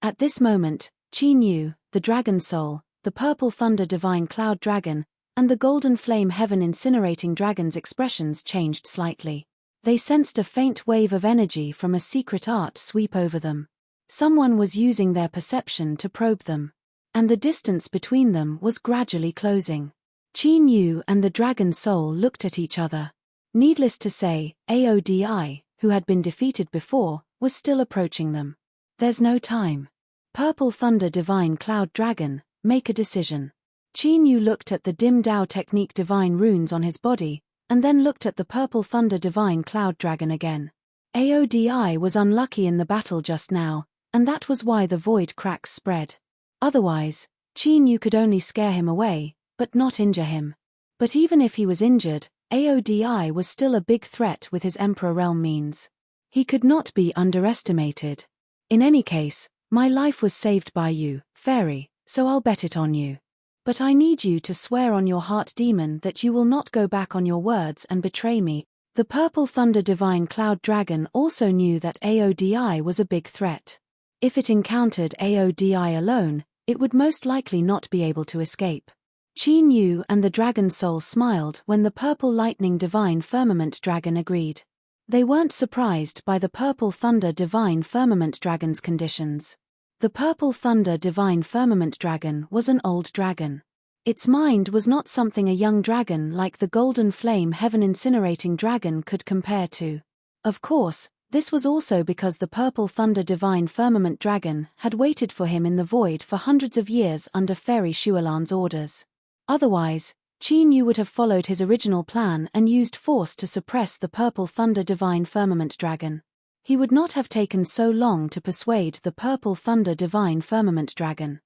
At this moment, Qin Yu, the dragon soul, the purple thunder divine cloud dragon, and the golden flame heaven incinerating dragon's expressions changed slightly. They sensed a faint wave of energy from a secret art sweep over them. Someone was using their perception to probe them. And the distance between them was gradually closing. Qin Yu and the dragon soul looked at each other. Needless to say, Aodi, who had been defeated before, was still approaching them. There's no time. Purple thunder divine cloud dragon, make a decision. Qin Yu looked at the dim Dao technique divine runes on his body, and then looked at the purple thunder divine cloud dragon again. Aodi was unlucky in the battle just now, and that was why the void cracks spread. Otherwise, Qin Yu could only scare him away, but not injure him. But even if he was injured, Aodi was still a big threat with his Emperor Realm means. He could not be underestimated. In any case, my life was saved by you, fairy, so I'll bet it on you. But I need you to swear on your heart demon that you will not go back on your words and betray me. The purple thunder divine cloud dragon also knew that Aodi was a big threat. If it encountered Aodi alone, it would most likely not be able to escape. Qin Yu and the dragon soul smiled when the purple lightning divine firmament dragon agreed. They weren't surprised by the purple thunder divine firmament dragon's conditions. The purple thunder divine firmament dragon was an old dragon. Its mind was not something a young dragon like the golden flame heaven incinerating dragon could compare to. Of course, this was also because the purple thunder divine firmament dragon had waited for him in the void for hundreds of years under Fairy Shualan's orders. Otherwise, Qin Yu would have followed his original plan and used force to suppress the purple thunder divine firmament dragon. He would not have taken so long to persuade the purple thunder divine firmament dragon.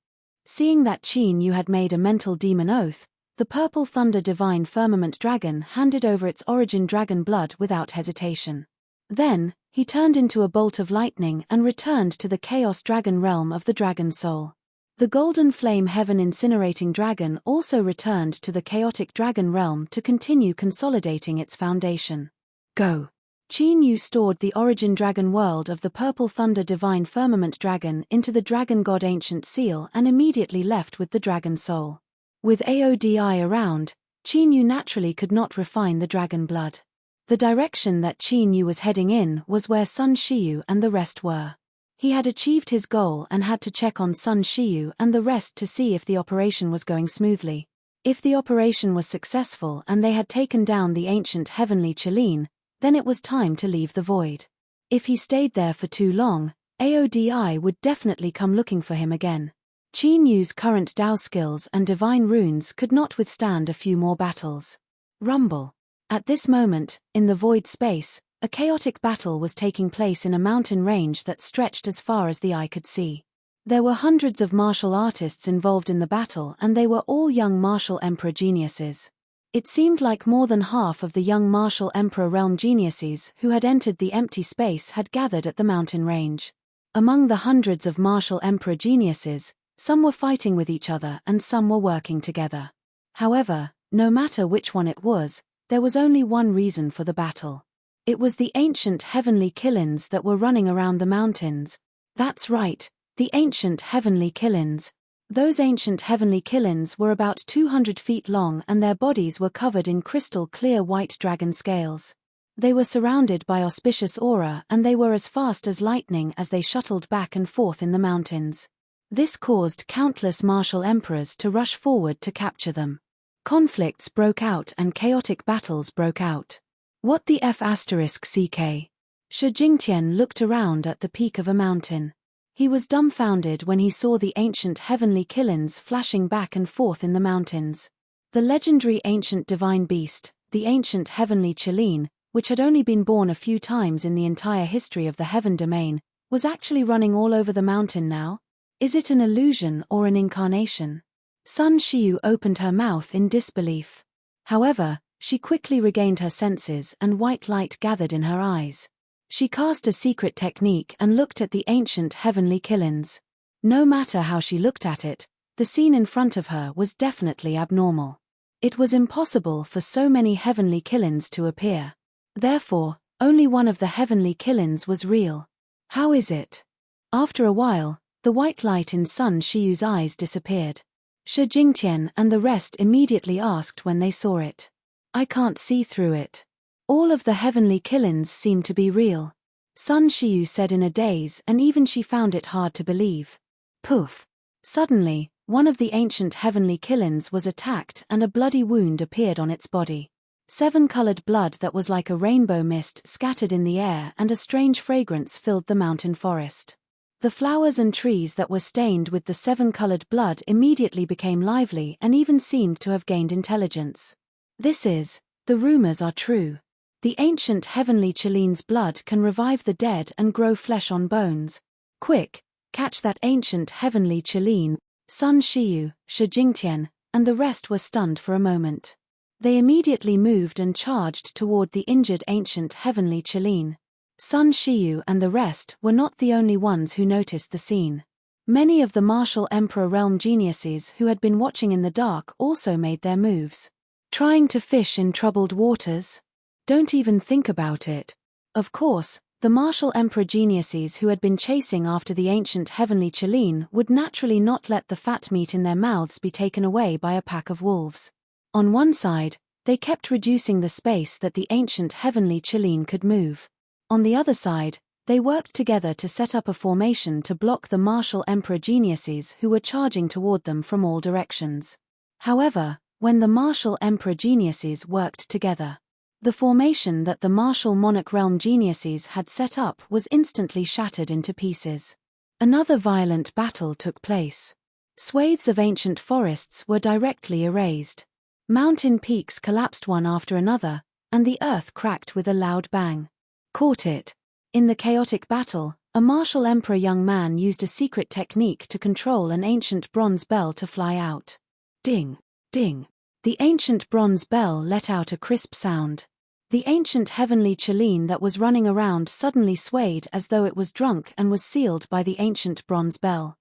Seeing that Qin Yu had made a mental demon oath, the purple thunder divine firmament dragon handed over its origin dragon blood without hesitation. Then, he turned into a bolt of lightning and returned to the chaos dragon realm of the dragon soul. The golden flame heaven incinerating dragon also returned to the chaotic dragon realm to continue consolidating its foundation. Go. Qin Yu stored the origin dragon world of the purple thunder divine firmament dragon into the dragon god ancient seal and immediately left with the dragon soul. With Aodi around, Qin Yu naturally could not refine the dragon blood. The direction that Qin Yu was heading in was where Sun Shiyu and the rest were. He had achieved his goal and had to check on Sun Shiyu and the rest to see if the operation was going smoothly. If the operation was successful and they had taken down the ancient heavenly Qilin, then it was time to leave the void. If he stayed there for too long, Aodi would definitely come looking for him again. Qin Yu's current Dao skills and divine runes could not withstand a few more battles. Rumble. At this moment, in the void space, a chaotic battle was taking place in a mountain range that stretched as far as the eye could see. There were hundreds of martial artists involved in the battle and they were all young martial emperor geniuses. It seemed like more than half of the young martial emperor realm geniuses who had entered the empty space had gathered at the mountain range. Among the hundreds of martial emperor geniuses, some were fighting with each other and some were working together. However, no matter which one it was, there was only one reason for the battle. It was the ancient heavenly Qilins that were running around the mountains. That's right, the ancient heavenly Qilins. Those ancient heavenly Qilins were about 200 feet long and their bodies were covered in crystal clear white dragon scales. They were surrounded by auspicious aura and they were as fast as lightning as they shuttled back and forth in the mountains. This caused countless martial emperors to rush forward to capture them. Conflicts broke out and chaotic battles broke out. What the F***ck? Shi Jingtian looked around at the peak of a mountain. He was dumbfounded when he saw the ancient heavenly Qilins flashing back and forth in the mountains. The legendary ancient divine beast, the ancient heavenly Qilin, which had only been born a few times in the entire history of the heaven domain, was actually running all over the mountain now. Is it an illusion or an incarnation? Sun Shiyu opened her mouth in disbelief. However, she quickly regained her senses and white light gathered in her eyes. She cast a secret technique and looked at the ancient heavenly Qilins. No matter how she looked at it, the scene in front of her was definitely abnormal. It was impossible for so many heavenly Qilins to appear. Therefore, only one of the heavenly Qilins was real. How is it? After a while, the white light in Sun Shiyu's eyes disappeared. Shi Jingtian and the rest immediately asked when they saw it. I can't see through it. All of the heavenly Qilins seem to be real. Sun Shiyu said in a daze and even she found it hard to believe. Poof! Suddenly, one of the ancient heavenly Qilins was attacked and a bloody wound appeared on its body. 7-colored blood that was like a rainbow mist scattered in the air and a strange fragrance filled the mountain forest. The flowers and trees that were stained with the 7-colored blood immediately became lively and even seemed to have gained intelligence. The rumors are true. The ancient heavenly Qilin's blood can revive the dead and grow flesh on bones. Quick, catch that ancient heavenly Qilin. Sun Shiyu, Shi Jingtian, and the rest were stunned for a moment. They immediately moved and charged toward the injured ancient heavenly Qilin. Sun Shiyu and the rest were not the only ones who noticed the scene. Many of the martial emperor realm geniuses who had been watching in the dark also made their moves. Trying to fish in troubled waters? Don't even think about it. Of course, the martial emperor geniuses who had been chasing after the ancient heavenly Qilin would naturally not let the fat meat in their mouths be taken away by a pack of wolves. On one side, they kept reducing the space that the ancient heavenly Qilin could move. On the other side, they worked together to set up a formation to block the martial emperor geniuses who were charging toward them from all directions. However, when the martial emperor geniuses worked together, the formation that the martial monarch realm geniuses had set up was instantly shattered into pieces. Another violent battle took place. Swathes of ancient forests were directly erased. Mountain peaks collapsed one after another, and the earth cracked with a loud bang. Caught it. In the chaotic battle, a martial emperor young man used a secret technique to control an ancient bronze bell to fly out. Ding, ding. The ancient bronze bell let out a crisp sound. The ancient heavenly Qilin that was running around suddenly swayed as though it was drunk and was sealed by the ancient bronze bell.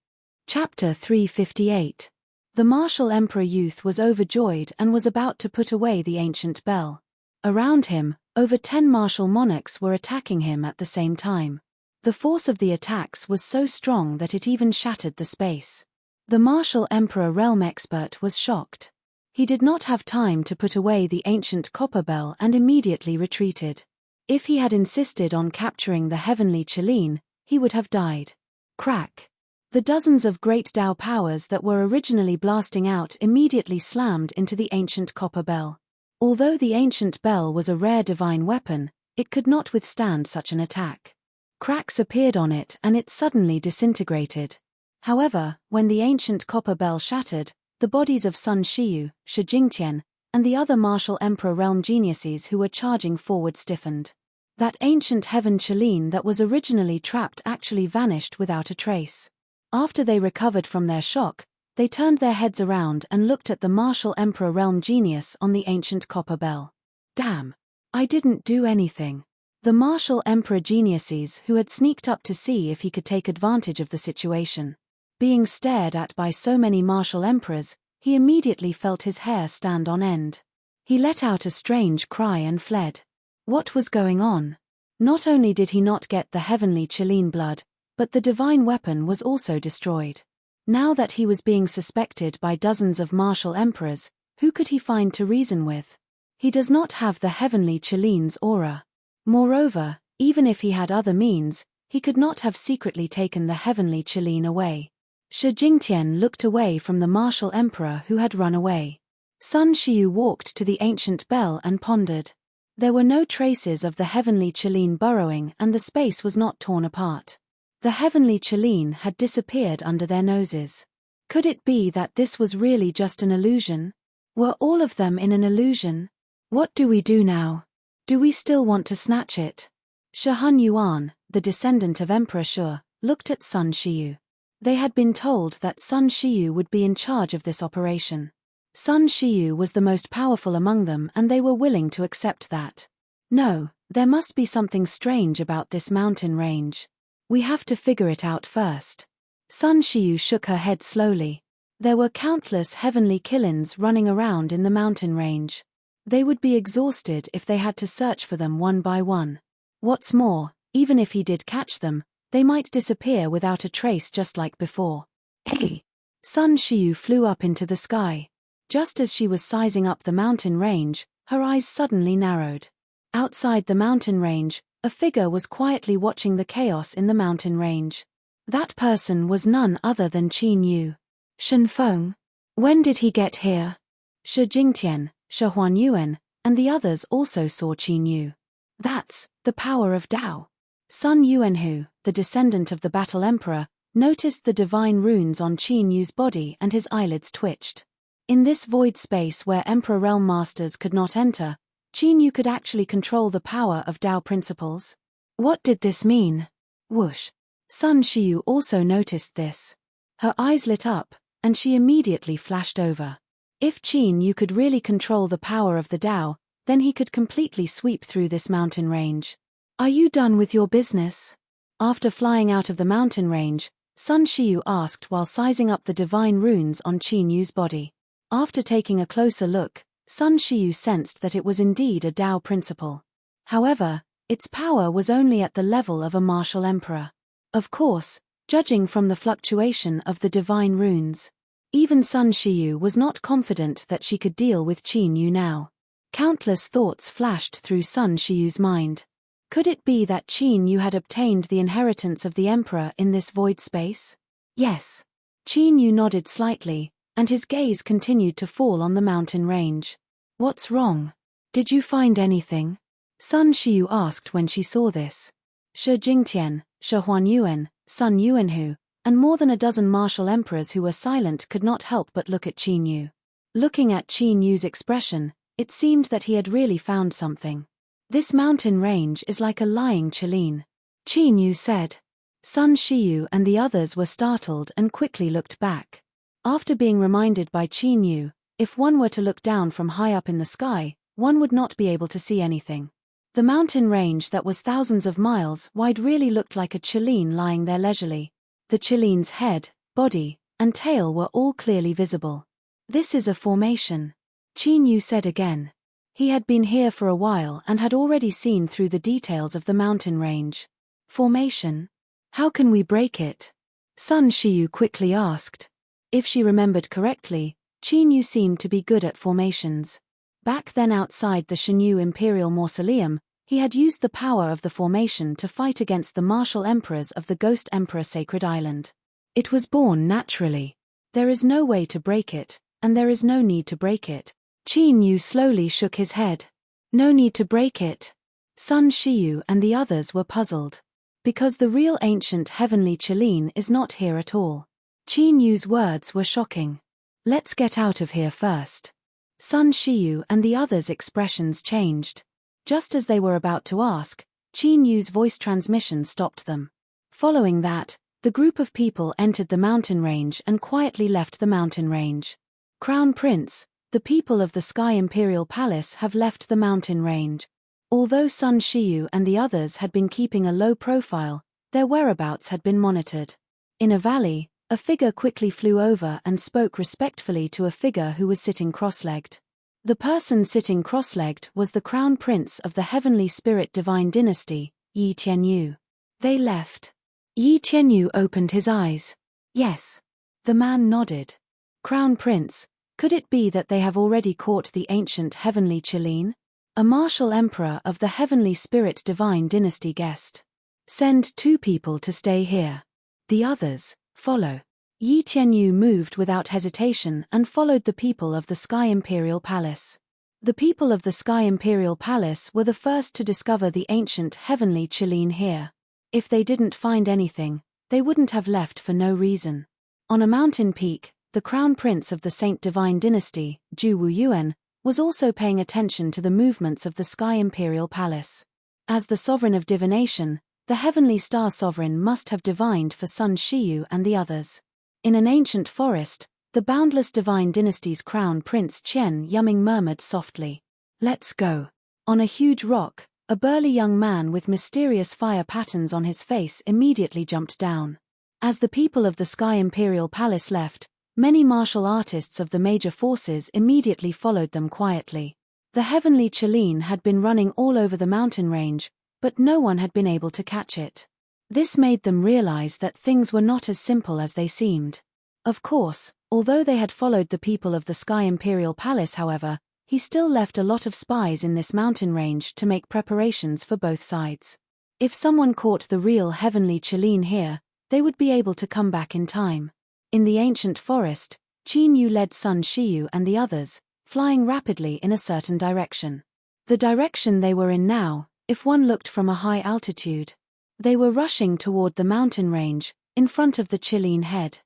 Chapter 358. The martial emperor youth was overjoyed and was about to put away the ancient bell. Around him, over 10 martial monarchs were attacking him at the same time. The force of the attacks was so strong that it even shattered the space. The martial emperor realm expert was shocked. He did not have time to put away the ancient copper bell and immediately retreated. If he had insisted on capturing the heavenly Qilin, he would have died. Crack! The dozens of great Tao powers that were originally blasting out immediately slammed into the ancient copper bell. Although the ancient bell was a rare divine weapon, it could not withstand such an attack. Cracks appeared on it and it suddenly disintegrated. However, when the ancient copper bell shattered, the bodies of Sun Shiyu, Shi Jingtian, and the other martial emperor realm geniuses who were charging forward stiffened. That ancient heaven Qilin that was originally trapped actually vanished without a trace. After they recovered from their shock, they turned their heads around and looked at the martial emperor realm genius on the ancient copper bell. Damn! I didn't do anything. The martial emperor geniuses who had sneaked up to see if he could take advantage of the situation. Being stared at by so many martial emperors, he immediately felt his hair stand on end. He let out a strange cry and fled. What was going on? Not only did he not get the heavenly Qilin blood, but the divine weapon was also destroyed. Now that he was being suspected by dozens of martial emperors, who could he find to reason with? He does not have the heavenly Qilin's aura. Moreover, even if he had other means, he could not have secretly taken the heavenly Qilin away. Shi Jingtian looked away from the martial emperor who had run away. Sun Shiyu walked to the ancient bell and pondered. There were no traces of the heavenly Qilin burrowing and the space was not torn apart. The heavenly Qilin had disappeared under their noses. Could it be that this was really just an illusion? Were all of them in an illusion? What do we do now? Do we still want to snatch it? Shi Hunyuan, the descendant of Emperor Shu, looked at Sun Shiyu. They had been told that Sun Shiyu would be in charge of this operation. Sun Shiyu was the most powerful among them and they were willing to accept that. No, there must be something strange about this mountain range. We have to figure it out first. Sun Shiyu shook her head slowly. There were countless heavenly Qilins running around in the mountain range. They would be exhausted if they had to search for them one by one. What's more, even if he did catch them, they might disappear without a trace just like before. Hey! Sun Shiyu flew up into the sky. Just as she was sizing up the mountain range, her eyes suddenly narrowed. Outside the mountain range, a figure was quietly watching the chaos in the mountain range. That person was none other than Qin Yu. Shen Feng. When did he get here? Shi Jingtian, Shi Huanyuan, and the others also saw Qin Yu. That's the power of Tao. Sun Yuanhu, the descendant of the Battle Emperor, noticed the divine runes on Qin Yu's body and his eyelids twitched. In this void space where Emperor Realm Masters could not enter, Qin Yu could actually control the power of Tao principles. What did this mean? Whoosh! Sun Shiyu also noticed this. Her eyes lit up, and she immediately flashed over. If Qin Yu could really control the power of the Tao, then he could completely sweep through this mountain range. Are you done with your business? After flying out of the mountain range, Sun Shiyu asked while sizing up the divine runes on Qin Yu's body. After taking a closer look, Sun Shiyu sensed that it was indeed a Tao principle. However, its power was only at the level of a martial emperor. Of course, judging from the fluctuation of the divine runes. Even Sun Shiyu was not confident that she could deal with Qin Yu now. Countless thoughts flashed through Sun Shiyu's mind. Could it be that Qin Yu had obtained the inheritance of the emperor in this void space? Yes. Qin Yu nodded slightly, and his gaze continued to fall on the mountain range. What's wrong? Did you find anything? Sun Shiyu asked when she saw this. Shi Jingtian, Shi Huanyuan, Sun Yuanhu, and more than a dozen martial emperors who were silent could not help but look at Qin Yu. Looking at Qin Yu's expression, it seemed that he had really found something. This mountain range is like a lying Qilin, Qin Yu said. Sun Shiyu and the others were startled and quickly looked back. After being reminded by Qin Yu, if one were to look down from high up in the sky, one would not be able to see anything. The mountain range that was thousands of miles wide really looked like a Qilin lying there leisurely. The Qilin's head, body, and tail were all clearly visible. This is a formation, Qin Yu said again. He had been here for a while and had already seen through the details of the mountain range. Formation? How can we break it? Sun Shiyu quickly asked. If she remembered correctly, Qin Yu seemed to be good at formations. Back then outside the Shenyu Imperial Mausoleum, he had used the power of the formation to fight against the martial emperors of the Ghost Emperor Sacred Island. It was born naturally. There is no way to break it, and there is no need to break it. Qin Yu slowly shook his head. No need to break it. Sun Shiyu and the others were puzzled. Because the real ancient heavenly Qilin is not here at all. Qin Yu's words were shocking. Let's get out of here first. Sun Shiyu and the others' expressions changed. Just as they were about to ask, Qin Yu's voice transmission stopped them. Following that, the group of people entered the mountain range and quietly left the mountain range. Crown Prince, the people of the Sky Imperial Palace have left the mountain range. Although Sun Shiyu and the others had been keeping a low profile, their whereabouts had been monitored. In a valley, a figure quickly flew over and spoke respectfully to a figure who was sitting cross-legged. The person sitting cross-legged was the Crown Prince of the Heavenly Spirit Divine Dynasty, Yi Tianyu. They left. Yi Tianyu opened his eyes. Yes. The man nodded. Crown Prince, could it be that they have already caught the ancient Heavenly Qilin? A martial emperor of the Heavenly Spirit Divine Dynasty guest. Send 2 people to stay here. The others, follow. Yi Tianyu moved without hesitation and followed the people of the Sky Imperial Palace. The people of the Sky Imperial Palace were the first to discover the ancient Heavenly Qilin here. If they didn't find anything, they wouldn't have left for no reason. On a mountain peak, the Crown Prince of the Saint Divine Dynasty, Zhu Wuyuan, was also paying attention to the movements of the Sky Imperial Palace. As the sovereign of divination, the Heavenly Star Sovereign must have divined for Sun Shiyu and the others. In an ancient forest, the boundless Divine Dynasty's Crown Prince Chen Yuming murmured softly. Let's go. On a huge rock, a burly young man with mysterious fire patterns on his face immediately jumped down. As the people of the Sky Imperial Palace left, many martial artists of the major forces immediately followed them quietly. The Heavenly Qilin had been running all over the mountain range, but no one had been able to catch it. This made them realize that things were not as simple as they seemed. Of course, although they had followed the people of the Sky Imperial Palace, however, he still left a lot of spies in this mountain range to make preparations for both sides. If someone caught the real Heavenly Qilin here, they would be able to come back in time. In the ancient forest, Qin Yu led Sun Shiyu and the others, flying rapidly in a certain direction. The direction they were in now, if one looked from a high altitude. They were rushing toward the mountain range, in front of the Qilin head.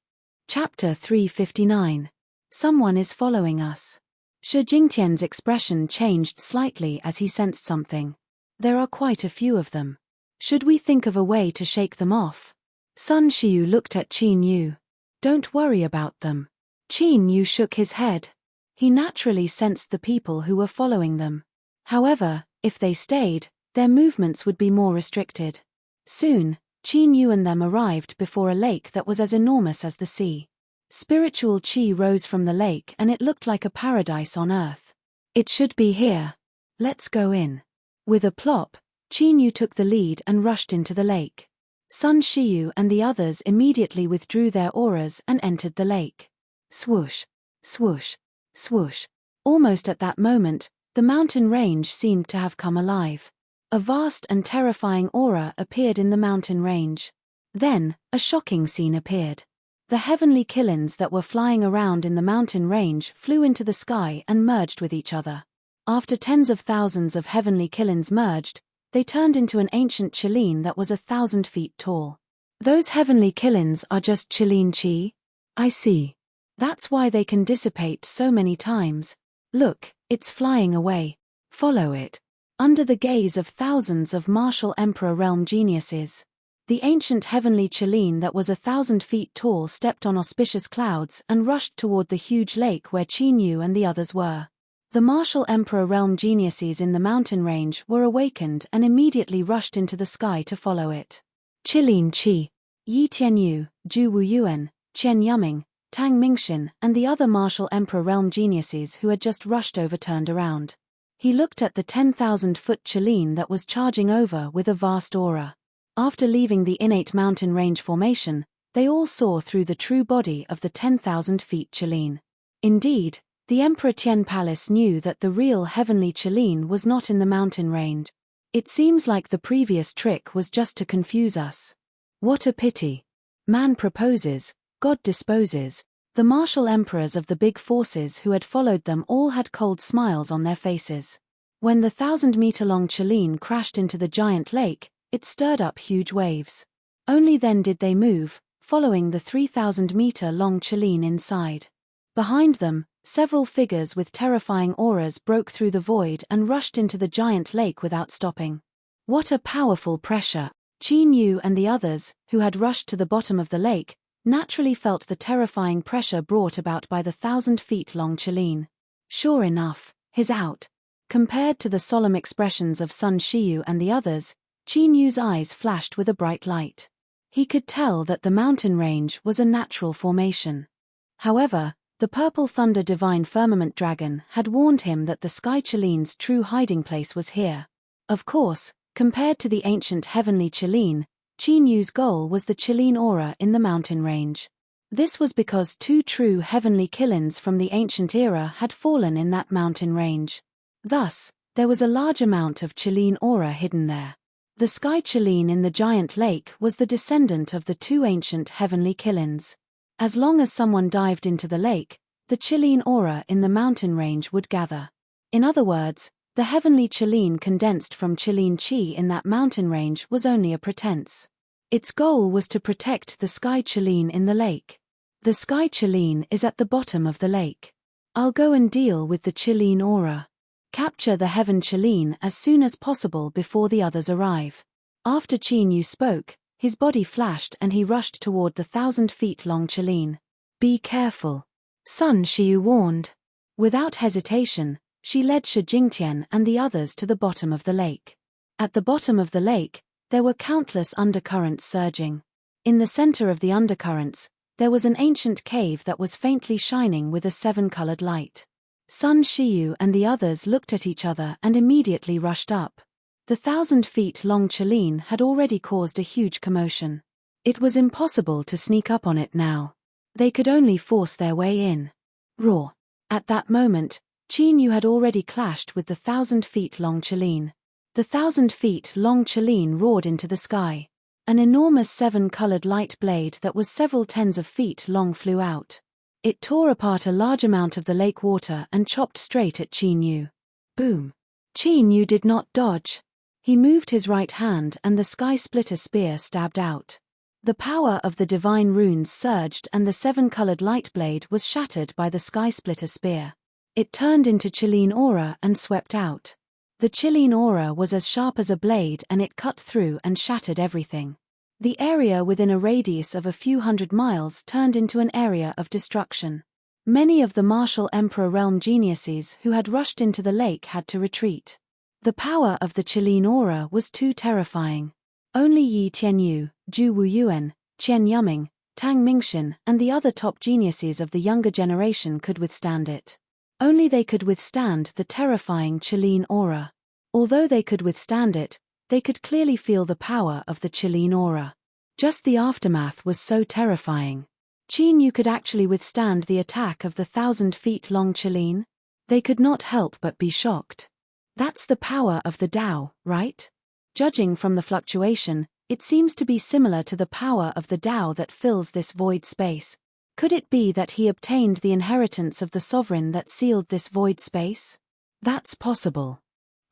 Chapter 359. Someone is following us. Shi Jingtian's expression changed slightly as he sensed something. There are quite a few of them. Should we think of a way to shake them off? Sun Shiyu looked at Qin Yu. Don't worry about them. Qin Yu shook his head. He naturally sensed the people who were following them. However, if they stayed, their movements would be more restricted. Soon, Qin Yu and them arrived before a lake that was as enormous as the sea. Spiritual qi rose from the lake and it looked like a paradise on earth. It should be here. Let's go in. With a plop, Qin Yu took the lead and rushed into the lake. Sun Shiyu and the others immediately withdrew their auras and entered the lake. Swoosh, swoosh, swoosh. Almost at that moment, the mountain range seemed to have come alive. A vast and terrifying aura appeared in the mountain range. Then, a shocking scene appeared. The heavenly Qilins that were flying around in the mountain range flew into the sky and merged with each other. After tens of thousands of heavenly Qilins merged, they turned into an ancient Qilin that was 1,000 feet tall. Those heavenly Qilins are just Qilin Qi? I see. That's why they can dissipate so many times. Look, it's flying away. Follow it. Under the gaze of thousands of martial emperor realm geniuses, the ancient heavenly Qilin that was 1,000 feet tall stepped on auspicious clouds and rushed toward the huge lake where Qin Yu and the others were. The martial emperor realm geniuses in the mountain range were awakened and immediately rushed into the sky to follow it. Qilin Qi, Yi Tianyu, Zhu Wuyuan, Chen Yuming, Tang Mingxin and the other martial emperor realm geniuses who had just rushed over turned around. He looked at the 10,000-foot Qilin that was charging over with a vast aura. After leaving the innate mountain range formation, they all saw through the true body of the 10,000 feet Qilin. Indeed, the Emperor Tian Palace knew that the real heavenly Qilin was not in the mountain range. It seems like the previous trick was just to confuse us. What a pity. Man proposes, God disposes. The martial emperors of the big forces who had followed them all had cold smiles on their faces. When the 1,000-meter-long Qilin crashed into the giant lake, it stirred up huge waves. Only then did they move, following the 3,000-meter-long Qilin inside. Behind them, several figures with terrifying auras broke through the void and rushed into the giant lake without stopping. What a powerful pressure! Qin Yu and the others, who had rushed to the bottom of the lake, naturally felt the terrifying pressure brought about by the 1,000-feet-long Qilin. Sure enough, he's out. Compared to the solemn expressions of Sun Shiyu and the others, Qin Yu's eyes flashed with a bright light. He could tell that the mountain range was a natural formation. However, the purple thunder divine firmament dragon had warned him that the Sky Qilin's true hiding place was here. Of course, compared to the ancient heavenly Qilin, Qin Yu's goal was the Qilin aura in the mountain range. This was because 2 true heavenly Qilins from the ancient era had fallen in that mountain range. Thus, there was a large amount of Qilin aura hidden there. The Sky Qilin in the giant lake was the descendant of the 2 ancient heavenly Qilins. As long as someone dived into the lake, the Qilin aura in the mountain range would gather. In other words, the heavenly Qilin condensed from Qilin Qi in that mountain range was only a pretense. Its goal was to protect the Sky Qilin in the lake. The Sky Qilin is at the bottom of the lake. I'll go and deal with the Qilin aura. Capture the Heaven Qilin as soon as possible before the others arrive. After Qin Yu spoke, his body flashed and he rushed toward the 1,000-feet-long Qilin. Be careful. Sun Shiyu warned. Without hesitation, she led Shi Jingtian and the others to the bottom of the lake. At the bottom of the lake, there were countless undercurrents surging. In the center of the undercurrents, there was an ancient cave that was faintly shining with a 7-colored light. Sun Shiyu and the others looked at each other and immediately rushed up. The 1,000-feet-long Qilin had already caused a huge commotion. It was impossible to sneak up on it now. They could only force their way in. Roar! At that moment, Qin Yu had already clashed with the 1,000-feet-long Qilin. The 1,000-feet-long Qilin roared into the sky. An enormous 7-colored light blade that was several tens of feet long flew out. It tore apart a large amount of the lake water and chopped straight at Qin Yu. Boom! Qin Yu did not dodge. He moved his right hand and the Sky Splitter spear stabbed out. The power of the divine runes surged and the 7-colored light blade was shattered by the Sky Splitter spear. It turned into Qilin aura and swept out. The Qilin aura was as sharp as a blade and it cut through and shattered everything. The area within a radius of a few hundred miles turned into an area of destruction. Many of the martial Emperor realm geniuses who had rushed into the lake had to retreat. The power of the Qilin aura was too terrifying. Only Yi Tianyu, Zhu Wuyuan, Qian Yuming, Tang Mingxin and the other top geniuses of the younger generation could withstand it. Only they could withstand the terrifying Qilin aura. Although they could withstand it, they could clearly feel the power of the Qilin aura. Just the aftermath was so terrifying. Qin Yu could actually withstand the attack of the 1,000-feet-long Qilin? They could not help but be shocked. That's the power of the Tao, right? Judging from the fluctuation, it seems to be similar to the power of the Tao that fills this void space. Could it be that he obtained the inheritance of the sovereign that sealed this void space? That's possible.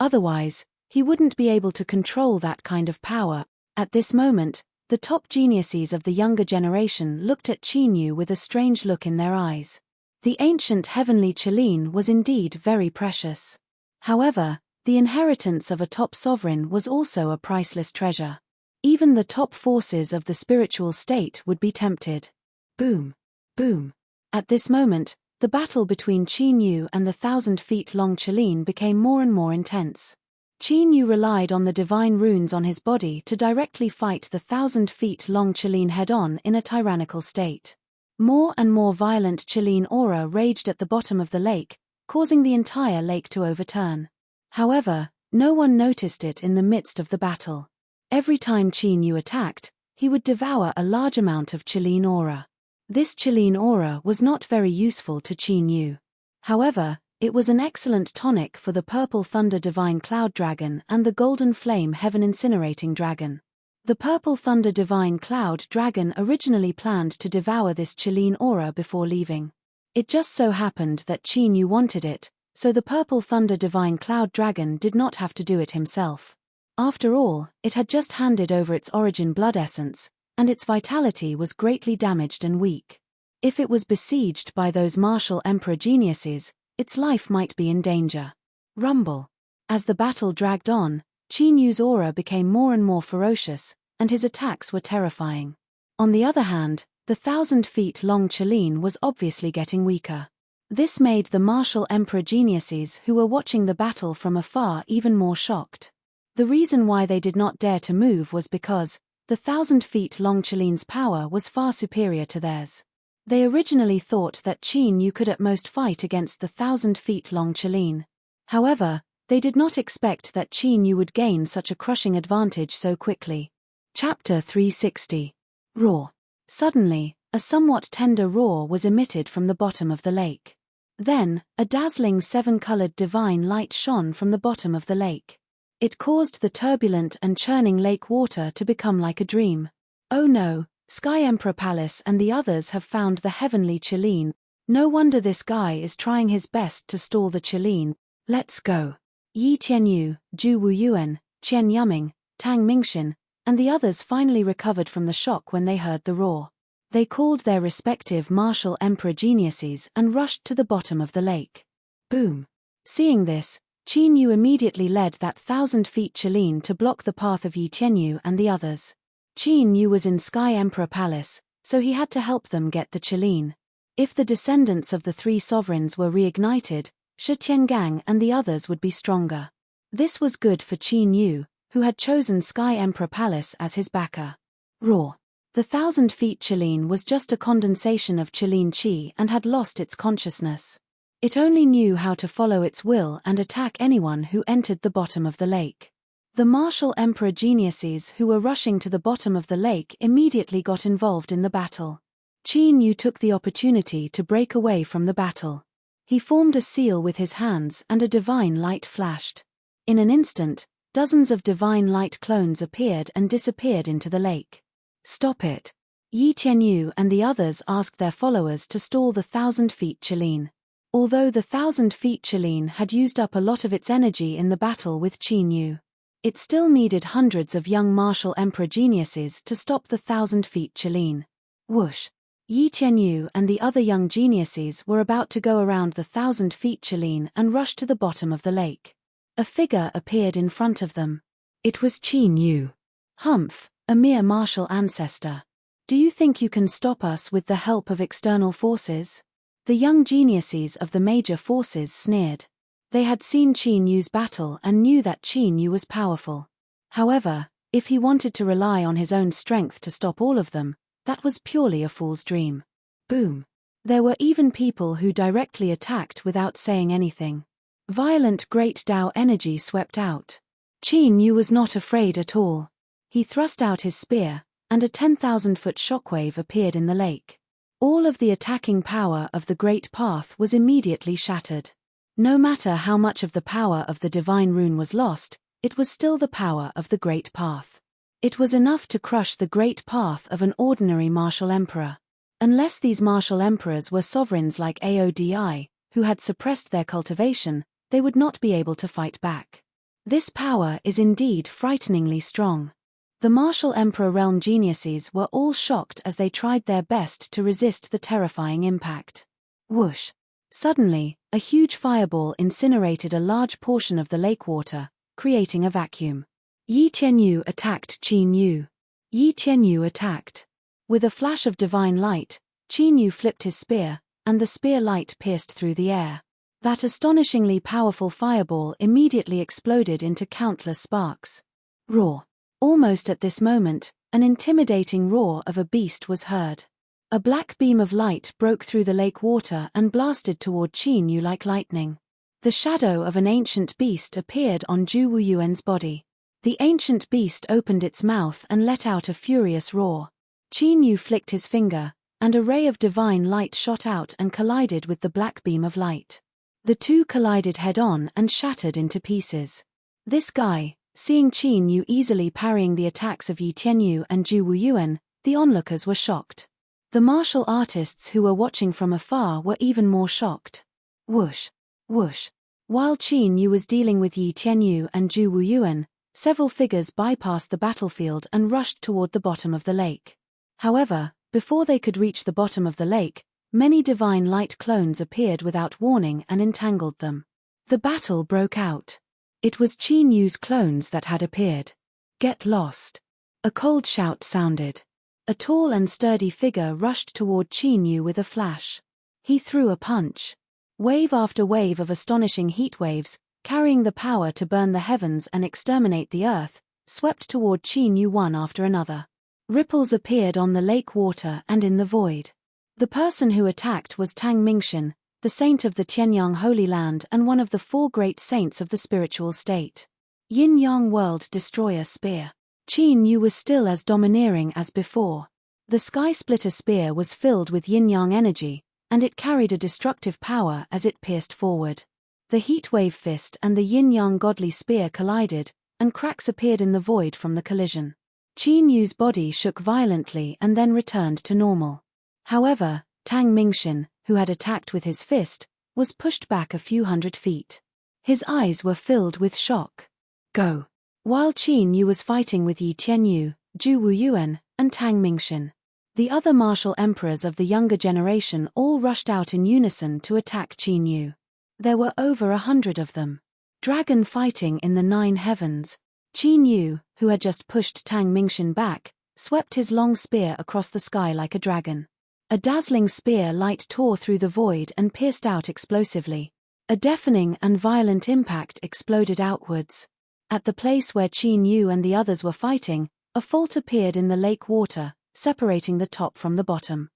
Otherwise, he wouldn't be able to control that kind of power. At this moment, the top geniuses of the younger generation looked at Qin Yu with a strange look in their eyes. The ancient heavenly Qilin was indeed very precious. However, the inheritance of a top sovereign was also a priceless treasure. Even the top forces of the spiritual state would be tempted. Boom! Boom! At this moment, the battle between Qin Yu and the 1,000-feet-long Qilin became more and more intense. Qin Yu relied on the divine runes on his body to directly fight the 1,000-feet-long Qilin head-on in a tyrannical state. More and more violent Qilin aura raged at the bottom of the lake, causing the entire lake to overturn. However, no one noticed it in the midst of the battle. Every time Qin Yu attacked, he would devour a large amount of Qilin aura. This Qilin aura was not very useful to Qin Yu. However, it was an excellent tonic for the Purple Thunder Divine Cloud Dragon and the Golden Flame Heaven Incinerating Dragon. The Purple Thunder Divine Cloud Dragon originally planned to devour this Qilin aura before leaving. It just so happened that Qin Yu wanted it, so the Purple Thunder Divine Cloud Dragon did not have to do it himself. After all, it had just handed over its origin blood essence, and its vitality was greatly damaged and weak. If it was besieged by those martial emperor geniuses, its life might be in danger. Rumble. As the battle dragged on, Qin Yu's aura became more and more ferocious, and his attacks were terrifying. On the other hand, the 1,000-feet-long Qilin was obviously getting weaker. This made the martial emperor geniuses who were watching the battle from afar even more shocked. The reason why they did not dare to move was because the 1,000-feet-long Qilin's power was far superior to theirs. They originally thought that Qin Yu could at most fight against the 1,000-feet-long Qilin. However, they did not expect that Qin Yu would gain such a crushing advantage so quickly. Chapter 360. Roar. Suddenly, a somewhat tender roar was emitted from the bottom of the lake. Then, a dazzling 7-colored divine light shone from the bottom of the lake. It caused the turbulent and churning lake water to become like a dream. Oh no, Sky Emperor Palace and the others have found the heavenly Qilin. No wonder this guy is trying his best to stall the Qilin. Let's go. Yi Tianyu, Zhu Wuyuan, Qian Yuming, Tang Mingxin, and the others finally recovered from the shock when they heard the roar. They called their respective martial emperor geniuses and rushed to the bottom of the lake. Boom. Seeing this, Qin Yu immediately led that 1,000-feet Qilin to block the path of Yi Tianyu and the others. Qin Yu was in Sky Emperor Palace, so he had to help them get the Qilin. If the descendants of the 3 sovereigns were reignited, Shi Tiangang and the others would be stronger. This was good for Qin Yu, who had chosen Sky Emperor Palace as his backer. Roar. The 1,000-feet Qilin was just a condensation of Qilin Qi and had lost its consciousness. It only knew how to follow its will and attack anyone who entered the bottom of the lake. The martial emperor geniuses who were rushing to the bottom of the lake immediately got involved in the battle. Qin Yu took the opportunity to break away from the battle. He formed a seal with his hands and a divine light flashed. In an instant, dozens of divine light clones appeared and disappeared into the lake. Stop it. Yi Tianyu and the others asked their followers to stall the 1,000-feet Qilin. Although the 1,000-feet Qilin had used up a lot of its energy in the battle with Qin Yu, it still needed hundreds of young martial emperor geniuses to stop the 1,000-feet Qilin. Whoosh. Yi Tianyu and the other young geniuses were about to go around the 1,000-feet Qilin and rush to the bottom of the lake. A figure appeared in front of them. It was Qin Yu. Humph, a mere martial ancestor. Do you think you can stop us with the help of external forces? The young geniuses of the major forces sneered. They had seen Qin Yu's battle and knew that Qin Yu was powerful. However, if he wanted to rely on his own strength to stop all of them, that was purely a fool's dream. Boom. There were even people who directly attacked without saying anything. Violent great Tao energy swept out. Qin Yu was not afraid at all. He thrust out his spear, and a 10,000-foot shockwave appeared in the lake. All of the attacking power of the Great Path was immediately shattered. No matter how much of the power of the divine rune was lost, it was still the power of the Great Path. It was enough to crush the Great Path of an ordinary martial emperor. Unless these martial emperors were sovereigns like Aodi, who had suppressed their cultivation, they would not be able to fight back. This power is indeed frighteningly strong. The martial emperor realm geniuses were all shocked as they tried their best to resist the terrifying impact. Whoosh! Suddenly, a huge fireball incinerated a large portion of the lake water, creating a vacuum. Yi Tianyu attacked Qin Yu. Yi Tianyu attacked. With a flash of divine light, Qin Yu flipped his spear, and the spear light pierced through the air. That astonishingly powerful fireball immediately exploded into countless sparks. Roar! Almost at this moment, an intimidating roar of a beast was heard. A black beam of light broke through the lake water and blasted toward Qin Yu like lightning. The shadow of an ancient beast appeared on Zhu Wuyuan's body. The ancient beast opened its mouth and let out a furious roar. Qin Yu flicked his finger, and a ray of divine light shot out and collided with the black beam of light. The two collided head-on and shattered into pieces. This guy, seeing Qin Yu easily parrying the attacks of Yi Tianyu and Zhu Wuyuan, the onlookers were shocked. The martial artists who were watching from afar were even more shocked. Whoosh! Whoosh! While Qin Yu was dealing with Yi Tianyu and Zhu Wuyuan, several figures bypassed the battlefield and rushed toward the bottom of the lake. However, before they could reach the bottom of the lake, many divine light clones appeared without warning and entangled them. The battle broke out. It was Qin Yu's clones that had appeared. Get lost! A cold shout sounded. A tall and sturdy figure rushed toward Qin Yu with a flash. He threw a punch. Wave after wave of astonishing heat waves, carrying the power to burn the heavens and exterminate the earth, swept toward Qin Yu one after another. Ripples appeared on the lake water and in the void. The person who attacked was Tang Mingxian, the saint of the Tianyang Holy Land and one of the four great saints of the spiritual state. Yin-Yang World Destroyer Spear. Qin Yu was still as domineering as before. The Sky Splitter Spear was filled with yin-yang energy, and it carried a destructive power as it pierced forward. The Heatwave Fist and the yin-yang godly spear collided, and cracks appeared in the void from the collision. Qin Yu's body shook violently and then returned to normal. However, Tang Mingxian, who had attacked with his fist, was pushed back a few hundred feet. His eyes were filled with shock. Go! While Qin Yu was fighting with Yi Tianyu, Zhu Wuyuan, and Tang Mingxian, the other martial emperors of the younger generation all rushed out in unison to attack Qin Yu. There were over 100 of them. Dragon fighting in the 9 heavens. Qin Yu, who had just pushed Tang Mingxian back, swept his long spear across the sky like a dragon. A dazzling spear light tore through the void and pierced out explosively. A deafening and violent impact exploded outwards. At the place where Qin Yu and the others were fighting, a fault appeared in the lake water, separating the top from the bottom.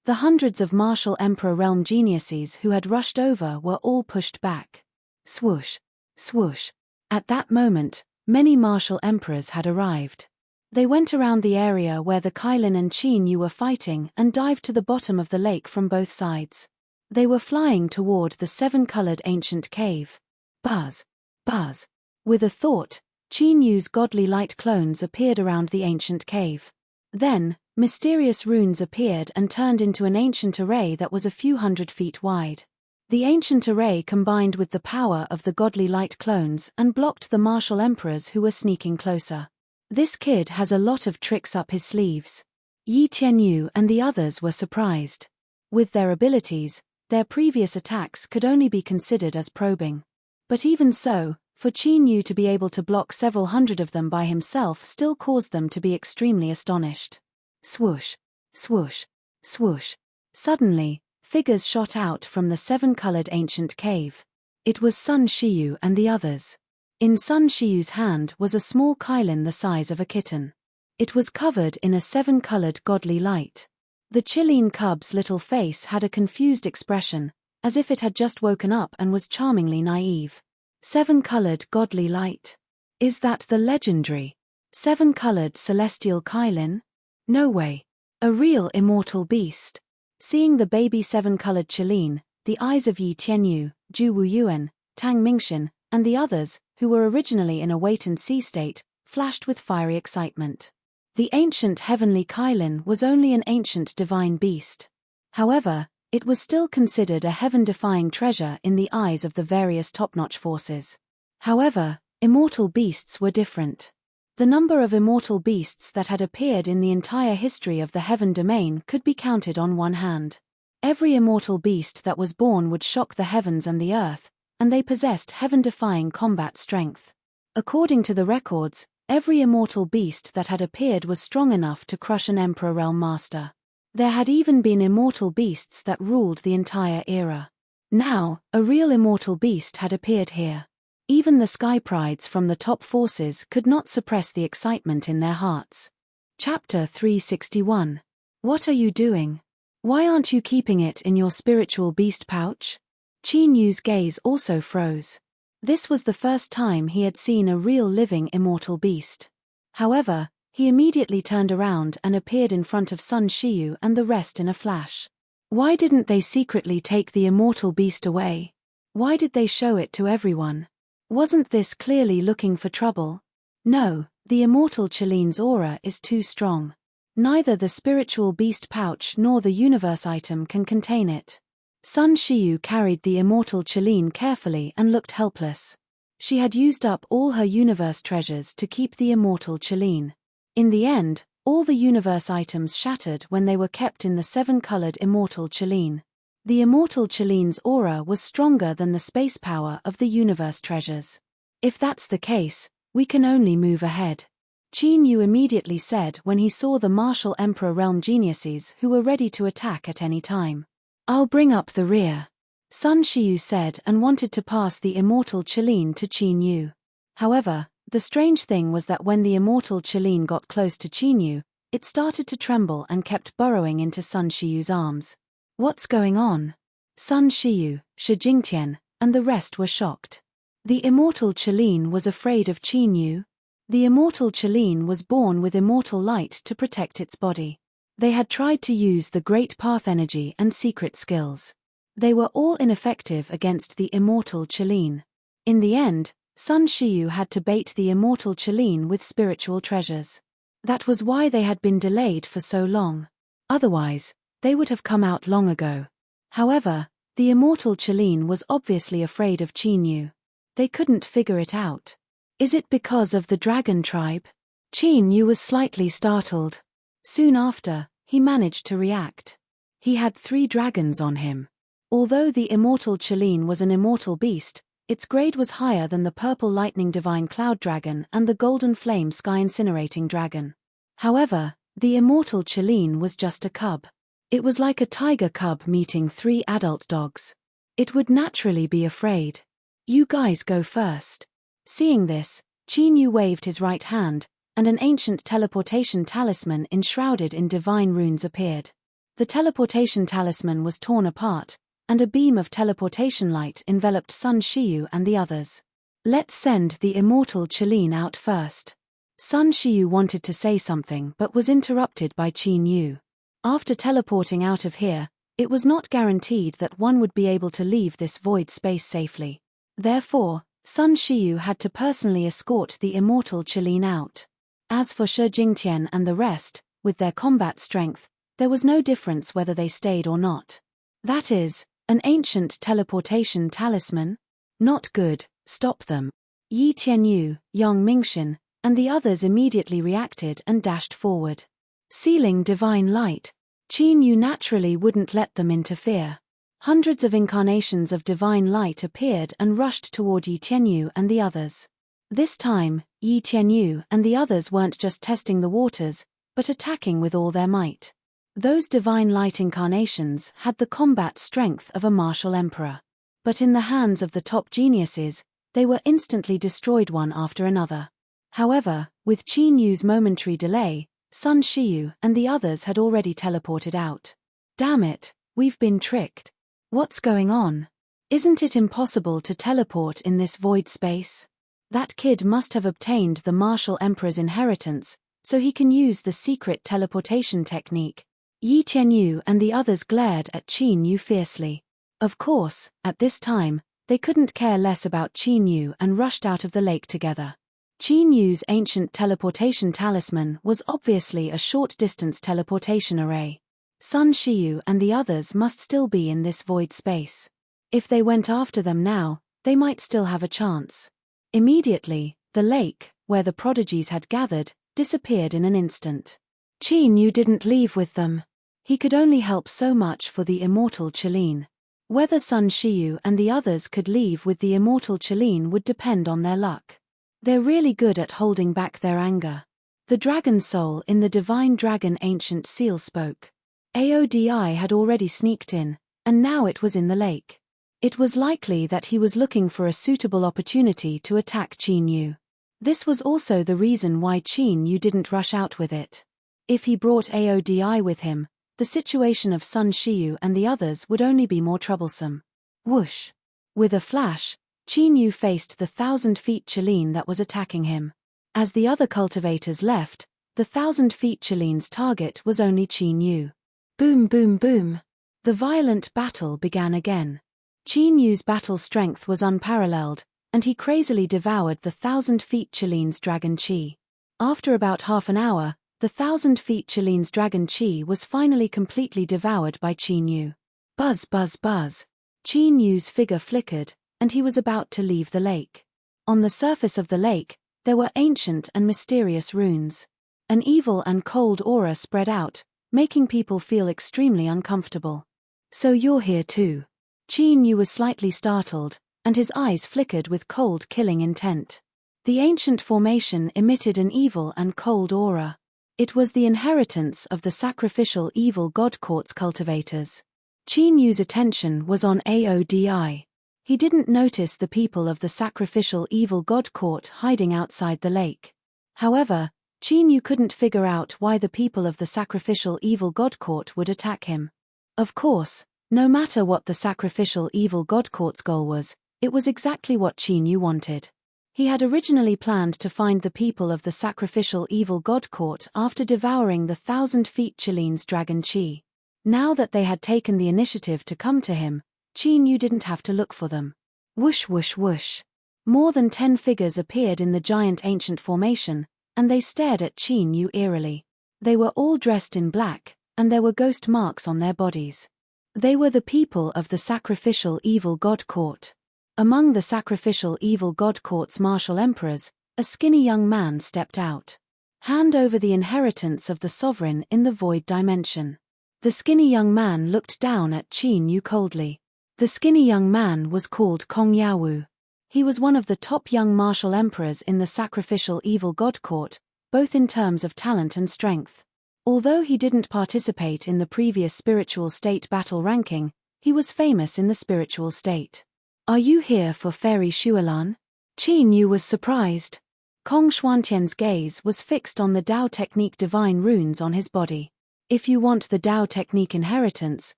The hundreds of martial emperor realm geniuses who had rushed over were all pushed back. Swoosh! Swoosh! At that moment, many martial emperors had arrived. They went around the area where the Kailin and Qin Yu were fighting and dived to the bottom of the lake from both sides. They were flying toward the 7-colored ancient cave. Buzz! Buzz! With a thought, Qin Yu's godly light clones appeared around the ancient cave. Then, mysterious runes appeared and turned into an ancient array that was a few hundred feet wide. The ancient array combined with the power of the godly light clones and blocked the martial emperors who were sneaking closer. This kid has a lot of tricks up his sleeves. Yi Tianyu and the others were surprised. With their abilities, their previous attacks could only be considered as probing. But even so, for Qin Yu to be able to block several hundred of them by himself still caused them to be extremely astonished. Swoosh! Swoosh! Swoosh! Suddenly, figures shot out from the 7-colored ancient cave. It was Sun Shiyu and the others. In Sun Shiyu's hand was a small Kailin the size of a kitten. It was covered in a 7-colored godly light. The Chilean cub's little face had a confused expression, as if it had just woken up and was charmingly naive. 7-colored godly light. Is that the legendary 7-colored celestial Kailin? No way. A real immortal beast. Seeing the baby 7-colored Chilean, the eyes of Yi Tianyu, Zhu Wuyuan, Tang Mingxian, and the others, who were originally in a wait-and-see state, flashed with fiery excitement. The ancient heavenly Kailin was only an ancient divine beast. However, it was still considered a heaven-defying treasure in the eyes of the various top-notch forces. However, immortal beasts were different. The number of immortal beasts that had appeared in the entire history of the heaven domain could be counted on one hand. Every immortal beast that was born would shock the heavens and the earth, and they possessed heaven-defying combat strength. According to the records, every immortal beast that had appeared was strong enough to crush an Emperor Realm Master. There had even been immortal beasts that ruled the entire era. Now, a real immortal beast had appeared here. Even the Sky Prides from the top forces could not suppress the excitement in their hearts. Chapter 361. What are you doing? Why aren't you keeping it in your spiritual beast pouch? Qin Yu's gaze also froze. This was the first time he had seen a real living immortal beast. However, he He immediately turned around and appeared in front of Sun Shiyu and the rest in a flash. Why didn't they secretly take the immortal beast away? Why did they show it to everyone? Wasn't this clearly looking for trouble? No, the immortal Chiline's aura is too strong. Neither the spiritual beast pouch nor the universe item can contain it. Sun Shiyu carried the immortal Chiline carefully and looked helpless. She had used up all her universe treasures to keep the immortal Chiline. In the end, all the universe items shattered when they were kept in the 7-colored immortal Chiline. The immortal Chiline's aura was stronger than the space power of the universe treasures. If that's the case, we can only move ahead. Qin Yu immediately said when he saw the martial Emperor Realm geniuses who were ready to attack at any time. I'll bring up the rear. Sun Shiyu said and wanted to pass the immortal Chiline to Qin Yu. However, the strange thing was that when the immortal Chiline got close to Qin Yu, it started to tremble and kept burrowing into Sun Shiyu's arms. What's going on? Sun Shiyu, Shi Jingtian, and the rest were shocked. The immortal Chiline was afraid of Qin Yu. The immortal Chiline was born with immortal light to protect its body. They had tried to use the great path energy and secret skills. They were all ineffective against the immortal Chiline. In the end, Sun Shiyu had to bait the immortal Chiline with spiritual treasures. That was why they had been delayed for so long. Otherwise, they would have come out long ago. However, the immortal Chiline was obviously afraid of Qin Yu. They couldn't figure it out. Is it because of the dragon tribe? Qin Yu was slightly startled. Soon after, he managed to react. He had 3 dragons on him. Although the immortal Chiline was an immortal beast, its grade was higher than the purple lightning divine cloud dragon and the golden flame sky incinerating dragon. However, the immortal Chiline was just a cub. It was like a tiger cub meeting 3 adult dogs. It would naturally be afraid. You guys go first. Seeing this, Qin Yu waved his right hand, and an ancient teleportation talisman enshrouded in divine runes appeared. The teleportation talisman was torn apart, and a beam of teleportation light enveloped Sun Shiyu and the others. Let's send the immortal Chiline out first. Sun Shiyu wanted to say something but was interrupted by Qin Yu. After teleporting out of here, it was not guaranteed that one would be able to leave this void space safely. Therefore, Sun Shiyu had to personally escort the immortal Chiline out. As for Shi Jingtian and the rest, with their combat strength, there was no difference whether they stayed or not. That is, an ancient teleportation talisman? Not good, stop them. Yi Tianyu, Yang Mingxin, and the others immediately reacted and dashed forward. Sealing divine light, Qin Yu naturally wouldn't let them interfere. Hundreds of incarnations of divine light appeared and rushed toward Yi Tianyu and the others. This time, Yi Tianyu and the others weren't just testing the waters, but attacking with all their might. Those divine light incarnations had the combat strength of a martial emperor. But in the hands of the top geniuses, they were instantly destroyed one after another. However, with Qin Yu's momentary delay, Sun Shiyu and the others had already teleported out. Damn it, we've been tricked. What's going on? Isn't it impossible to teleport in this void space? That kid must have obtained the martial emperor's inheritance, so he can use the secret teleportation technique. Yi Tianyu and the others glared at Qin Yu fiercely. Of course, at this time, they couldn't care less about Qin Yu and rushed out of the lake together. Qin Yu's ancient teleportation talisman was obviously a short-distance teleportation array. Sun Shiyu and the others must still be in this void space. If they went after them now, they might still have a chance. Immediately, the lake, where the prodigies had gathered, disappeared in an instant. Qin Yu didn't leave with them. He could only help so much for the immortal Chiline. Whether Sun Shiyu and the others could leave with the immortal Chiline would depend on their luck. They're really good at holding back their anger. The dragon soul in the divine dragon ancient seal spoke. Aodi had already sneaked in, and now it was in the lake. It was likely that he was looking for a suitable opportunity to attack Qin Yu. This was also the reason why Qin Yu didn't rush out with it. If he brought Aodi with him, the situation of Sun Shiyu and the others would only be more troublesome. Whoosh! With a flash, Qin Yu faced the 1,000 feet Chiline that was attacking him. As the other cultivators left, the The 1,000 feet Chilean's target was only Qin Yu. Boom boom boom. The violent battle began again. Qin Yu's battle strength was unparalleled, and he crazily devoured the 1,000 feet Chilean's dragon chi. After about half an hour, the 1,000 feet Chilean's dragon chi was finally completely devoured by Qin Yu. Buzz buzz buzz. Qin Yu's figure flickered, and he was about to leave the lake. On the surface of the lake, there were ancient and mysterious runes. An evil and cold aura spread out, making people feel extremely uncomfortable. So you're here too. Qin Yu was slightly startled, and his eyes flickered with cold killing intent. The ancient formation emitted an evil and cold aura. It was the inheritance of the sacrificial evil god quartz cultivators. Qin Yu's attention was on Aodi. He didn't notice the people of the sacrificial evil god court hiding outside the lake. However, Qin Yu couldn't figure out why the people of the sacrificial evil god court would attack him. Of course, no matter what the sacrificial evil god court's goal was, it was exactly what Qin Yu wanted. He had originally planned to find the people of the sacrificial evil god court after devouring the 1,000 feet Chilean's dragon chi. Now that they had taken the initiative to come to him, Qin Yu didn't have to look for them. Whoosh whoosh whoosh. More than 10 figures appeared in the giant ancient formation, and they stared at Qin Yu eerily. They were all dressed in black, and there were ghost marks on their bodies. They were the people of the sacrificial evil god court. Among the sacrificial evil god court's martial emperors, a skinny young man stepped out. Hand over the inheritance of the sovereign in the void dimension. The skinny young man looked down at Qin Yu coldly. The skinny young man was called Kong Yawu. He was one of the top young martial emperors in the sacrificial evil god court, both in terms of talent and strength. Although he didn't participate in the previous spiritual state battle ranking, he was famous in the spiritual state. Are you here for Fairy Shualan? Qin Yu was surprised. Kong Xuantian's gaze was fixed on the Dao technique divine runes on his body. If you want the Dao technique inheritance,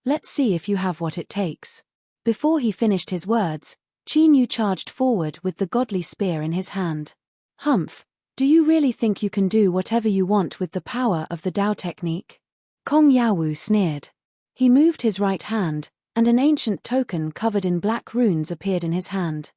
let's see if you have what it takes. Before he finished his words, Qin Yu charged forward with the godly spear in his hand. Humph, do you really think you can do whatever you want with the power of the Dao technique? Kong Yawu sneered. He moved his right hand, and an ancient token covered in black runes appeared in his hand.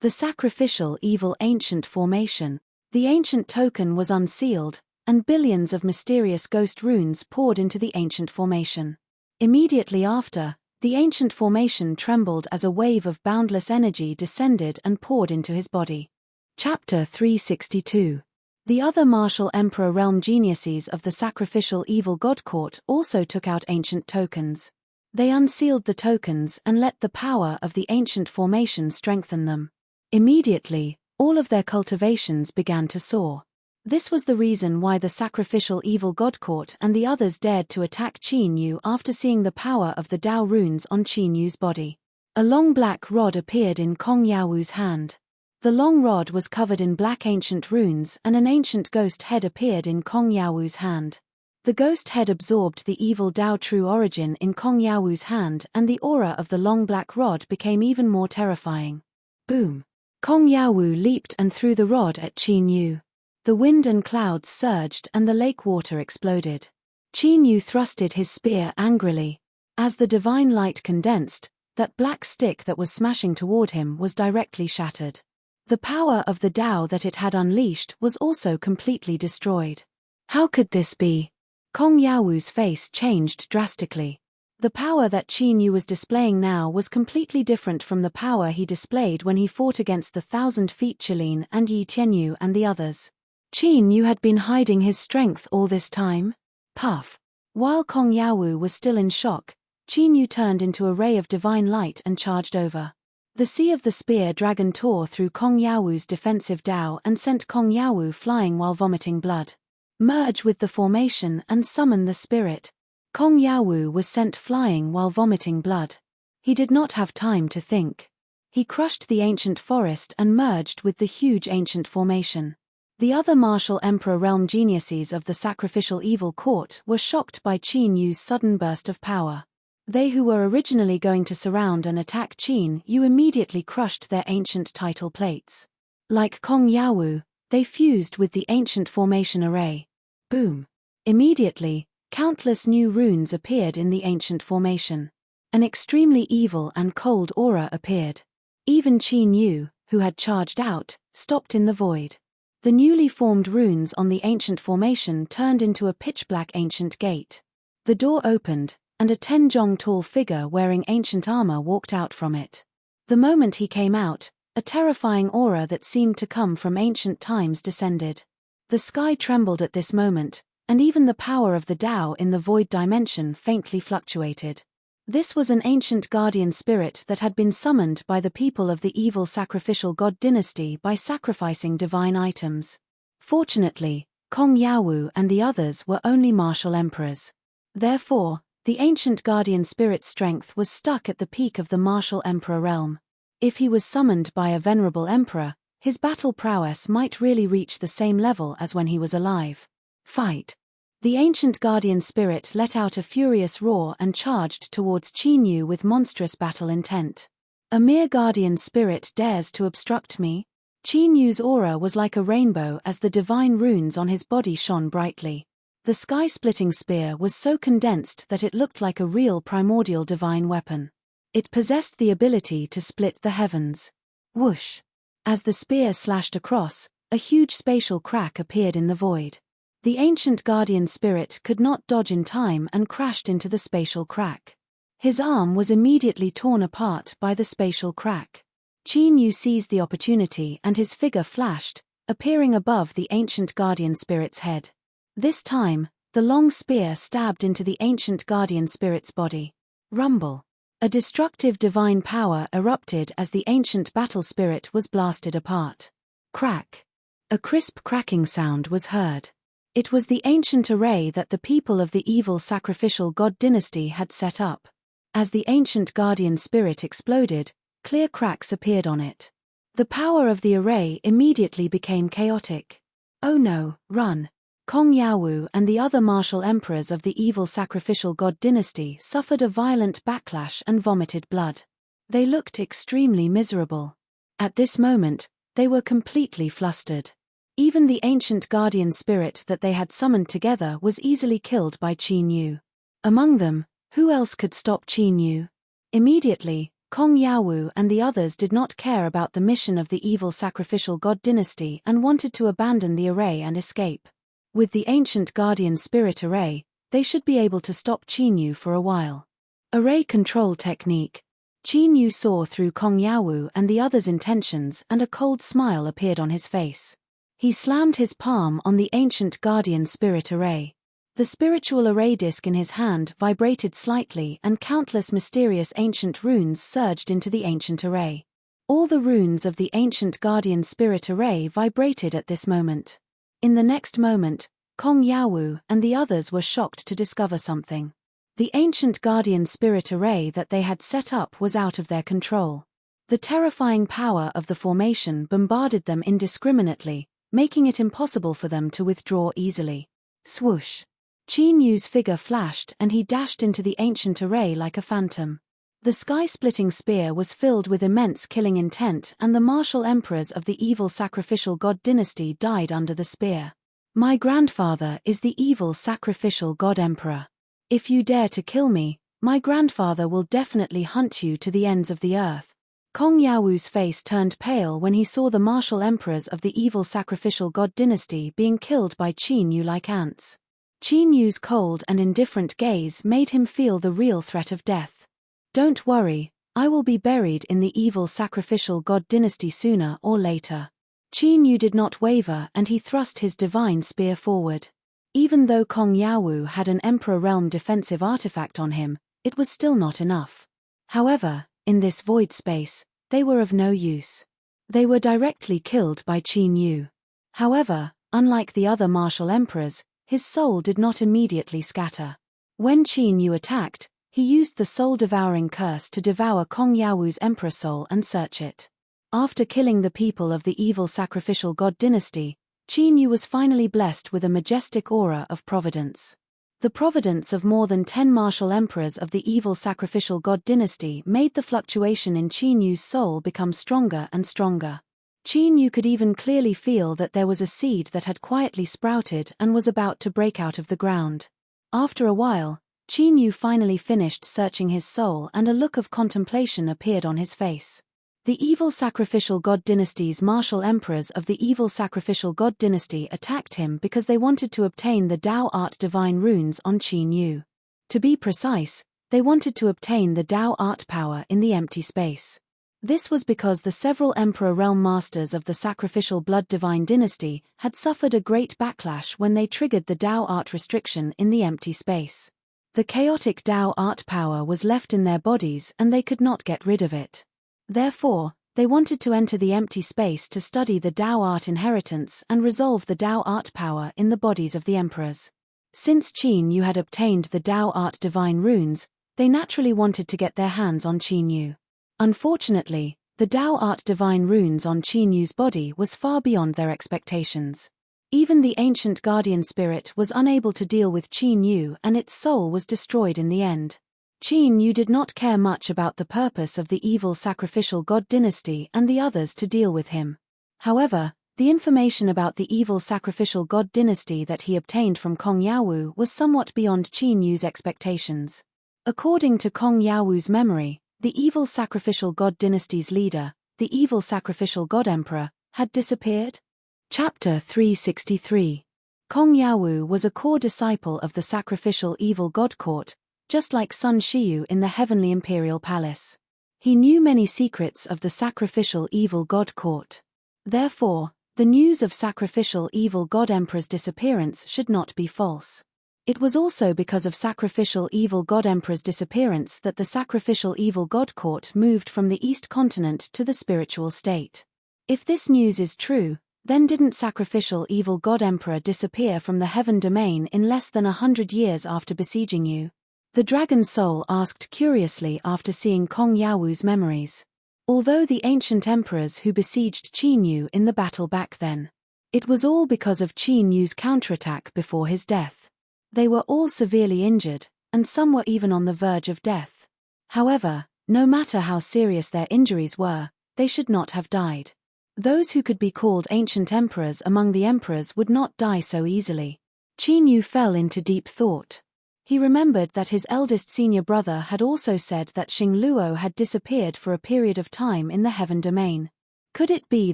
The sacrificial evil ancient formation. The ancient token was unsealed, and billions of mysterious ghost runes poured into the ancient formation. Immediately after, the ancient formation trembled as a wave of boundless energy descended and poured into his body. Chapter 362. The other martial emperor realm geniuses of the sacrificial evil god court also took out ancient tokens. They unsealed the tokens and let the power of the ancient formation strengthen them. Immediately, all of their cultivations began to soar. This was the reason why the sacrificial evil god court and the others dared to attack Qin Yu after seeing the power of the Dao runes on Qin Yu's body. A long black rod appeared in Kong Yawu's hand. The long rod was covered in black ancient runes and an ancient ghost head appeared in Kong Yawu's hand. The ghost head absorbed the evil Dao true origin in Kong Yawu's hand and the aura of the long black rod became even more terrifying. Boom! Kong Yawu leaped and threw the rod at Qin Yu. The wind and clouds surged and the lake water exploded. Qin Yu thrusted his spear angrily. As the divine light condensed, that black stick that was smashing toward him was directly shattered. The power of the Dao that it had unleashed was also completely destroyed. How could this be? Kong Yawu's face changed drastically. The power that Qin Yu was displaying now was completely different from the power he displayed when he fought against the 1,000 feet Chilean and Yi Tianyu and the others. Qin Yu had been hiding his strength all this time? Puff. While Kong Yawu was still in shock, Qin Yu turned into a ray of divine light and charged over. The sea of the spear dragon tore through Kong Yawu's defensive Dao and sent Kong Yawu flying while vomiting blood. Merge with the formation and summon the spirit. Kong Yawu was sent flying while vomiting blood. He did not have time to think. He crushed the ancient forest and merged with the huge ancient formation. The other martial emperor realm geniuses of the sacrificial evil court were shocked by Qin Yu's sudden burst of power. They who were originally going to surround and attack Qin Yu immediately crushed their ancient title plates. Like Kong Yawu, they fused with the ancient formation array. Boom! Immediately, countless new runes appeared in the ancient formation. An extremely evil and cold aura appeared. Even Qin Yu, who had charged out, stopped in the void. The newly formed runes on the ancient formation turned into a pitch-black ancient gate. The door opened, and a 10 jong tall figure wearing ancient armor walked out from it. The moment he came out, a terrifying aura that seemed to come from ancient times descended. The sky trembled at this moment, and even the power of the Tao in the void dimension faintly fluctuated. This was an ancient guardian spirit that had been summoned by the people of the evil sacrificial god dynasty by sacrificing divine items. Fortunately, Kong Yaowu and the others were only martial emperors. Therefore, the ancient guardian spirit's strength was stuck at the peak of the martial emperor realm. If he was summoned by a venerable emperor, his battle prowess might really reach the same level as when he was alive. Fight! The ancient guardian spirit let out a furious roar and charged towards Qin Yu with monstrous battle intent. A mere guardian spirit dares to obstruct me? Qin Yu's aura was like a rainbow as the divine runes on his body shone brightly. The sky-splitting spear was so condensed that it looked like a real primordial divine weapon. It possessed the ability to split the heavens. Whoosh! As the spear slashed across, a huge spatial crack appeared in the void. The ancient guardian spirit could not dodge in time and crashed into the spatial crack. His arm was immediately torn apart by the spatial crack. Qin Yu seized the opportunity and his figure flashed, appearing above the ancient guardian spirit's head. This time, the long spear stabbed into the ancient guardian spirit's body. Rumble! A destructive divine power erupted as the ancient battle spirit was blasted apart. Crack! A crisp cracking sound was heard. It was the ancient array that the people of the evil sacrificial god dynasty had set up. As the ancient guardian spirit exploded, clear cracks appeared on it. The power of the array immediately became chaotic. Oh no, run! Kong Yaowu and the other martial emperors of the evil sacrificial god dynasty suffered a violent backlash and vomited blood. They looked extremely miserable. At this moment, they were completely flustered. Even the ancient guardian spirit that they had summoned together was easily killed by Qin Yu. Among them, who else could stop Qin Yu? Immediately, Kong Yaowu and the others did not care about the mission of the evil sacrificial god dynasty and wanted to abandon the array and escape. With the ancient guardian spirit array, they should be able to stop Qin Yu for a while. Array control technique. Qin Yu saw through Kong Yaowu and the others' intentions and a cold smile appeared on his face. He slammed his palm on the ancient guardian spirit array. The spiritual array disc in his hand vibrated slightly and countless mysterious ancient runes surged into the ancient array. All the runes of the ancient guardian spirit array vibrated at this moment. In the next moment, Kong Yaowu and the others were shocked to discover something. The ancient guardian spirit array that they had set up was out of their control. The terrifying power of the formation bombarded them indiscriminately, making it impossible for them to withdraw easily. Swoosh! Qin Yu's figure flashed and he dashed into the ancient array like a phantom. The sky-splitting spear was filled with immense killing intent and the martial emperors of the evil sacrificial god dynasty died under the spear. My grandfather is the evil sacrificial god emperor. If you dare to kill me, my grandfather will definitely hunt you to the ends of the earth. Kong Yaowu's face turned pale when he saw the martial emperors of the evil sacrificial god dynasty being killed by Qin Yu like ants. Qin Yu's cold and indifferent gaze made him feel the real threat of death. Don't worry, I will be buried in the evil sacrificial god dynasty sooner or later. Qin Yu did not waver and he thrust his divine spear forward. Even though Kong Yaowu had an Emperor Realm defensive artifact on him, it was still not enough. However, in this void space, they were of no use. They were directly killed by Qin Yu. However, unlike the other martial emperors, his soul did not immediately scatter. When Qin Yu attacked, he used the soul-devouring curse to devour Kong Yaowu's emperor soul and search it. After killing the people of the evil sacrificial god dynasty, Qin Yu was finally blessed with a majestic aura of providence. The providence of more than 10 martial emperors of the evil sacrificial god dynasty made the fluctuation in Qin Yu's soul become stronger and stronger. Qin Yu could even clearly feel that there was a seed that had quietly sprouted and was about to break out of the ground. After a while, Qin Yu finally finished searching his soul and a look of contemplation appeared on his face. The evil sacrificial god dynasty's martial emperors of the evil sacrificial god dynasty attacked him because they wanted to obtain the Tao Art divine runes on Qin Yu. To be precise, they wanted to obtain the Tao Art power in the empty space. This was because the several Emperor Realm Masters of the Sacrificial Blood Divine Dynasty had suffered a great backlash when they triggered the Tao Art restriction in the empty space. The chaotic Tao Art power was left in their bodies and they could not get rid of it. Therefore, they wanted to enter the empty space to study the Tao Art inheritance and resolve the Tao Art power in the bodies of the emperors. Since Qin Yu had obtained the Tao Art divine runes, they naturally wanted to get their hands on Qin Yu. Unfortunately, the Tao Art divine runes on Qin Yu's body was far beyond their expectations. Even the ancient guardian spirit was unable to deal with Qin Yu and its soul was destroyed in the end. Qin Yu did not care much about the purpose of the evil sacrificial god dynasty and the others to deal with him. However, the information about the evil sacrificial god dynasty that he obtained from Kong Yaowu was somewhat beyond Qin Yu's expectations. According to Kong Yaowu's memory, the evil sacrificial god dynasty's leader, the evil sacrificial god emperor, had disappeared. Chapter 363. Kong Yaowu was a core disciple of the sacrificial evil god court, just like Sun Shiyu in the heavenly imperial palace. He knew many secrets of the sacrificial evil god court. Therefore, the news of sacrificial evil god emperor's disappearance should not be false. It was also because of sacrificial evil god emperor's disappearance that the sacrificial evil god court moved from the East continent to the spiritual state. If this news is true, then didn't sacrificial evil god emperor disappear from the heaven domain in less than 100 years after besieging you? The dragon soul asked curiously after seeing Kong Yaowu's memories. Although the ancient emperors who besieged Qin Yu in the battle back then, it was all because of Qin Yu's counterattack before his death. They were all severely injured, and some were even on the verge of death. However, no matter how serious their injuries were, they should not have died. Those who could be called ancient emperors among the emperors would not die so easily. Qin Yu fell into deep thought. He remembered that his eldest senior brother had also said that Xing Luo had disappeared for a period of time in the heaven domain. Could it be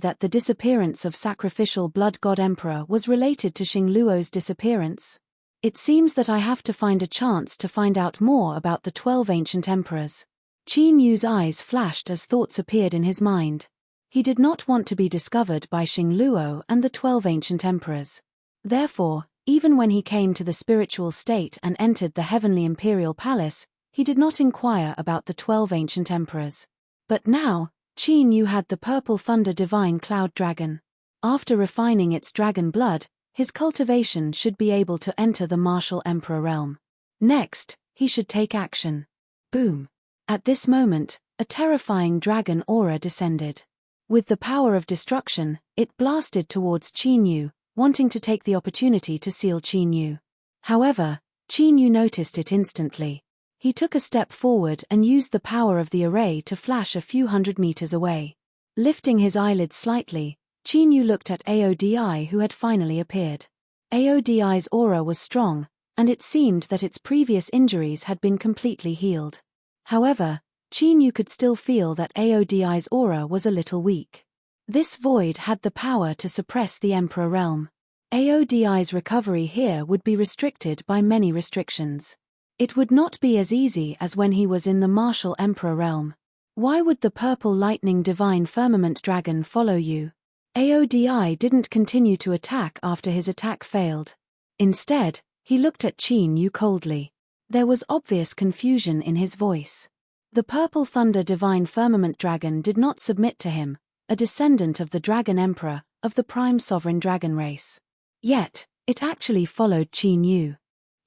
that the disappearance of sacrificial blood god emperor was related to Xing Luo's disappearance? It seems that I have to find a chance to find out more about the 12 ancient emperors. Qin Yu's eyes flashed as thoughts appeared in his mind. He did not want to be discovered by Xing Luo and the 12 ancient emperors. Therefore, even when he came to the spiritual state and entered the heavenly imperial palace, he did not inquire about the 12 ancient emperors. But now, Qin Yu had the purple thunder divine cloud dragon. After refining its dragon blood, his cultivation should be able to enter the martial emperor realm. Next, he should take action. Boom. At this moment, a terrifying dragon aura descended. With the power of destruction, it blasted towards Qin Yu, wanting to take the opportunity to seal Qin Yu. However, Qin Yu noticed it instantly. He took a step forward and used the power of the array to flash a few hundred meters away. Lifting his eyelids slightly, Qin Yu looked at Aodi, who had finally appeared. Aodi's aura was strong, and it seemed that its previous injuries had been completely healed. However, Qin Yu could still feel that Aodi's aura was a little weak. This void had the power to suppress the Emperor realm. Aodi's recovery here would be restricted by many restrictions. It would not be as easy as when he was in the martial Emperor realm. Why would the purple lightning divine firmament dragon follow you? Aodi didn't continue to attack after his attack failed. Instead, he looked at Qin Yu coldly. There was obvious confusion in his voice. The purple thunder divine firmament dragon did not submit to him, a descendant of the dragon emperor, of the prime sovereign dragon race. Yet, it actually followed Qin Yu.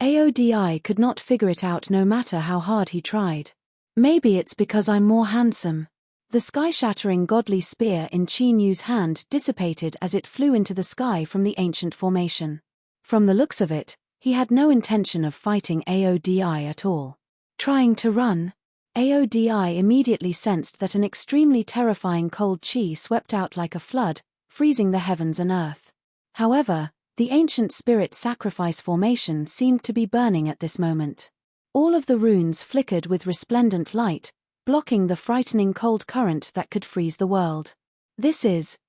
Aodi could not figure it out no matter how hard he tried. Maybe it's because I'm more handsome. The sky-shattering godly spear in Qin Yu's hand dissipated as it flew into the sky from the ancient formation. From the looks of it, he had no intention of fighting Aodi at all. Trying to run? Aodi immediately sensed that an extremely terrifying cold chi swept out like a flood, freezing the heavens and earth. However, the ancient spirit sacrifice formation seemed to be burning at this moment. All of the runes flickered with resplendent light, blocking the frightening cold current that could freeze the world.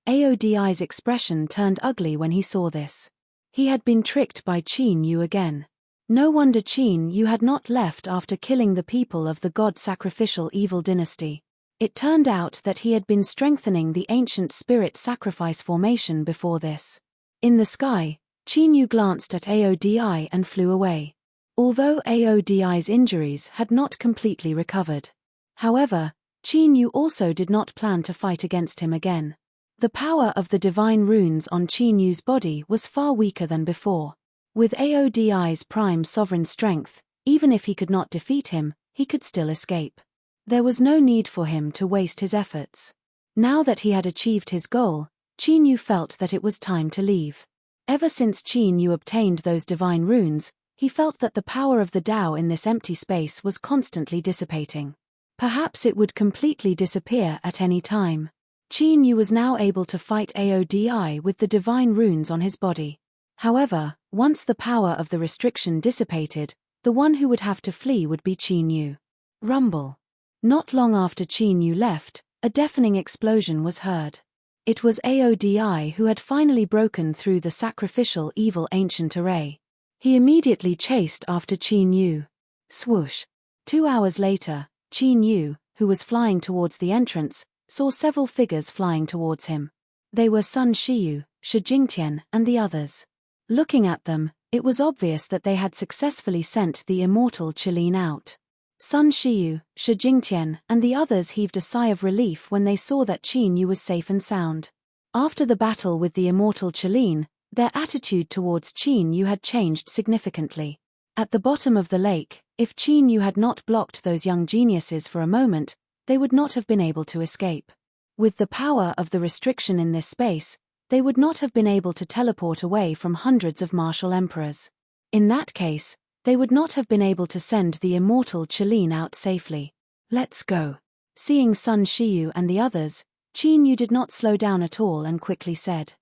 Aodi's expression turned ugly when he saw this. He had been tricked by Qin Yu again. No wonder Qin Yu had not left after killing the people of the god-sacrificial evil dynasty. It turned out that he had been strengthening the ancient spirit sacrifice formation before this. In the sky, Qin Yu glanced at Aodi and flew away. Although Aodi's injuries had not completely recovered. However, Qin Yu also did not plan to fight against him again. The power of the divine runes on Qin Yu's body was far weaker than before. With Aodi's prime sovereign strength, even if he could not defeat him, he could still escape. There was no need for him to waste his efforts. Now that he had achieved his goal, Qin Yu felt that it was time to leave. Ever since Qin Yu obtained those divine runes, he felt that the power of the Tao in this empty space was constantly dissipating. Perhaps it would completely disappear at any time. Qin Yu was now able to fight Aodi with the divine runes on his body. However, once the power of the restriction dissipated, the one who would have to flee would be Qin Yu. Rumble. Not long after Qin Yu left, a deafening explosion was heard. It was Aodi who had finally broken through the sacrificial evil ancient array. He immediately chased after Qin Yu. Swoosh. 2 hours later, Qin Yu, who was flying towards the entrance, saw several figures flying towards him. They were Sun Shiyu, Shi Jingtian, and the others. Looking at them, it was obvious that they had successfully sent the immortal Qilin out. Sun Shiyu, Shi Jingtian, and the others heaved a sigh of relief when they saw that Qin Yu was safe and sound. After the battle with the immortal Qilin, their attitude towards Qin Yu had changed significantly. At the bottom of the lake, if Qin Yu had not blocked those young geniuses for a moment, they would not have been able to escape. With the power of the restriction in this space, they would not have been able to teleport away from hundreds of martial emperors. In that case, they would not have been able to send the immortal Qilin out safely. Let's go. Seeing Sun Shiyu and the others, Qin Yu did not slow down at all and quickly said,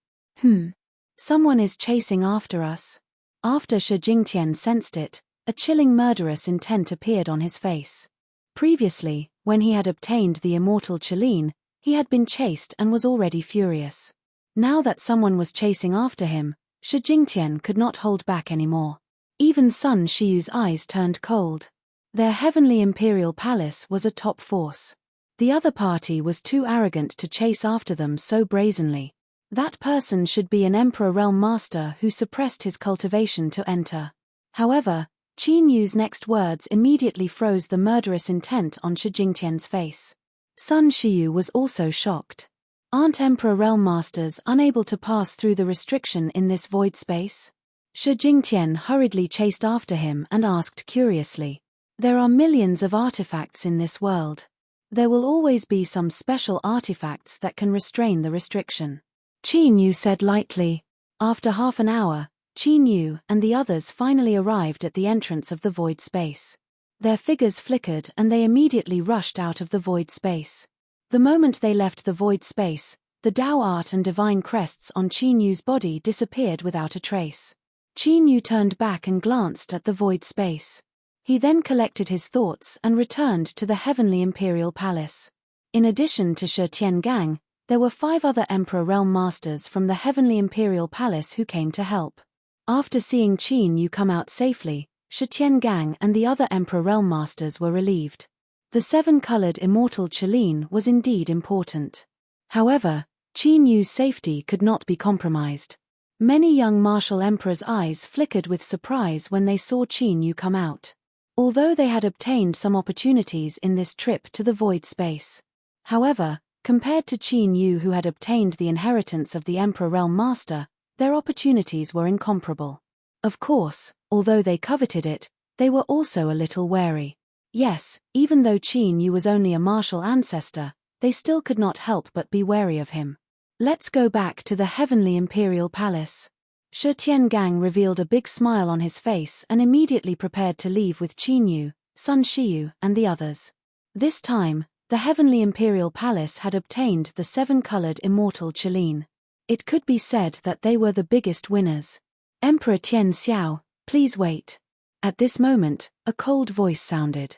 Someone is chasing after us. After Shi Jingtian sensed it, a chilling murderous intent appeared on his face. Previously, when he had obtained the immortal Qilin, he had been chased and was already furious. Now that someone was chasing after him, Shi Jingtian could not hold back anymore. Even Sun Shiyu's eyes turned cold. Their heavenly imperial palace was a top force. The other party was too arrogant to chase after them so brazenly. That person should be an Emperor Realm Master who suppressed his cultivation to enter. However, Qin Yu's next words immediately froze the murderous intent on Shi Jingtian's face. Sun Shiyu was also shocked. Aren't Emperor Realm Masters unable to pass through the restriction in this void space? Shi Jingtian hurriedly chased after him and asked curiously. There are millions of artifacts in this world. There will always be some special artifacts that can restrain the restriction. Qin Yu said lightly. After half an hour, Qin Yu and the others finally arrived at the entrance of the void space. Their figures flickered and they immediately rushed out of the void space. The moment they left the void space, the Tao art and divine crests on Qin Yu's body disappeared without a trace. Qin Yu turned back and glanced at the void space. He then collected his thoughts and returned to the heavenly imperial palace. In addition to Shi Tiangang, there were 5 other Emperor Realm Masters from the heavenly imperial palace who came to help. After seeing Qin Yu come out safely, Shi Tiangang and the other Emperor Realm Masters were relieved. The 7-colored immortal Qilin was indeed important. However, Qin Yu's safety could not be compromised. Many young martial emperors' eyes flickered with surprise when they saw Qin Yu come out. Although they had obtained some opportunities in this trip to the void space. However, compared to Qin Yu who had obtained the inheritance of the Emperor Realm Master, their opportunities were incomparable. Of course, although they coveted it, they were also a little wary. Yes, even though Qin Yu was only a martial ancestor, they still could not help but be wary of him. Let's go back to the heavenly imperial palace. Shi Tiangang revealed a big smile on his face and immediately prepared to leave with Qin Yu, Sun Shiyu, and the others. This time, the heavenly imperial palace had obtained the 7-colored immortal Qilin. It could be said that they were the biggest winners. Emperor Tian Xiao, please wait. At this moment, a cold voice sounded.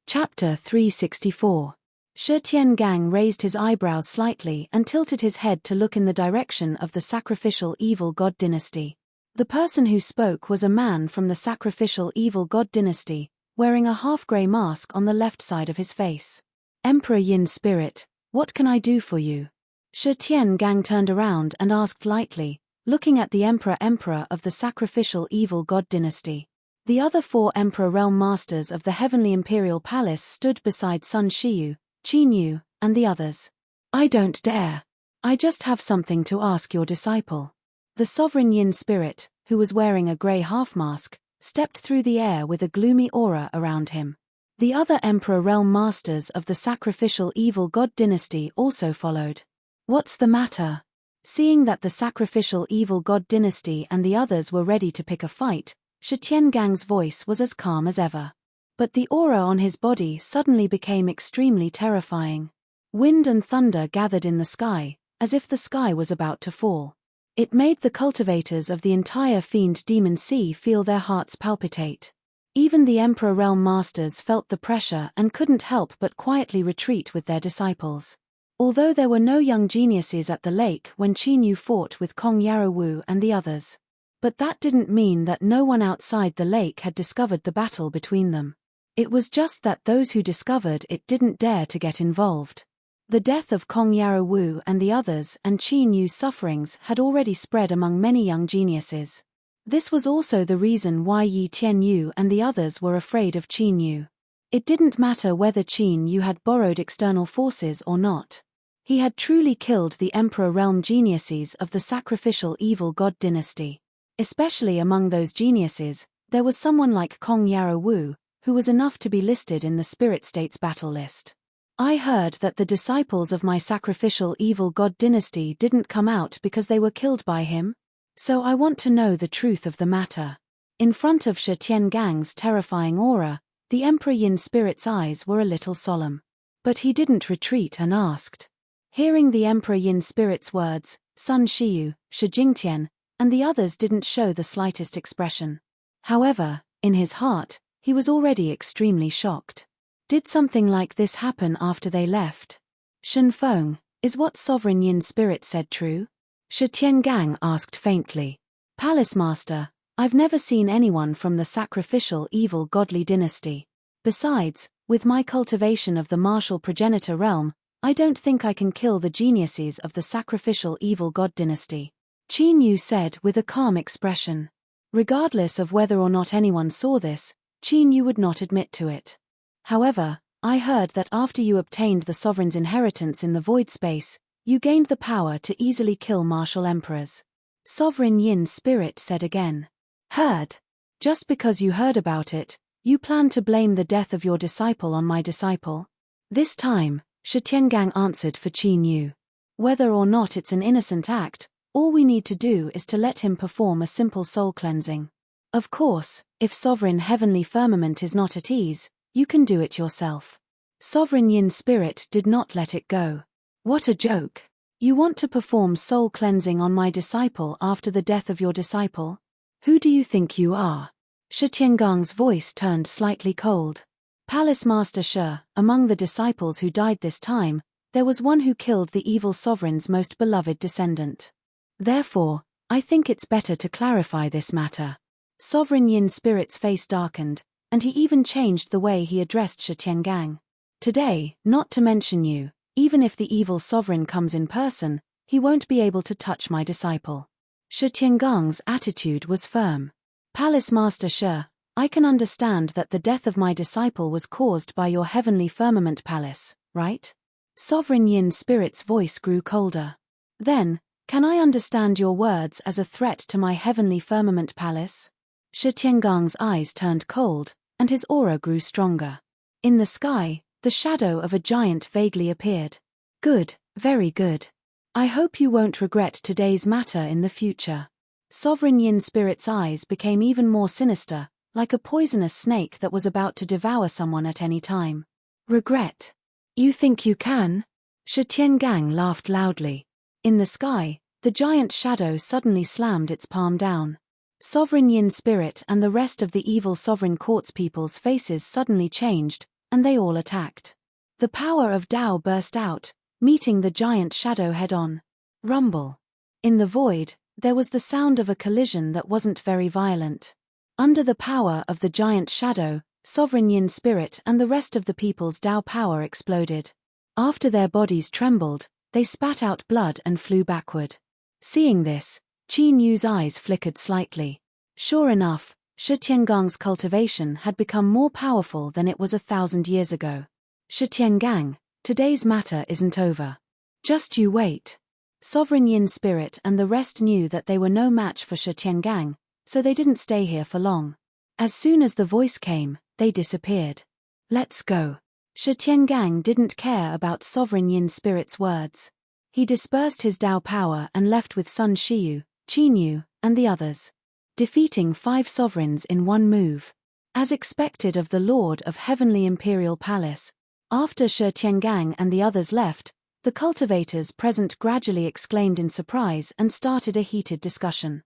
Chapter 364. Shi Tiangang raised his eyebrows slightly and tilted his head to look in the direction of the sacrificial evil god dynasty. The person who spoke was a man from the sacrificial evil god dynasty, wearing a half-gray mask on the left side of his face. Emperor Yin Spirit, what can I do for you? Shi Tiangang turned around and asked lightly, looking at the emperor of the sacrificial evil god dynasty. The other 4 emperor realm masters of the heavenly imperial palace stood beside Sun Shiyu, Qin Yu, and the others. I don't dare. I just have something to ask your disciple. The sovereign Yin Spirit, who was wearing a grey half-mask, stepped through the air with a gloomy aura around him. The other emperor realm masters of the sacrificial evil god dynasty also followed. What's the matter? Seeing that the sacrificial evil god dynasty and the others were ready to pick a fight, Shi Tiangang's voice was as calm as ever. But the aura on his body suddenly became extremely terrifying. Wind and thunder gathered in the sky, as if the sky was about to fall. It made the cultivators of the entire Fiend Demon Sea feel their hearts palpitate. Even the Emperor Realm Masters felt the pressure and couldn't help but quietly retreat with their disciples. Although there were no young geniuses at the lake when Qin Yu fought with Kong Yarrowu and the others. But that didn't mean that no one outside the lake had discovered the battle between them. It was just that those who discovered it didn't dare to get involved. The death of Kong Yarrowu and the others and Qin Yu's sufferings had already spread among many young geniuses. This was also the reason why Yi Tianyu and the others were afraid of Qin Yu. It didn't matter whether Qin Yu had borrowed external forces or not. He had truly killed the Emperor Realm geniuses of the sacrificial evil god dynasty. Especially among those geniuses, there was someone like Kong Yarrowu, who was enough to be listed in the Spirit State's battle list. I heard that the disciples of my sacrificial evil god dynasty didn't come out because they were killed by him. So I want to know the truth of the matter. In front of Shi Tiangang's terrifying aura, the Emperor Yin Spirit's eyes were a little solemn. But he didn't retreat and asked. Hearing the Emperor Yin Spirit's words, Sun Shiyu, Shi Jingtian, and the others didn't show the slightest expression. However, in his heart, he was already extremely shocked. Did something like this happen after they left? Shen Feng, is what Sovereign Yin Spirit said true? Shi Tiangang asked faintly. Palace Master, I've never seen anyone from the sacrificial evil godly dynasty. Besides, with my cultivation of the martial progenitor realm, I don't think I can kill the geniuses of the sacrificial evil god dynasty. Qin Yu said with a calm expression. Regardless of whether or not anyone saw this, Qin Yu would not admit to it. However, I heard that after you obtained the sovereign's inheritance in the void space, you gained the power to easily kill martial emperors. Sovereign Yin Spirit said again. Heard? Just because you heard about it, you plan to blame the death of your disciple on my disciple? This time, Shi Tiangang answered for Qin Yu. Whether or not it's an innocent act, all we need to do is to let him perform a simple soul cleansing. Of course, if Sovereign Heavenly Firmament is not at ease, you can do it yourself. Sovereign Yin Spirit did not let it go. What a joke. You want to perform soul cleansing on my disciple after the death of your disciple? Who do you think you are? Shi Tiangang's voice turned slightly cold. Palace Master Shi, among the disciples who died this time, there was one who killed the evil sovereign's most beloved descendant. Therefore, I think it's better to clarify this matter. Sovereign Yin Spirit's face darkened, and he even changed the way he addressed Shi Tiangang. Today, not to mention you, even if the evil sovereign comes in person, he won't be able to touch my disciple. Shi Tiangang's attitude was firm. Palace Master Shi, I can understand that the death of my disciple was caused by your heavenly firmament palace, right? Sovereign Yin Spirit's voice grew colder. Then, can I understand your words as a threat to my heavenly firmament palace? Shi Tiangang's eyes turned cold, and his aura grew stronger. In the sky, the shadow of a giant vaguely appeared. Good, very good. I hope you won't regret today's matter in the future. Sovereign Yin Spirit's eyes became even more sinister, like a poisonous snake that was about to devour someone at any time. Regret? You think you can? Shi Tiangang laughed loudly. In the sky, the giant shadow suddenly slammed its palm down. Sovereign Yin spirit and the rest of the evil sovereign court's people's faces suddenly changed, and they all attacked. The power of Tao burst out, meeting the giant shadow head-on. Rumble. In the void, there was the sound of a collision that wasn't very violent. Under the power of the giant shadow, sovereign Yin spirit and the rest of the people's Tao power exploded. After their bodies trembled, they spat out blood and flew backward. Seeing this, Qin Yu's eyes flickered slightly. Sure enough, Shi Tiangang's cultivation had become more powerful than it was 1,000 years ago. Shi Tiangang, today's matter isn't over. Just you wait. Sovereign Yin spirit and the rest knew that they were no match for Shi Tiangang, so they didn't stay here for long. As soon as the voice came, they disappeared. Let's go. Shi Tiangang didn't care about Sovereign Yin spirit's words. He dispersed his Tao power and left with Sun Shiyu, Qin Yu, and the others, defeating 5 sovereigns in one move. As expected of the Lord of Heavenly Imperial Palace, after Shi Tiangang and the others left, the cultivators present gradually exclaimed in surprise and started a heated discussion.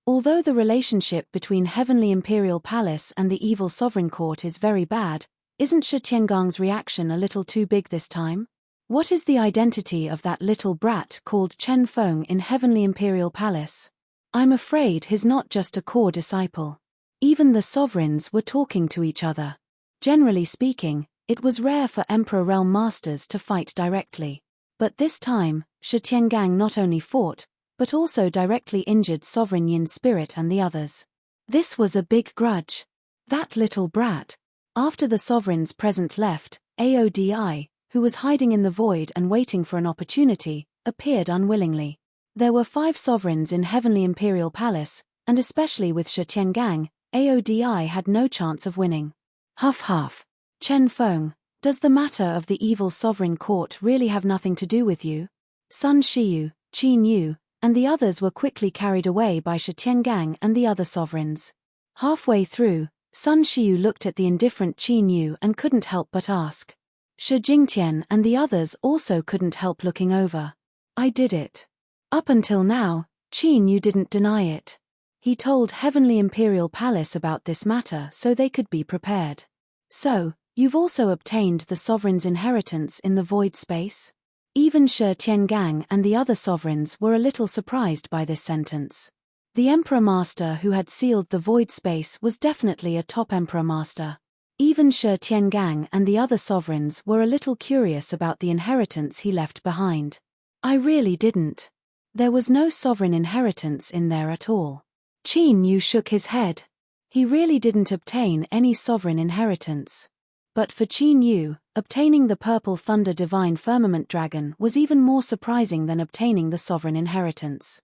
Although the relationship between Heavenly Imperial Palace and the evil sovereign court is very bad, isn't Shi Tiangang's reaction a little too big this time? What is the identity of that little brat called Chen Feng in Heavenly Imperial Palace? I'm afraid he's not just a core disciple. Even the sovereigns were talking to each other. Generally speaking, it was rare for Emperor Realm Masters to fight directly. But this time, Shi Tiangang not only fought, but also directly injured Sovereign Yin spirit and the others. This was a big grudge. That little brat. After the sovereigns present left, Aodi, who was hiding in the void and waiting for an opportunity, appeared unwillingly. There were 5 sovereigns in Heavenly Imperial Palace, and especially with Shi Tiangang, Aodi had no chance of winning. Huff. Chen Feng, does the matter of the evil sovereign court really have nothing to do with you? Sun Shiyu, Qin Yu, and the others were quickly carried away by Shi Tiangang and the other sovereigns. Halfway through, Sun Shiyu looked at the indifferent Qin Yu and couldn't help but ask. Shi Jingtian and the others also couldn't help looking over. I did it. Up until now, Qin Yu didn't deny it. He told Heavenly Imperial Palace about this matter so they could be prepared. So, you've also obtained the sovereign's inheritance in the void space? Even Shi Tiangang and the other sovereigns were a little surprised by this sentence. The Emperor Master who had sealed the void space was definitely a top Emperor Master. Even Shi Tiangang and the other sovereigns were a little curious about the inheritance he left behind. I really didn't. There was no sovereign inheritance in there at all. Qin Yu shook his head. He really didn't obtain any sovereign inheritance. But for Qin Yu, obtaining the Purple Thunder Divine Firmament Dragon was even more surprising than obtaining the sovereign inheritance.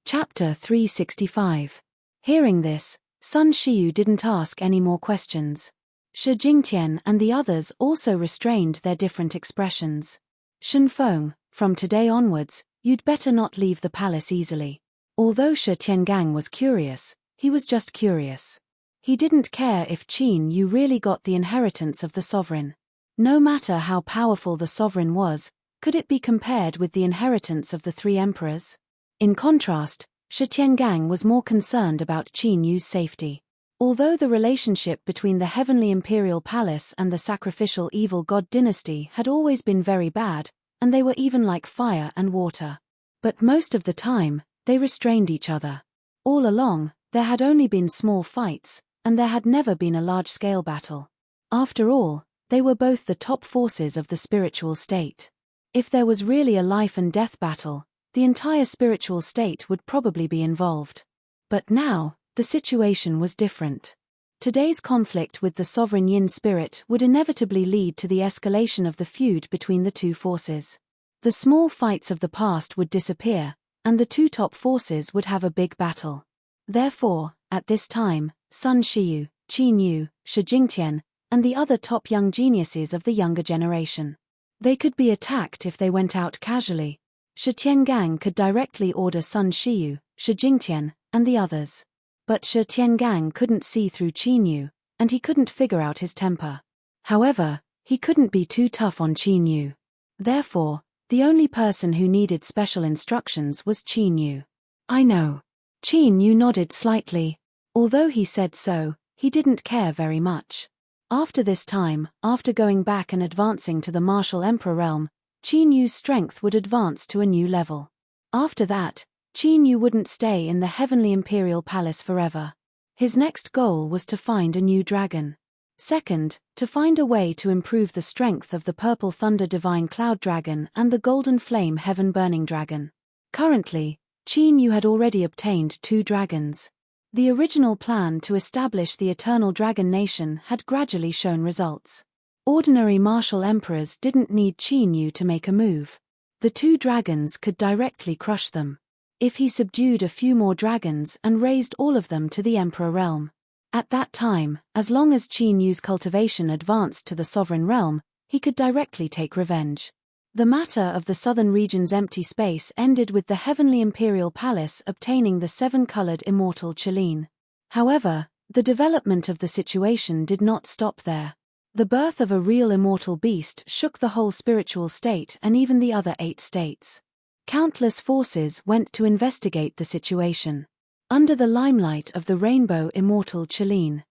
Chapter 365. Hearing this, Sun Shiyu didn't ask any more questions. Shi Jingtian and the others also restrained their different expressions. Shen Feng, from today onwards, you'd better not leave the palace easily. Although Shi Tiangang was curious, he was just curious. He didn't care if Qin Yu really got the inheritance of the sovereign. No matter how powerful the sovereign was, could it be compared with the inheritance of the 3 emperors? In contrast, Shi Tiangang was more concerned about Qin Yu's safety. Although the relationship between the Heavenly Imperial Palace and the sacrificial evil god dynasty had always been very bad, and they were even like fire and water. But most of the time, they restrained each other. All along, there had only been small fights, and there had never been a large-scale battle. After all, they were both the top forces of the spiritual state. If there was really a life-and-death battle, the entire spiritual state would probably be involved. But now, the situation was different. Today's conflict with the sovereign Yin spirit would inevitably lead to the escalation of the feud between the 2 forces. The small fights of the past would disappear, and the 2 top forces would have a big battle. Therefore, at this time, Sun Shiyu, Qin Yu, Shi Jingtian, and the other top young geniuses of the younger generation. They could be attacked if they went out casually. Shi Tiangang could directly order Sun Shiyu, Shi Jingtian, and the others. But Shi Tiangang couldn't see through Qin Yu, and he couldn't figure out his temper. However, He couldn't be too tough on Qin Yu. Therefore, the only person who needed special instructions was Qin Yu. I know. Qin Yu nodded slightly. Although he said so, he didn't care very much. After this time, after going back and advancing to the martial emperor realm, Qin Yu's strength would advance to a new level. After that, Qin Yu wouldn't stay in the heavenly imperial palace forever. His next goal was to find a new dragon. Second, to find a way to improve the strength of the purple thunder divine cloud dragon and the golden flame heaven burning dragon. Currently, Qin Yu had already obtained 2 dragons. The original plan to establish the eternal dragon nation had gradually shown results. Ordinary martial emperors didn't need Qin Yu to make a move. The 2 dragons could directly crush them. If he subdued a few more dragons and raised all of them to the emperor realm. At that time, as long as Qin Yu's cultivation advanced to the sovereign realm, he could directly take revenge. The matter of the southern region's empty space ended with the heavenly imperial palace obtaining the 7-colored immortal Qilin. However, the development of the situation did not stop there. The birth of a real immortal beast shook the whole spiritual state and even the other 8 states. Countless forces went to investigate the situation. Under the limelight of the rainbow immortal Qilin,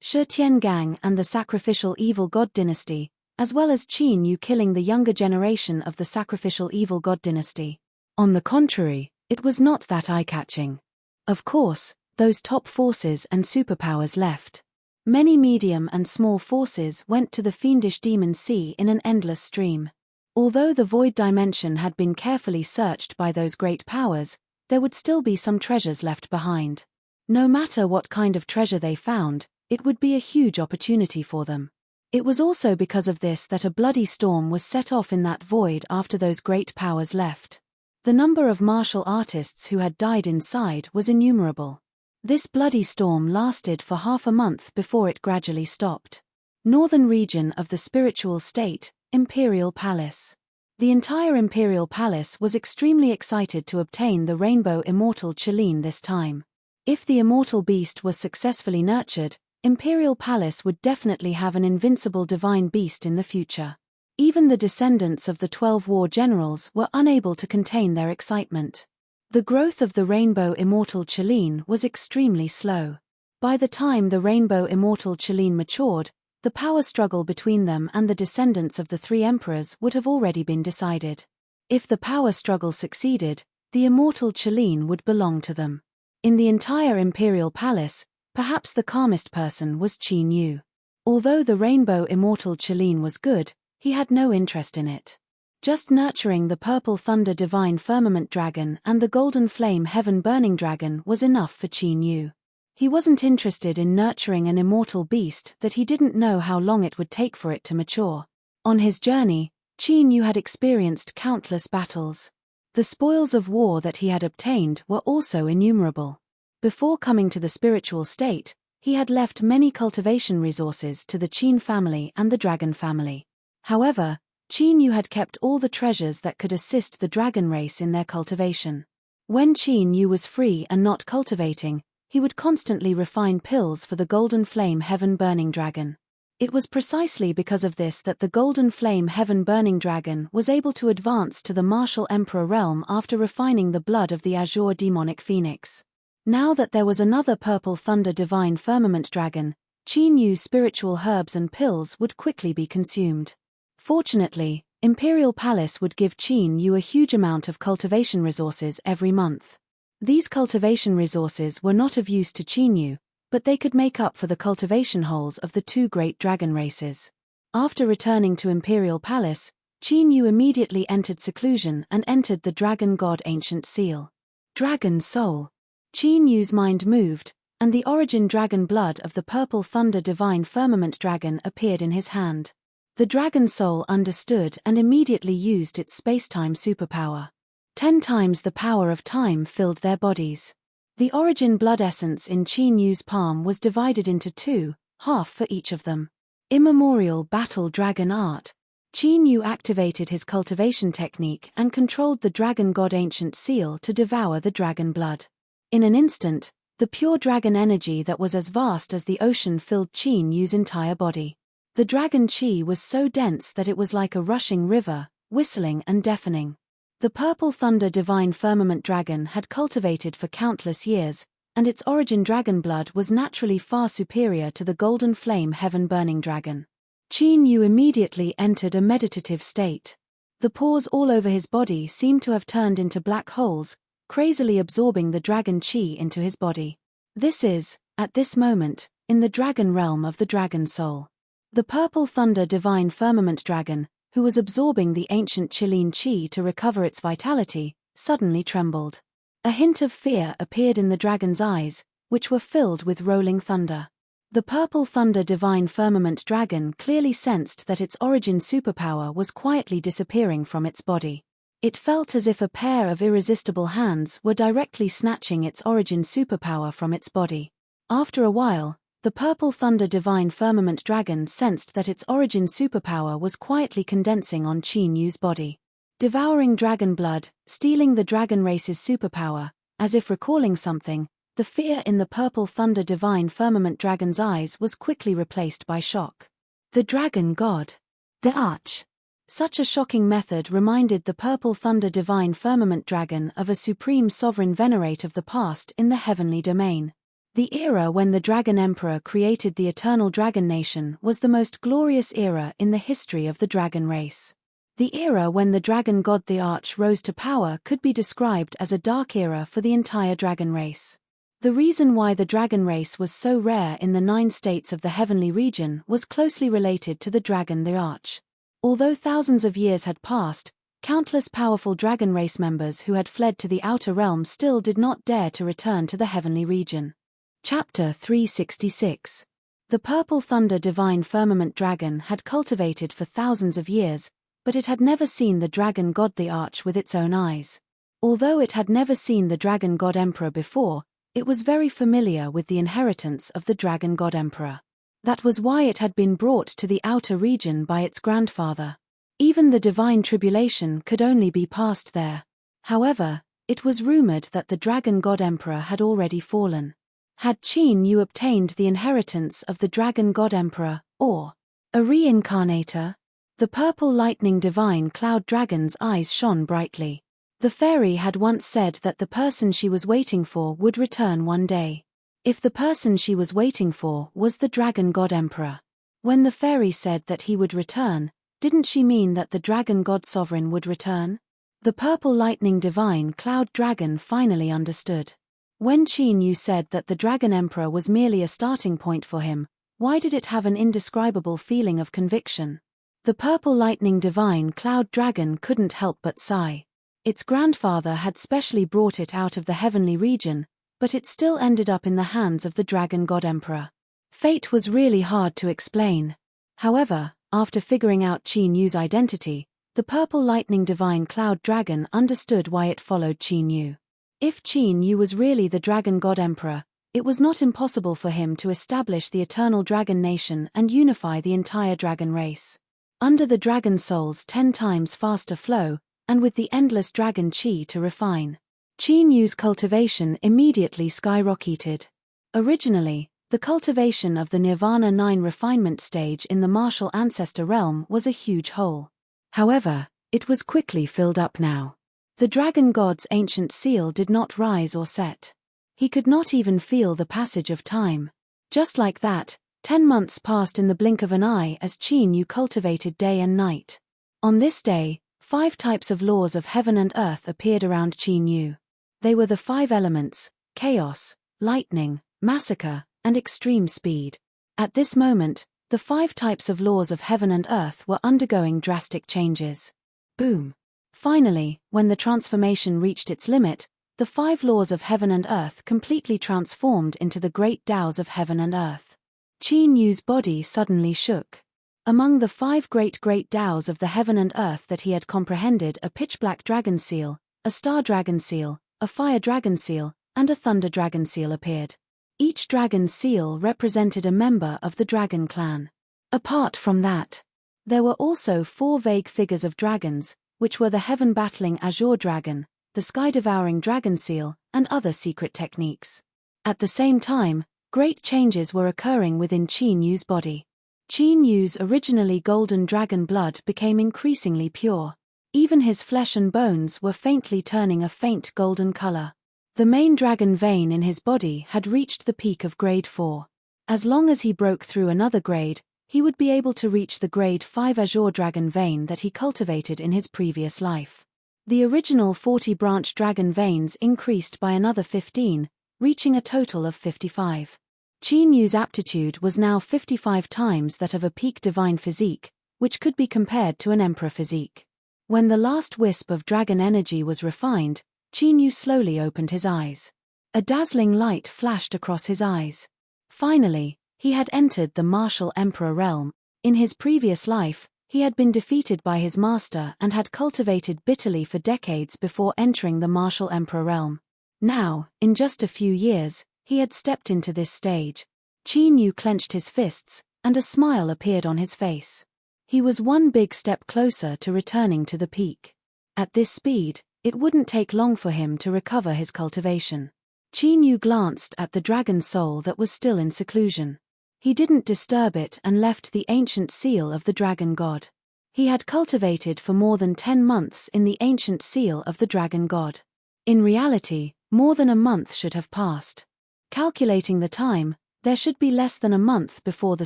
Shi Tiangang and the sacrificial evil god dynasty, as well as Qin Yu killing the younger generation of the sacrificial evil god dynasty. On the contrary, it was not that eye-catching. Of course, those top forces and superpowers left. Many medium and small forces went to the fiendish demon sea in an endless stream. Although the void dimension had been carefully searched by those great powers, there would still be some treasures left behind. No matter what kind of treasure they found, it would be a huge opportunity for them. It was also because of this that a bloody storm was set off in that void after those great powers left. The number of martial artists who had died inside was innumerable. This bloody storm lasted for half a month before it gradually stopped. Northern region of the spiritual state, Imperial Palace. The entire Imperial Palace was extremely excited to obtain the rainbow immortal Qilin this time. If the immortal beast was successfully nurtured, Imperial Palace would definitely have an invincible divine beast in the future. Even the descendants of the 12 war generals were unable to contain their excitement. The growth of the rainbow immortal Qilin was extremely slow. By the time the rainbow immortal Qilin matured, the power struggle between them and the descendants of the 3 emperors would have already been decided. If the power struggle succeeded, the immortal Qilin would belong to them. In the entire Imperial Palace, perhaps the calmest person was Qin Yu. Although the rainbow immortal Qilin was good, he had no interest in it. Just nurturing the purple thunder divine firmament dragon and the golden flame heaven burning dragon was enough for Qin Yu. He wasn't interested in nurturing an immortal beast that he didn't know how long it would take for it to mature. On his journey, Qin Yu had experienced countless battles. The spoils of war that he had obtained were also innumerable. Before coming to the spiritual state, he had left many cultivation resources to the Qin family and the dragon family. However, Qin Yu had kept all the treasures that could assist the dragon race in their cultivation. When Qin Yu was free and not cultivating, he would constantly refine pills for the golden flame heaven burning dragon. It was precisely because of this that the golden flame heaven burning dragon was able to advance to the martial emperor realm after refining the blood of the azure demonic phoenix. Now that there was another purple thunder divine firmament dragon, Qin Yu's spiritual herbs and pills would quickly be consumed. Fortunately, Imperial Palace would give Qin Yu a huge amount of cultivation resources every month. These cultivation resources were not of use to Qin Yu, but they could make up for the cultivation holes of the 2 great dragon races. After returning to Imperial Palace, Qin Yu immediately entered seclusion and entered the Dragon God Ancient Seal. Dragon Soul. Qin Yu's mind moved, and the origin dragon blood of the purple thunder divine firmament dragon appeared in his hand. The Dragon Soul understood and immediately used its space-time superpower. 10 times the power of time filled their bodies. The origin blood essence in Qin Yu's palm was divided into 2, half for each of them. Immemorial Battle Dragon Art. Qin Yu activated his cultivation technique and controlled the Dragon God Ancient Seal to devour the dragon blood. In an instant, the pure dragon energy that was as vast as the ocean filled Qin Yu's entire body. The dragon chi was so dense that it was like a rushing river, whistling and deafening. The purple thunder divine firmament dragon had cultivated for countless years, and its origin dragon blood was naturally far superior to the golden flame heaven-burning dragon. Qin Yu immediately entered a meditative state. The pores all over his body seemed to have turned into black holes, crazily absorbing the dragon chi into his body. This is, at this moment, in the dragon realm of the dragon soul. The purple thunder divine firmament dragon, who was absorbing the ancient Qilin chi to recover its vitality, suddenly trembled. A hint of fear appeared in the dragon's eyes, which were filled with rolling thunder. The purple thunder divine firmament dragon clearly sensed that its origin superpower was quietly disappearing from its body. It felt as if a pair of irresistible hands were directly snatching its origin superpower from its body. After a while, the purple thunder divine firmament dragon sensed that its origin superpower was quietly condensing on Qin Yu's body. Devouring dragon blood, stealing the dragon race's superpower, as if recalling something, the fear in the purple thunder divine firmament dragon's eyes was quickly replaced by shock. The dragon god. The arch. Such a shocking method reminded the purple thunder divine firmament dragon of a supreme sovereign venerate of the past in the heavenly domain. The era when the Dragon Emperor created the eternal dragon nation was the most glorious era in the history of the dragon race. The era when the dragon god the Arch rose to power could be described as a dark era for the entire dragon race. The reason why the dragon race was so rare in the 9 states of the heavenly region was closely related to the dragon the Arch. Although thousands of years had passed, countless powerful dragon race members who had fled to the outer realm still did not dare to return to the heavenly region. Chapter 366. The purple thunder divine firmament dragon had cultivated for thousands of years, but it had never seen the dragon god the Arch with its own eyes. Although it had never seen the dragon god emperor before, it was very familiar with the inheritance of the dragon god emperor. That was why it had been brought to the outer region by its grandfather. Even the divine tribulation could only be passed there. However, it was rumored that the dragon god emperor had already fallen. Had Qin Yu obtained the inheritance of the dragon god emperor, or a reincarnator? The purple lightning divine cloud dragon's eyes shone brightly. The fairy had once said that the person she was waiting for would return one day. If the person she was waiting for was the dragon god emperor. When the fairy said that he would return, didn't she mean that the dragon god sovereign would return? The purple lightning divine cloud dragon finally understood. When Qin Yu said that the dragon emperor was merely a starting point for him, why did it have an indescribable feeling of conviction? The purple lightning divine cloud dragon couldn't help but sigh. Its grandfather had specially brought it out of the heavenly region, but it still ended up in the hands of the dragon god emperor. Fate was really hard to explain. However, after figuring out Qin Yu's identity, the purple lightning divine cloud dragon understood why it followed Qin Yu. If Qin Yu was really the dragon god emperor, it was not impossible for him to establish the eternal dragon nation and unify the entire dragon race. Under the dragon soul's 10 times faster flow, and with the endless dragon chi to refine, Qin Yu's cultivation immediately skyrocketed. Originally, the cultivation of the Nirvana 9 refinement stage in the martial ancestor realm was a huge hole. However, it was quickly filled up now. The dragon god's ancient seal did not rise or set. He could not even feel the passage of time. Just like that, 10 months passed in the blink of an eye as Qin Yu cultivated day and night. On this day, 5 types of laws of heaven and earth appeared around Qin Yu. They were the 5 elements: chaos, lightning, massacre, and extreme speed. At this moment, the 5 types of laws of heaven and earth were undergoing drastic changes. Boom! Finally, when the transformation reached its limit, the 5 laws of heaven and earth completely transformed into the great Taos of heaven and earth. Qin Yu's body suddenly shook. Among the 5 great Taos of the heaven and earth that he had comprehended, a pitch-black dragon seal, a star dragon seal, a fire dragon seal, and a thunder dragon seal appeared. Each dragon seal represented a member of the dragon clan. Apart from that, there were also 4 vague figures of dragons, which were the heaven-battling azure dragon, the sky-devouring dragon seal, and other secret techniques. At the same time, great changes were occurring within Qin Yu's body. Qin Yu's originally golden dragon blood became increasingly pure. Even his flesh and bones were faintly turning a faint golden color. The main dragon vein in his body had reached the peak of grade 4. As long as he broke through another grade, he would be able to reach the grade 5 azure dragon vein that he cultivated in his previous life. The original 40 branch dragon veins increased by another 15, reaching a total of 55. Qin Yu's aptitude was now 55 times that of a peak divine physique, which could be compared to an emperor physique. When the last wisp of dragon energy was refined, Qin Yu slowly opened his eyes. A dazzling light flashed across his eyes. Finally, he had entered the martial emperor realm. In his previous life, he had been defeated by his master and had cultivated bitterly for decades before entering the martial emperor realm. Now, in just a few years, he had stepped into this stage. Qin Yu clenched his fists, and a smile appeared on his face. He was one big step closer to returning to the peak. At this speed, it wouldn't take long for him to recover his cultivation. Qin Yu glanced at the dragon soul that was still in seclusion. He didn't disturb it and left the ancient seal of the dragon god. He had cultivated for more than 10 months in the ancient seal of the dragon god. In reality, more than a month should have passed. Calculating the time, there should be less than a month before the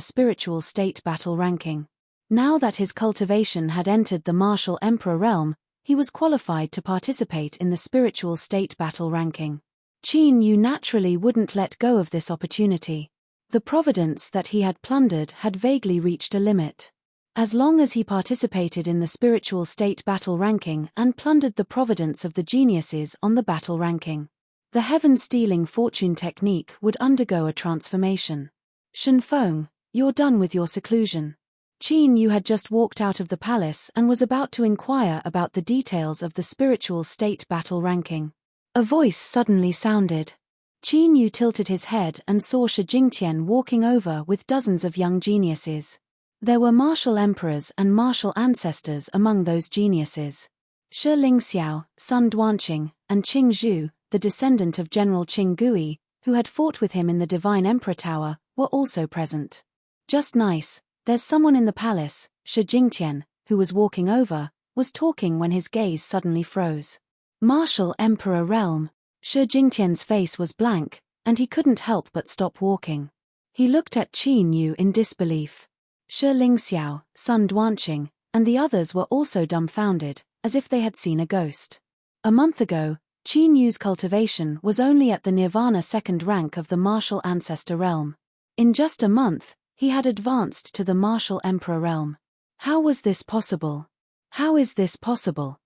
spiritual state battle ranking. Now that his cultivation had entered the martial emperor realm, he was qualified to participate in the spiritual state battle ranking. Qin Yu naturally wouldn't let go of this opportunity. The providence that he had plundered had vaguely reached a limit. As long as he participated in the spiritual state battle ranking and plundered the providence of the geniuses on the battle ranking, the heaven-stealing fortune technique would undergo a transformation. Shenfeng, you're done with your seclusion. Qin Yu had just walked out of the palace and was about to inquire about the details of the spiritual state battle ranking. A voice suddenly sounded. Qin Yu tilted his head and saw Shi Jingtian walking over with dozens of young geniuses. There were martial emperors and martial ancestors among those geniuses. Shi Lingxiao, Sun Duanqing, and Qing Zhu, the descendant of General Qing Gui, who had fought with him in the Divine Emperor Tower, were also present. Just nice, there's someone in the palace. Shi Jingtian, who was walking over, was talking when his gaze suddenly froze. Martial Emperor Realm. Shi Jingtian's face was blank, and he couldn't help but stop walking. He looked at Qin Yu in disbelief. Shi Lingxiao, Sun Duanqing, and the others were also dumbfounded, as if they had seen a ghost. A month ago, Qin Yu's cultivation was only at the Nirvana second rank of the martial ancestor realm. In just a month, he had advanced to the martial emperor realm. How was this possible? How is this possible?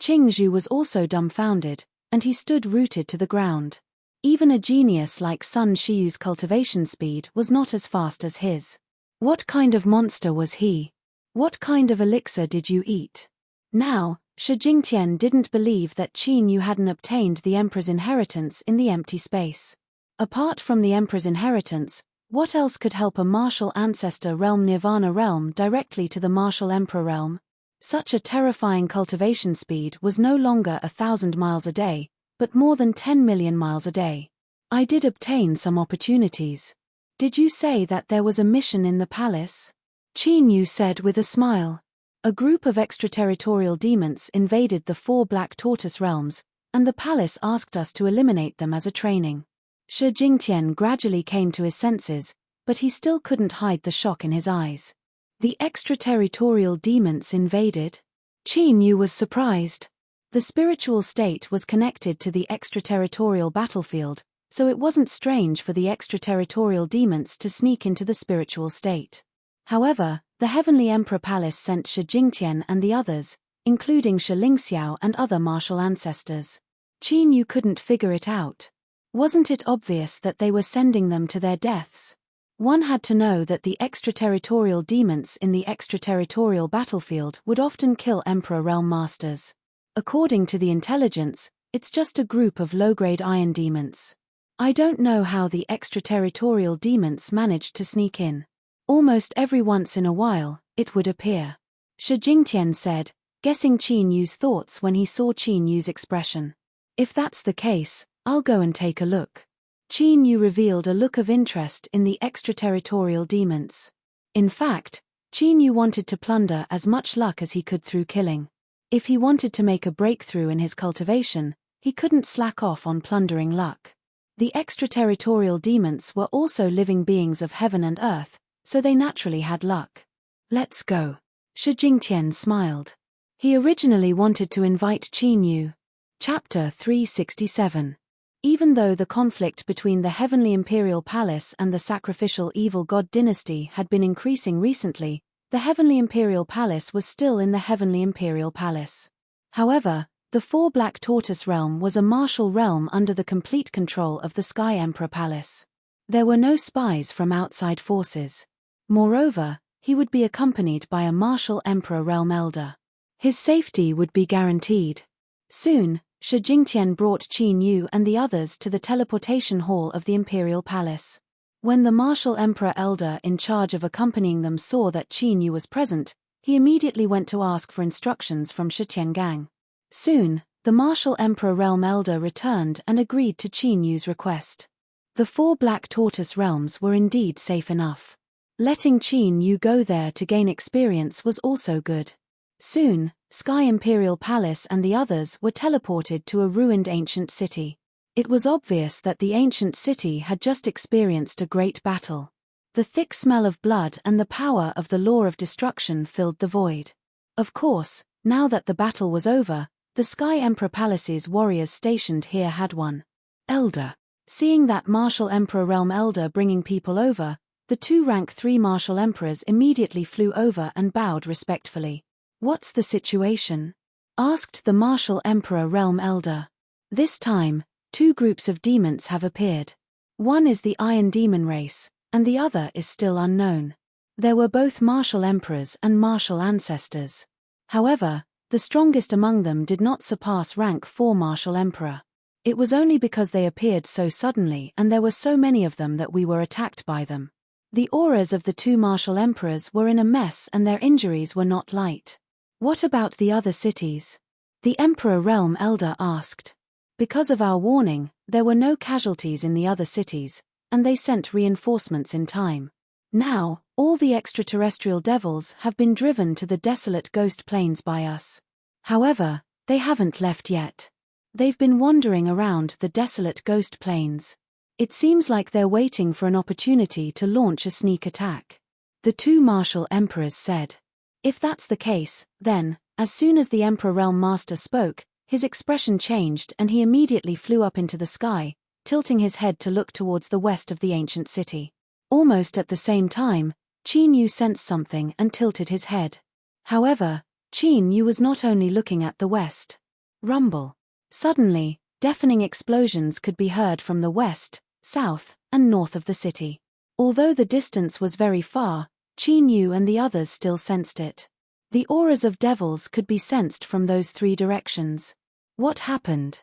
Qing Zhu was also dumbfounded, and he stood rooted to the ground. Even a genius like Sun Shiyu's cultivation speed was not as fast as his. What kind of monster was he? What kind of elixir did you eat? Now, Shi Jingtian didn't believe that Qin Yu hadn't obtained the emperor's inheritance in the empty space. Apart from the emperor's inheritance, what else could help a martial ancestor realm Nirvana realm directly to the martial emperor realm? Such a terrifying cultivation speed was no longer 1,000 miles a day, but more than 10 million miles a day. I did obtain some opportunities. Did you say that there was a mission in the palace? Qin Yu said with a smile. A group of extraterritorial demons invaded the 4 Black Tortoise realms, and the palace asked us to eliminate them as a training. Shi Jingtian gradually came to his senses, but he still couldn't hide the shock in his eyes. The extraterritorial demons invaded? Qin Yu was surprised. The spiritual state was connected to the extraterritorial battlefield, so it wasn't strange for the extraterritorial demons to sneak into the spiritual state. However, the Heavenly Emperor Palace sent Shi Jingtian and the others, including Shi Lingxiao and other martial ancestors. Qin Yu couldn't figure it out. Wasn't it obvious that they were sending them to their deaths? One had to know that the extraterritorial demons in the extraterritorial battlefield would often kill Emperor Realm Masters. According to the intelligence, it's just a group of low-grade iron demons. I don't know how the extraterritorial demons managed to sneak in. Almost every once in a while, it would appear. Shi Jingtian said, guessing Qin Yu's thoughts when he saw Qin Yu's expression. If that's the case, I'll go and take a look. Qin Yu revealed a look of interest in the extraterritorial demons. In fact, Qin Yu wanted to plunder as much luck as he could through killing. If he wanted to make a breakthrough in his cultivation, he couldn't slack off on plundering luck. The extraterritorial demons were also living beings of heaven and earth, so they naturally had luck. Let's go. Shi Jingtian smiled. He originally wanted to invite Qin Yu. Chapter 367. Even though the conflict between the Heavenly Imperial Palace and the sacrificial evil god dynasty had been increasing recently, the Heavenly Imperial Palace was still in the Heavenly Imperial Palace. However, the Four Black Tortoise Realm was a martial realm under the complete control of the Sky Emperor Palace. There were no spies from outside forces. Moreover, he would be accompanied by a martial Emperor Realm Elder. His safety would be guaranteed. Soon, Shi Jingtian brought Qin Yu and the others to the teleportation hall of the Imperial Palace. When the martial Emperor Elder in charge of accompanying them saw that Qin Yu was present, he immediately went to ask for instructions from Shi Tiangang. Soon, the martial Emperor Realm Elder returned and agreed to Qin Yu's request. The Four Black Tortoise Realms were indeed safe enough. Letting Qin Yu go there to gain experience was also good. Soon, Sky Imperial Palace and the others were teleported to a ruined ancient city. It was obvious that the ancient city had just experienced a great battle. The thick smell of blood and the power of the law of destruction filled the void. Of course, now that the battle was over, the Sky Emperor Palace's warriors stationed here had won. Elder. Seeing that martial Emperor Realm Elder bringing people over, the two rank 3 martial emperors immediately flew over and bowed respectfully. "What's the situation?" asked the martial Emperor Realm Elder. This time, 2 groups of demons have appeared. One is the Iron Demon race, and the other is still unknown. There were both martial emperors and martial ancestors. However, the strongest among them did not surpass rank 4 martial emperor. It was only because they appeared so suddenly and there were so many of them that we were attacked by them. The auras of the 2 martial emperors were in a mess and their injuries were not light. "What about the other cities?" the Emperor Realm Elder asked. Because of our warning, there were no casualties in the other cities, and they sent reinforcements in time. Now, all the extraterrestrial devils have been driven to the desolate ghost plains by us. However, they haven't left yet. They've been wandering around the desolate ghost plains. It seems like they're waiting for an opportunity to launch a sneak attack. The 2 martial emperors said. If that's the case, then, as soon as the Emperor Realm Master spoke, his expression changed and he immediately flew up into the sky, tilting his head to look towards the west of the ancient city. Almost at the same time, Qin Yu sensed something and tilted his head. However, Qin Yu was not only looking at the west. Rumble. Suddenly, deafening explosions could be heard from the west, south, and north of the city. Although the distance was very far, Qin Yu and the others still sensed it. The auras of devils could be sensed from those 3 directions. What happened?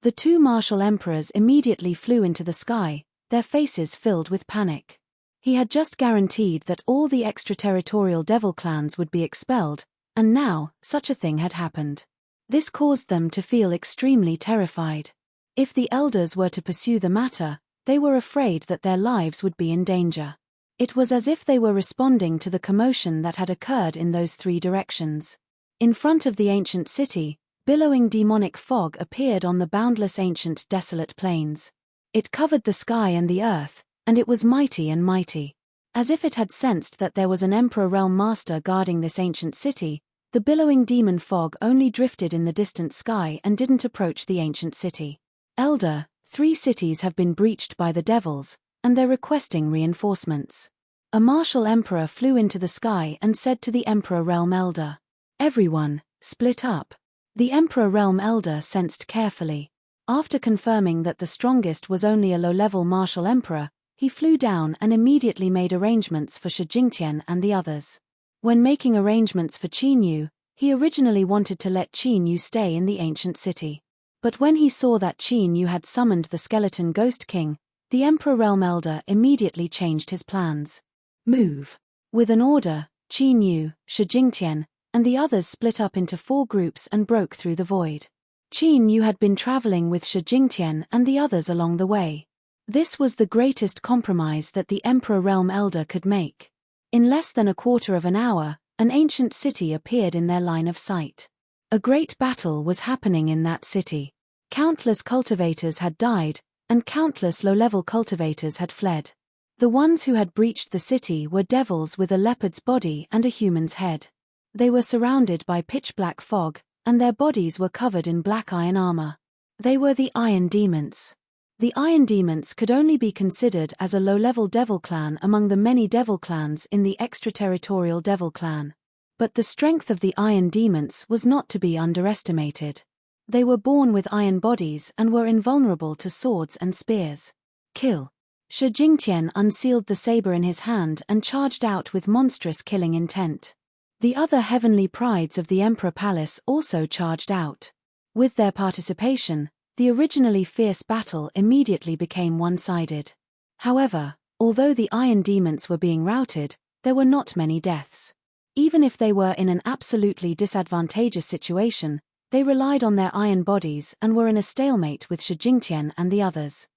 The 2 martial emperors immediately flew into the sky, their faces filled with panic. He had just guaranteed that all the extraterritorial devil clans would be expelled, and now, such a thing had happened. This caused them to feel extremely terrified. If the elders were to pursue the matter, they were afraid that their lives would be in danger. It was as if they were responding to the commotion that had occurred in those 3 directions. In front of the ancient city, billowing demonic fog appeared on the boundless ancient desolate plains. It covered the sky and the earth, and it was mighty and mighty. As if it had sensed that there was an Emperor Realm Master guarding this ancient city, the billowing demon fog only drifted in the distant sky and didn't approach the ancient city. Elder, 3 cities have been breached by the devils, and they're requesting reinforcements. A martial emperor flew into the sky and said to the Emperor Realm Elder, "Everyone, split up." The Emperor Realm Elder sensed carefully. After confirming that the strongest was only a low-level martial emperor, he flew down and immediately made arrangements for Shi Jingtian and the others. When making arrangements for Qin Yu, he originally wanted to let Qin Yu stay in the ancient city. But when he saw that Qin Yu had summoned the skeleton Ghost King, the Emperor Realm Elder immediately changed his plans. Move. With an order, Qin Yu, Shi Jingtian, and the others split up into 4 groups and broke through the void. Qin Yu had been traveling with Shi Jingtian and the others along the way. This was the greatest compromise that the Emperor Realm Elder could make. In less than a quarter of an hour, an ancient city appeared in their line of sight. A great battle was happening in that city. Countless cultivators had died, and countless low-level cultivators had fled. The ones who had breached the city were devils with a leopard's body and a human's head. They were surrounded by pitch-black fog, and their bodies were covered in black iron armor. They were the Iron Demons. The Iron Demons could only be considered as a low-level devil clan among the many devil clans in the extraterritorial devil clan. But the strength of the Iron Demons was not to be underestimated. They were born with iron bodies and were invulnerable to swords and spears. Kill. Shi Jingtian unsealed the saber in his hand and charged out with monstrous killing intent. The other heavenly prides of the Emperor Palace also charged out. With their participation, the originally fierce battle immediately became one-sided. However, although the Iron Demons were being routed, there were not many deaths. Even if they were in an absolutely disadvantageous situation, they relied on their iron bodies and were in a stalemate with Shi Jingtian and the others.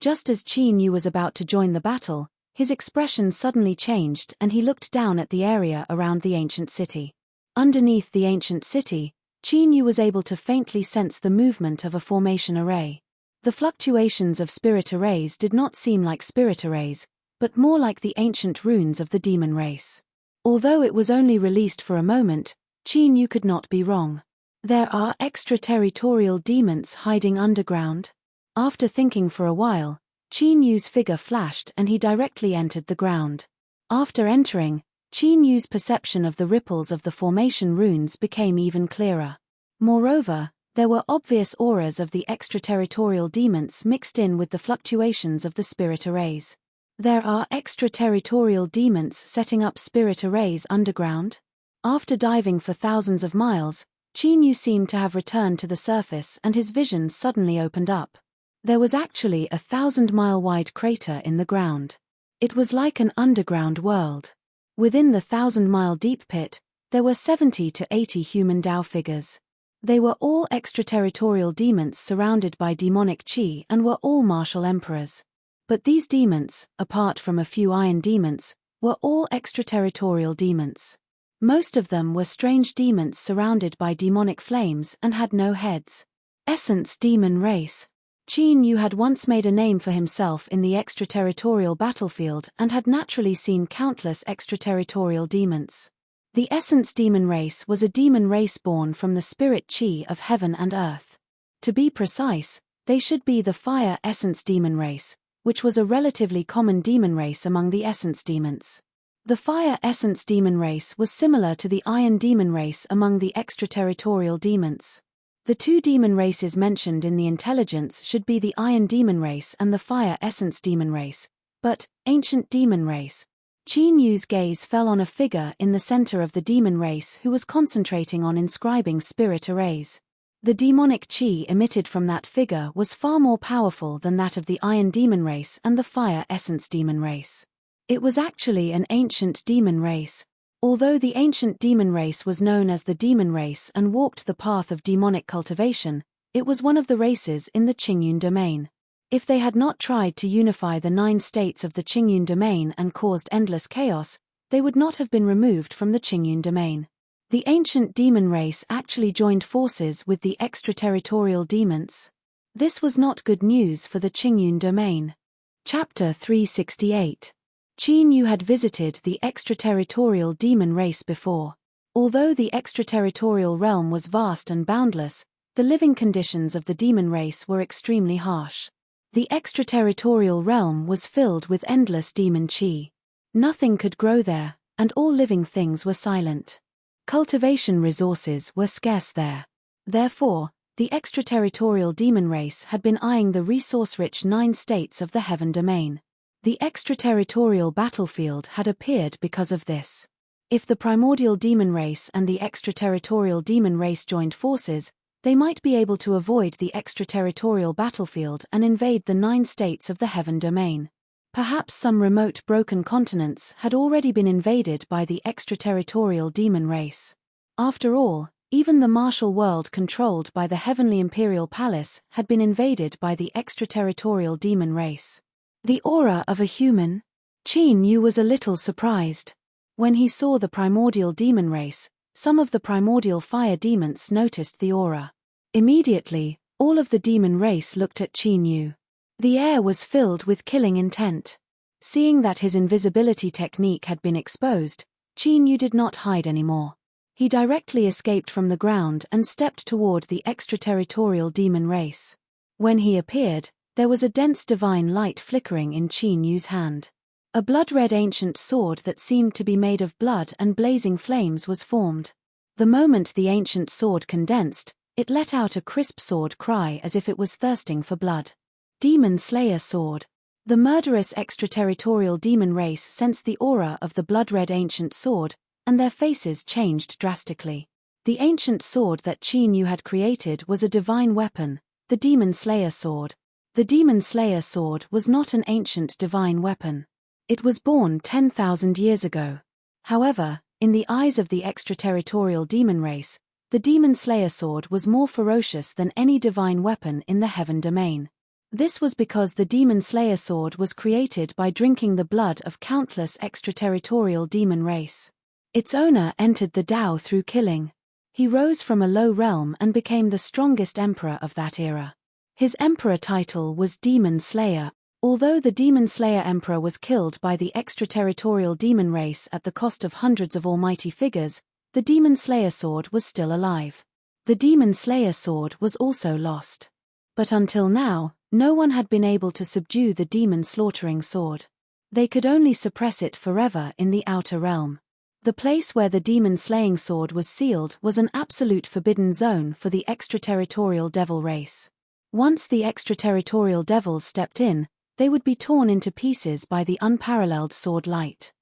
Just as Qin Yu was about to join the battle, his expression suddenly changed and he looked down at the area around the ancient city. Underneath the ancient city, Qin Yu was able to faintly sense the movement of a formation array. The fluctuations of spirit arrays did not seem like spirit arrays, but more like the ancient runes of the demon race. Although it was only released for a moment, Qin Yu could not be wrong. There are extraterritorial demons hiding underground? After thinking for a while, Qin Yu's figure flashed and he directly entered the ground. After entering, Qin Yu's perception of the ripples of the formation runes became even clearer. Moreover, there were obvious auras of the extraterritorial demons mixed in with the fluctuations of the spirit arrays. There are extraterritorial demons setting up spirit arrays underground? After diving for thousands of miles, Qin Yu seemed to have returned to the surface and his vision suddenly opened up. There was actually a 1,000-mile-wide crater in the ground. It was like an underground world. Within the 1,000-mile deep pit, there were 70 to 80 human Dao figures. They were all extraterritorial demons surrounded by demonic qi and were all martial emperors. But these demons, apart from a few iron demons, were all extraterritorial demons. Most of them were strange demons surrounded by demonic flames and had no heads. Essence demon race. Qin Yu had once made a name for himself in the extraterritorial battlefield and had naturally seen countless extraterritorial demons. The Essence demon race was a demon race born from the spirit qi of heaven and earth. To be precise, they should be the Fire Essence demon race, which was a relatively common demon race among the Essence demons. The Fire Essence demon race was similar to the Iron demon race among the extraterritorial demons. The two demon races mentioned in the intelligence should be the Iron demon race and the Fire Essence demon race, but, ancient demon race. Qin Yu's gaze fell on a figure in the center of the demon race who was concentrating on inscribing spirit arrays. The demonic qi emitted from that figure was far more powerful than that of the Iron demon race and the Fire Essence demon race. It was actually an ancient demon race. Although the ancient demon race was known as the demon race and walked the path of demonic cultivation, it was one of the races in the Qingyun domain. If they had not tried to unify the 9 states of the Qingyun domain and caused endless chaos, they would not have been removed from the Qingyun domain. The ancient demon race actually joined forces with the extraterritorial demons. This was not good news for the Qingyun domain. Chapter 368. Qin Yu had visited the extraterritorial demon race before. Although the extraterritorial realm was vast and boundless, the living conditions of the demon race were extremely harsh. The extraterritorial realm was filled with endless demon qi. Nothing could grow there, and all living things were silent. Cultivation resources were scarce there. Therefore, the extraterritorial demon race had been eyeing the resource-rich 9 states of the heaven domain. The extraterritorial battlefield had appeared because of this. If the primordial demon race and the extraterritorial demon race joined forces, they might be able to avoid the extraterritorial battlefield and invade the 9 states of the heaven domain. Perhaps some remote broken continents had already been invaded by the extraterritorial demon race. After all, even the martial world controlled by the heavenly imperial palace had been invaded by the extraterritorial demon race. The aura of a human? Qin Yu was a little surprised. When he saw the primordial demon race, some of the primordial fire demons noticed the aura. Immediately, all of the demon race looked at Qin Yu. The air was filled with killing intent. Seeing that his invisibility technique had been exposed, Qin Yu did not hide anymore. He directly escaped from the ground and stepped toward the extraterritorial demon race. When he appeared, there was a dense divine light flickering in Qin Yu's hand. A blood-red ancient sword that seemed to be made of blood and blazing flames was formed. The moment the ancient sword condensed, it let out a crisp sword cry as if it was thirsting for blood. Demon Slayer Sword. The murderous extraterritorial demon race sensed the aura of the blood-red ancient sword, and their faces changed drastically. The ancient sword that Qin Yu had created was a divine weapon, the Demon Slayer Sword. The Demon Slayer Sword was not an ancient divine weapon. It was born 10,000 years ago. However, in the eyes of the extraterritorial demon race, the Demon Slayer Sword was more ferocious than any divine weapon in the heaven domain. This was because the Demon Slayer Sword was created by drinking the blood of countless extraterritorial demon race. Its owner entered the Tao through killing. He rose from a low realm and became the strongest emperor of that era. His emperor title was Demon Slayer. Although the Demon Slayer Emperor was killed by the extraterritorial demon race at the cost of hundreds of almighty figures, the Demon Slayer Sword was still alive. The Demon Slayer Sword was also lost. But until now, no one had been able to subdue the demon slaughtering sword. They could only suppress it forever in the outer realm. The place where the demon slaying sword was sealed was an absolute forbidden zone for the extraterritorial devil race. Once the extraterritorial devils stepped in, they would be torn into pieces by the unparalleled sword light.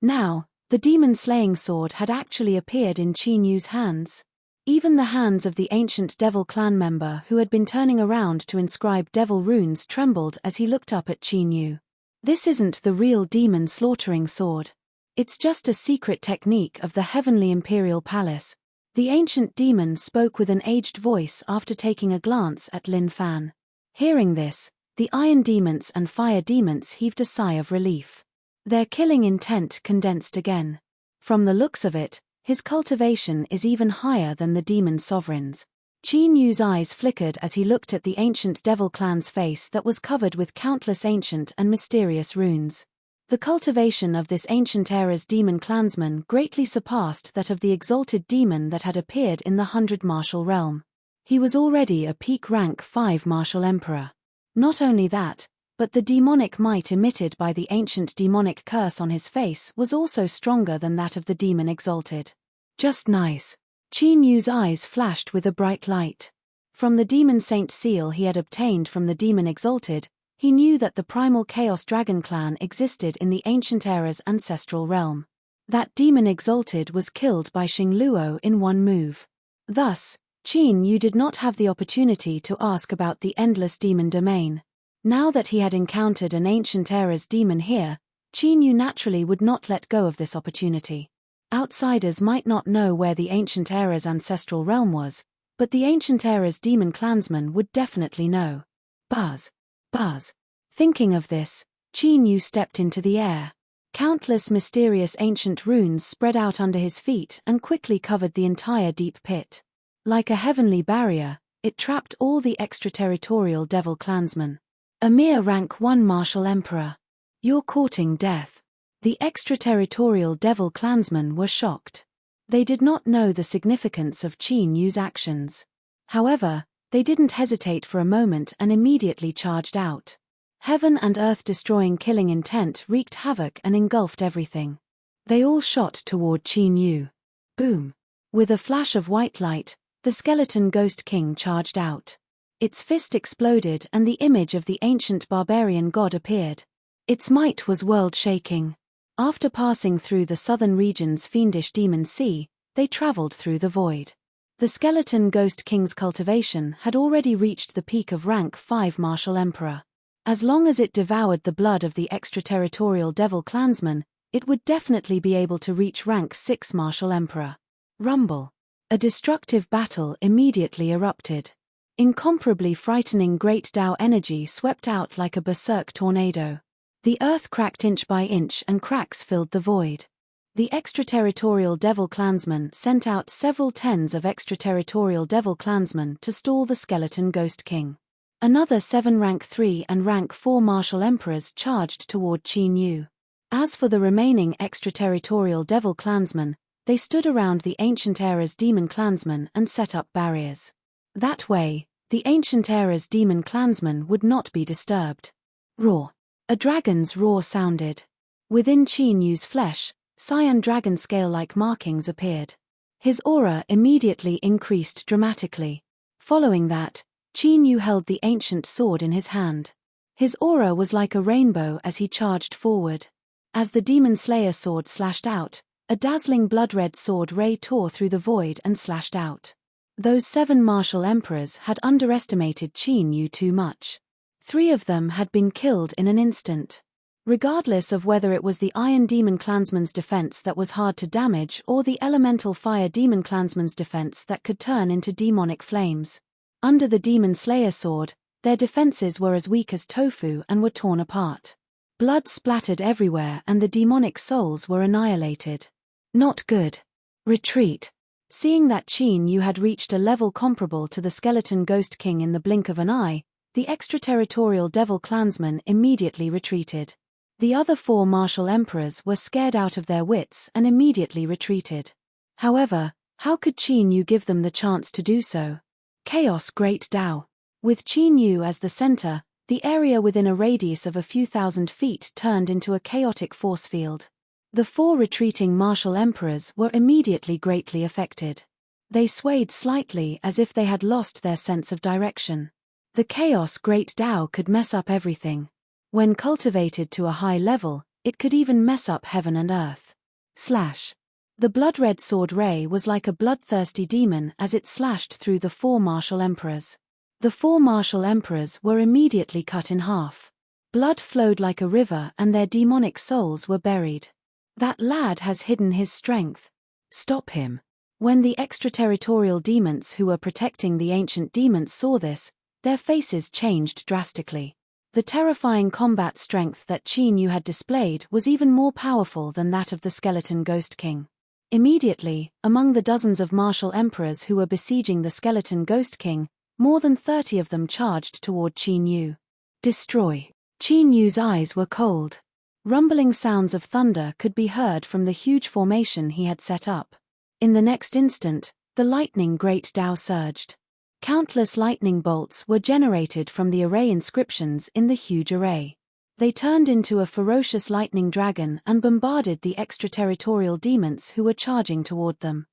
Now, the demon slaying sword had actually appeared in Qin Yu's hands. Even the hands of the ancient devil clan member who had been turning around to inscribe devil runes trembled as he looked up at Qin Yu. This isn't the real demon slaughtering sword. It's just a secret technique of the heavenly imperial palace. The ancient demon spoke with an aged voice after taking a glance at Lin Fan. Hearing this, the iron demons and fire demons heaved a sigh of relief. Their killing intent condensed again. From the looks of it, his cultivation is even higher than the demon sovereign's. Qin Yu's eyes flickered as he looked at the ancient devil clan's face that was covered with countless ancient and mysterious runes. The cultivation of this ancient era's demon clansman greatly surpassed that of the exalted demon that had appeared in the 100 martial realm. He was already a peak rank 5 martial emperor. Not only that, but the demonic might emitted by the ancient demonic curse on his face was also stronger than that of the demon exalted. Just nice. Qin Yu's eyes flashed with a bright light. From the demon saint seal he had obtained from the demon exalted, he knew that the primal chaos dragon clan existed in the ancient era's ancestral realm. That demon exalted was killed by Xing Luo in one move. Thus, Qin Yu did not have the opportunity to ask about the endless demon domain. Now that he had encountered an ancient era's demon here, Qin Yu naturally would not let go of this opportunity. Outsiders might not know where the ancient era's ancestral realm was, but the ancient era's demon clansmen would definitely know. Buzz. Buzz. Thinking of this, Qin Yu stepped into the air. Countless mysterious ancient runes spread out under his feet and quickly covered the entire deep pit. Like a heavenly barrier, it trapped all the extraterritorial devil clansmen. A mere rank 1 martial emperor. You're courting death. The extraterritorial devil clansmen were shocked. They did not know the significance of Qin Yu's actions. However, they didn't hesitate for a moment and immediately charged out. Heaven and earth destroying killing intent wreaked havoc and engulfed everything. They all shot toward Qin Yu. Boom. With a flash of white light, the skeleton ghost king charged out. Its fist exploded and the image of the ancient barbarian god appeared. Its might was world-shaking. After passing through the southern region's fiendish demon sea, they traveled through the void. The skeleton ghost king's cultivation had already reached the peak of rank 5 martial emperor. As long as it devoured the blood of the extraterritorial devil clansman, it would definitely be able to reach rank 6 martial emperor. Rumble. A destructive battle immediately erupted. Incomparably frightening great Tao energy swept out like a berserk tornado. The earth cracked inch by inch and cracks filled the void. The extraterritorial devil clansmen sent out several tens of extraterritorial devil clansmen to stall the skeleton ghost king. Another 7 rank 3 and rank 4 martial emperors charged toward Qin Yu. As for the remaining extraterritorial devil clansmen, they stood around the Ancient Era's demon clansmen and set up barriers. That way, the Ancient Era's demon clansmen would not be disturbed. Roar. A dragon's roar sounded. Within Qin Yu's flesh, cyan dragon scale-like markings appeared. His aura immediately increased dramatically. Following that, Qin Yu held the ancient sword in his hand. His aura was like a rainbow as he charged forward. As the Demon Slayer sword slashed out, a dazzling blood-red sword ray tore through the void and slashed out. Those 7 martial emperors had underestimated Qin Yu too much. 3 of them had been killed in an instant. Regardless of whether it was the Iron Demon Clansman's defense that was hard to damage or the Elemental Fire Demon Clansman's defense that could turn into demonic flames. Under the Demon Slayer sword, their defenses were as weak as tofu and were torn apart. Blood splattered everywhere and the demonic souls were annihilated. Not good. Retreat. Seeing that Qin Yu had reached a level comparable to the Skeleton Ghost King in the blink of an eye, the extraterritorial devil clansmen immediately retreated. The other 4 martial emperors were scared out of their wits and immediately retreated. However, how could Qin Yu give them the chance to do so? Chaos Great Tao. With Qin Yu as the center, the area within a radius of a few thousand feet turned into a chaotic force field. The 4 retreating martial emperors were immediately greatly affected. They swayed slightly as if they had lost their sense of direction. The Chaos Great Tao could mess up everything. When cultivated to a high level, it could even mess up heaven and earth. Slash. The blood-red sword ray was like a bloodthirsty demon as it slashed through the 4 martial emperors. The 4 martial emperors were immediately cut in half. Blood flowed like a river and their demonic souls were buried. That lad has hidden his strength. Stop him. When the extraterritorial demons who were protecting the ancient demons saw this, their faces changed drastically. The terrifying combat strength that Qin Yu had displayed was even more powerful than that of the Skeleton Ghost King. Immediately, among the dozens of martial emperors who were besieging the Skeleton Ghost King, more than 30 of them charged toward Qin Yu. Destroy. Qin Yu's eyes were cold. Rumbling sounds of thunder could be heard from the huge formation he had set up. In the next instant, the lightning Great Tao surged. Countless lightning bolts were generated from the array inscriptions in the huge array. They turned into a ferocious lightning dragon and bombarded the extraterritorial demons who were charging toward them.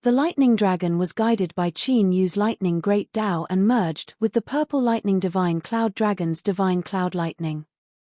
The lightning dragon was guided by Qin Yu's lightning Great Tao and merged with the purple lightning Divine Cloud Dragon's Divine Cloud Lightning.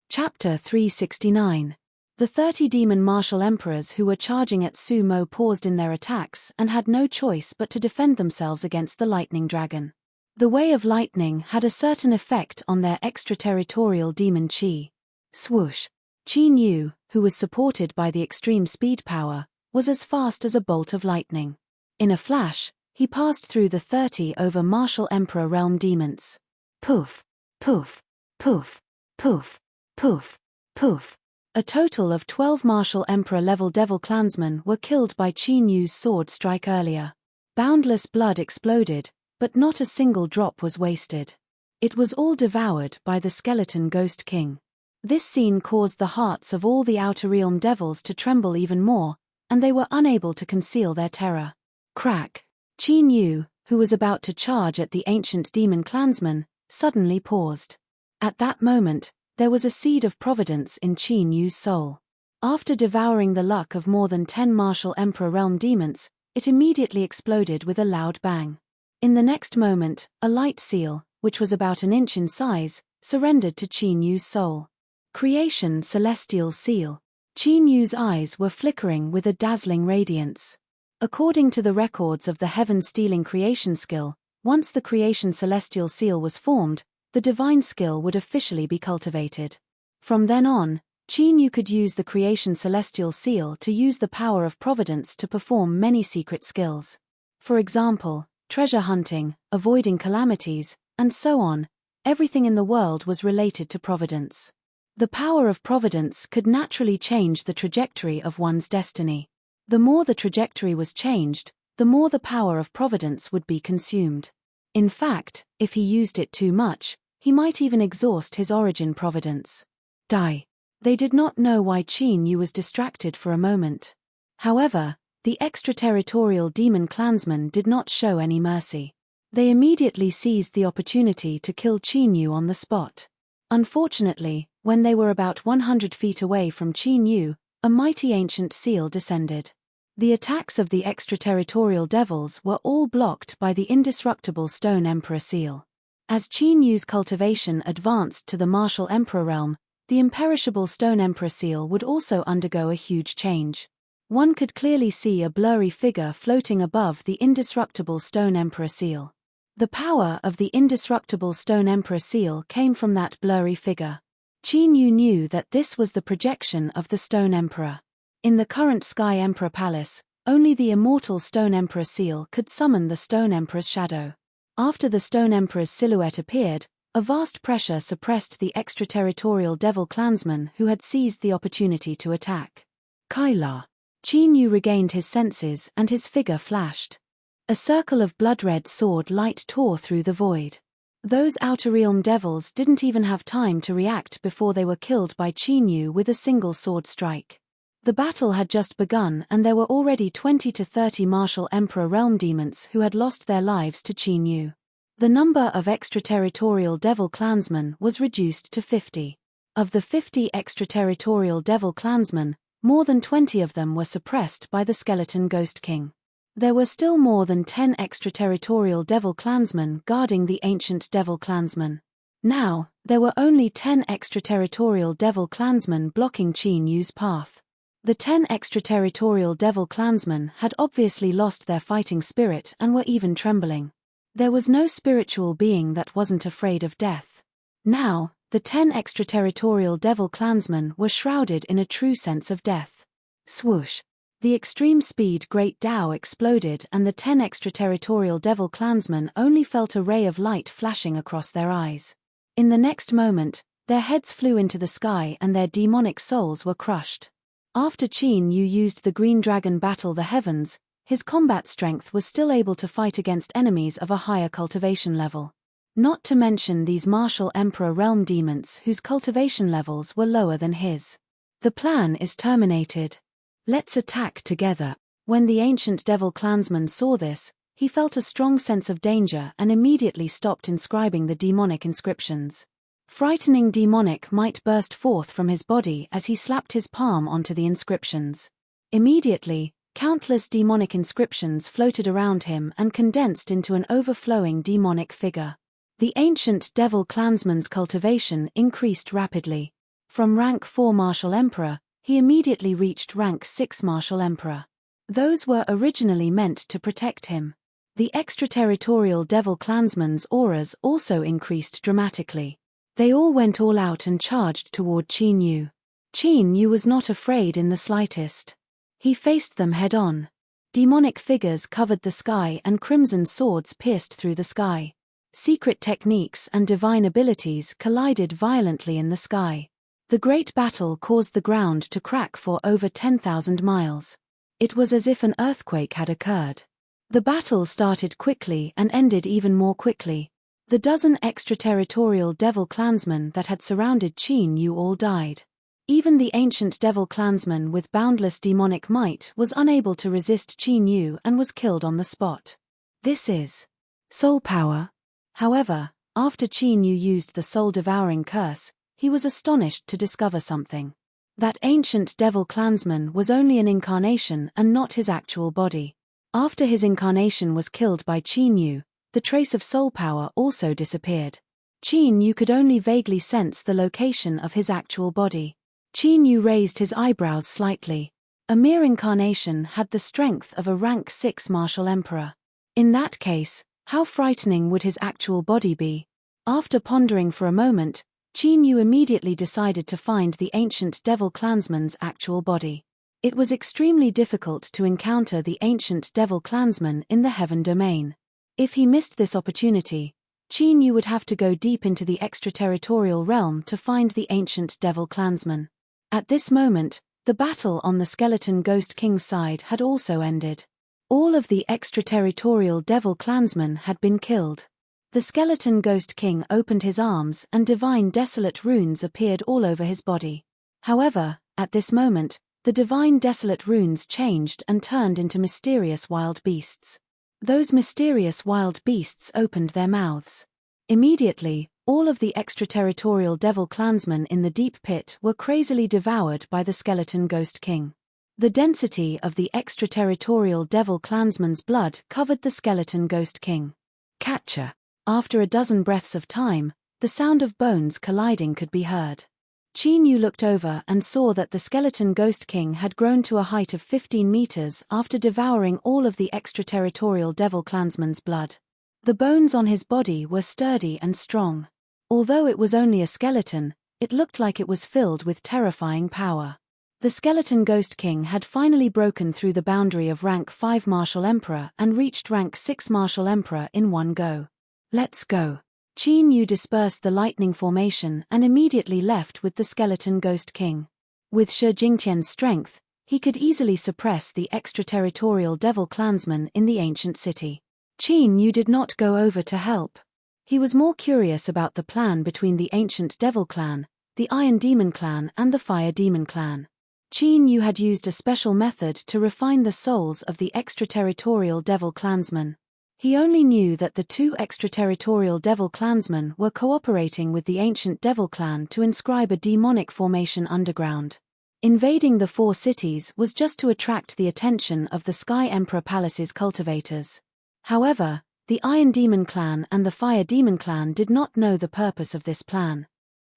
Chapter 369. The 30 demon martial emperors who were charging at Sumo paused in their attacks and had no choice but to defend themselves against the lightning dragon. The way of lightning had a certain effect on their extraterritorial demon chi. Swoosh. Qin Yu, who was supported by the extreme speed power, was as fast as a bolt of lightning. In a flash, he passed through the 30 over martial emperor realm demons. Poof. Poof. Poof. Poof. Poof. Poof. A total of 12 martial emperor-level devil clansmen were killed by Qin Yu's sword strike earlier. Boundless blood exploded, but not a single drop was wasted. It was all devoured by the Skeleton Ghost King. This scene caused the hearts of all the Outer Realm devils to tremble even more, and they were unable to conceal their terror. Crack. Qin Yu, who was about to charge at the ancient demon clansman, suddenly paused. At that moment, there was a seed of providence in Qin Yu's soul. After devouring the luck of more than 10 martial emperor realm demons, it immediately exploded with a loud bang. In the next moment, a light seal, which was about an inch in size, surrendered to Qin Yu's soul. Creation Celestial Seal. Qin Yu's eyes were flickering with a dazzling radiance. According to the records of the heaven-stealing creation skill, once the Creation Celestial Seal was formed, the divine skill would officially be cultivated. From then on, Qin Yu could use the Creation Celestial Seal to use the power of providence to perform many secret skills. For example, treasure hunting, avoiding calamities, and so on. Everything in the world was related to providence. The power of providence could naturally change the trajectory of one's destiny. The more the trajectory was changed, the more the power of providence would be consumed. In fact, if he used it too much, he might even exhaust his origin providence. Die. They did not know why Qin Yu was distracted for a moment. However, the extraterritorial demon clansmen did not show any mercy. They immediately seized the opportunity to kill Qin Yu on the spot. Unfortunately, when they were about 100 feet away from Qin Yu, a mighty ancient seal descended. The attacks of the extraterritorial devils were all blocked by the indestructible Stone Emperor seal. As Qin Yu's cultivation advanced to the martial emperor realm, the imperishable Stone Emperor seal would also undergo a huge change. One could clearly see a blurry figure floating above the indestructible Stone Emperor seal. The power of the indestructible Stone Emperor seal came from that blurry figure. Qin Yu knew that this was the projection of the Stone Emperor. In the current Sky Emperor Palace, only the immortal Stone Emperor seal could summon the Stone Emperor's shadow. After the Stone Emperor's silhouette appeared, a vast pressure suppressed the extraterritorial devil clansmen who had seized the opportunity to attack. Kaila. Qin Yu regained his senses and his figure flashed. A circle of blood-red sword light tore through the void. Those Outer Realm devils didn't even have time to react before they were killed by Qin Yu with a single sword strike. The battle had just begun and there were already 20 to 30 martial Emperor Realm demons who had lost their lives to Qin Yu. The number of extraterritorial devil clansmen was reduced to 50. Of the 50 extraterritorial devil clansmen, more than 20 of them were suppressed by the skeleton Ghost King. There were still more than 10 extraterritorial devil clansmen guarding the ancient devil clansmen. Now, there were only 10 extraterritorial devil clansmen blocking Qin Yu's path. The 10 extraterritorial devil clansmen had obviously lost their fighting spirit and were even trembling. There was no spiritual being that wasn't afraid of death. Now, the 10 extraterritorial devil clansmen were shrouded in a true sense of death. Swoosh! The extreme speed Great Tao exploded and the 10 extraterritorial devil clansmen only felt a ray of light flashing across their eyes. In the next moment, their heads flew into the sky and their demonic souls were crushed. After Qin Yu used the Green Dragon battle the heavens, his combat strength was still able to fight against enemies of a higher cultivation level. Not to mention these martial Emperor Realm demons whose cultivation levels were lower than his. The plan is terminated. Let's attack together. When the ancient devil clansman saw this, he felt a strong sense of danger and immediately stopped inscribing the demonic inscriptions. Frightening demonic might burst forth from his body as he slapped his palm onto the inscriptions. Immediately, countless demonic inscriptions floated around him and condensed into an overflowing demonic figure. The ancient devil clansman's cultivation increased rapidly. From rank 4 martial emperor, he immediately reached rank 6 martial emperor. Those were originally meant to protect him. The extraterritorial devil clansman's auras also increased dramatically. They all went all out and charged toward Qin Yu. Qin Yu was not afraid in the slightest. He faced them head-on. Demonic figures covered the sky and crimson swords pierced through the sky. Secret techniques and divine abilities collided violently in the sky. The great battle caused the ground to crack for over 10,000 miles. It was as if an earthquake had occurred. The battle started quickly and ended even more quickly. The dozen extraterritorial devil clansmen that had surrounded Qin Yu all died. Even the ancient devil clansman with boundless demonic might was unable to resist Qin Yu and was killed on the spot. This is soul power. However, after Qin Yu used the soul-devouring curse, he was astonished to discover something. That ancient devil clansman was only an incarnation and not his actual body. After his incarnation was killed by Qin Yu, the trace of soul power also disappeared. Qin Yu could only vaguely sense the location of his actual body. Qin Yu raised his eyebrows slightly. A mere incarnation had the strength of a rank 6 martial emperor. In that case, how frightening would his actual body be? After pondering for a moment, Qin Yu immediately decided to find the ancient devil clansman's actual body. It was extremely difficult to encounter the ancient devil clansman in the heaven domain. If he missed this opportunity, Qin Yu would have to go deep into the extraterritorial realm to find the ancient devil clansmen. At this moment, the battle on the skeleton Ghost King's side had also ended. All of the extraterritorial devil clansmen had been killed. The skeleton Ghost King opened his arms and divine desolate runes appeared all over his body. However, at this moment, the divine desolate runes changed and turned into mysterious wild beasts. Those mysterious wild beasts opened their mouths. Immediately, all of the extraterritorial devil clansmen in the deep pit were crazily devoured by the skeleton Ghost King. The density of the extraterritorial devil clansman's blood covered the skeleton Ghost King. Catcher. After a dozen breaths of time, the sound of bones colliding could be heard. Qin Yu looked over and saw that the skeleton Ghost King had grown to a height of 15 meters after devouring all of the extraterritorial devil clansman's blood. The bones on his body were sturdy and strong. Although it was only a skeleton, it looked like it was filled with terrifying power. The skeleton Ghost King had finally broken through the boundary of rank 5 Martial Emperor and reached rank 6 Martial Emperor in one go. Let's go. Qin Yu dispersed the lightning formation and immediately left with the skeleton Ghost King. With Shi Jingtian's strength, he could easily suppress the extraterritorial devil clansmen in the ancient city. Qin Yu did not go over to help. He was more curious about the plan between the ancient devil clan, the Iron Demon clan and the Fire Demon clan. Qin Yu had used a special method to refine the souls of the extraterritorial devil clansmen. He only knew that the two extraterritorial devil clansmen were cooperating with the ancient devil clan to inscribe a demonic formation underground. Invading the 4 cities was just to attract the attention of the Sky Emperor Palace's cultivators. However, the Iron Demon clan and the Fire Demon clan did not know the purpose of this plan.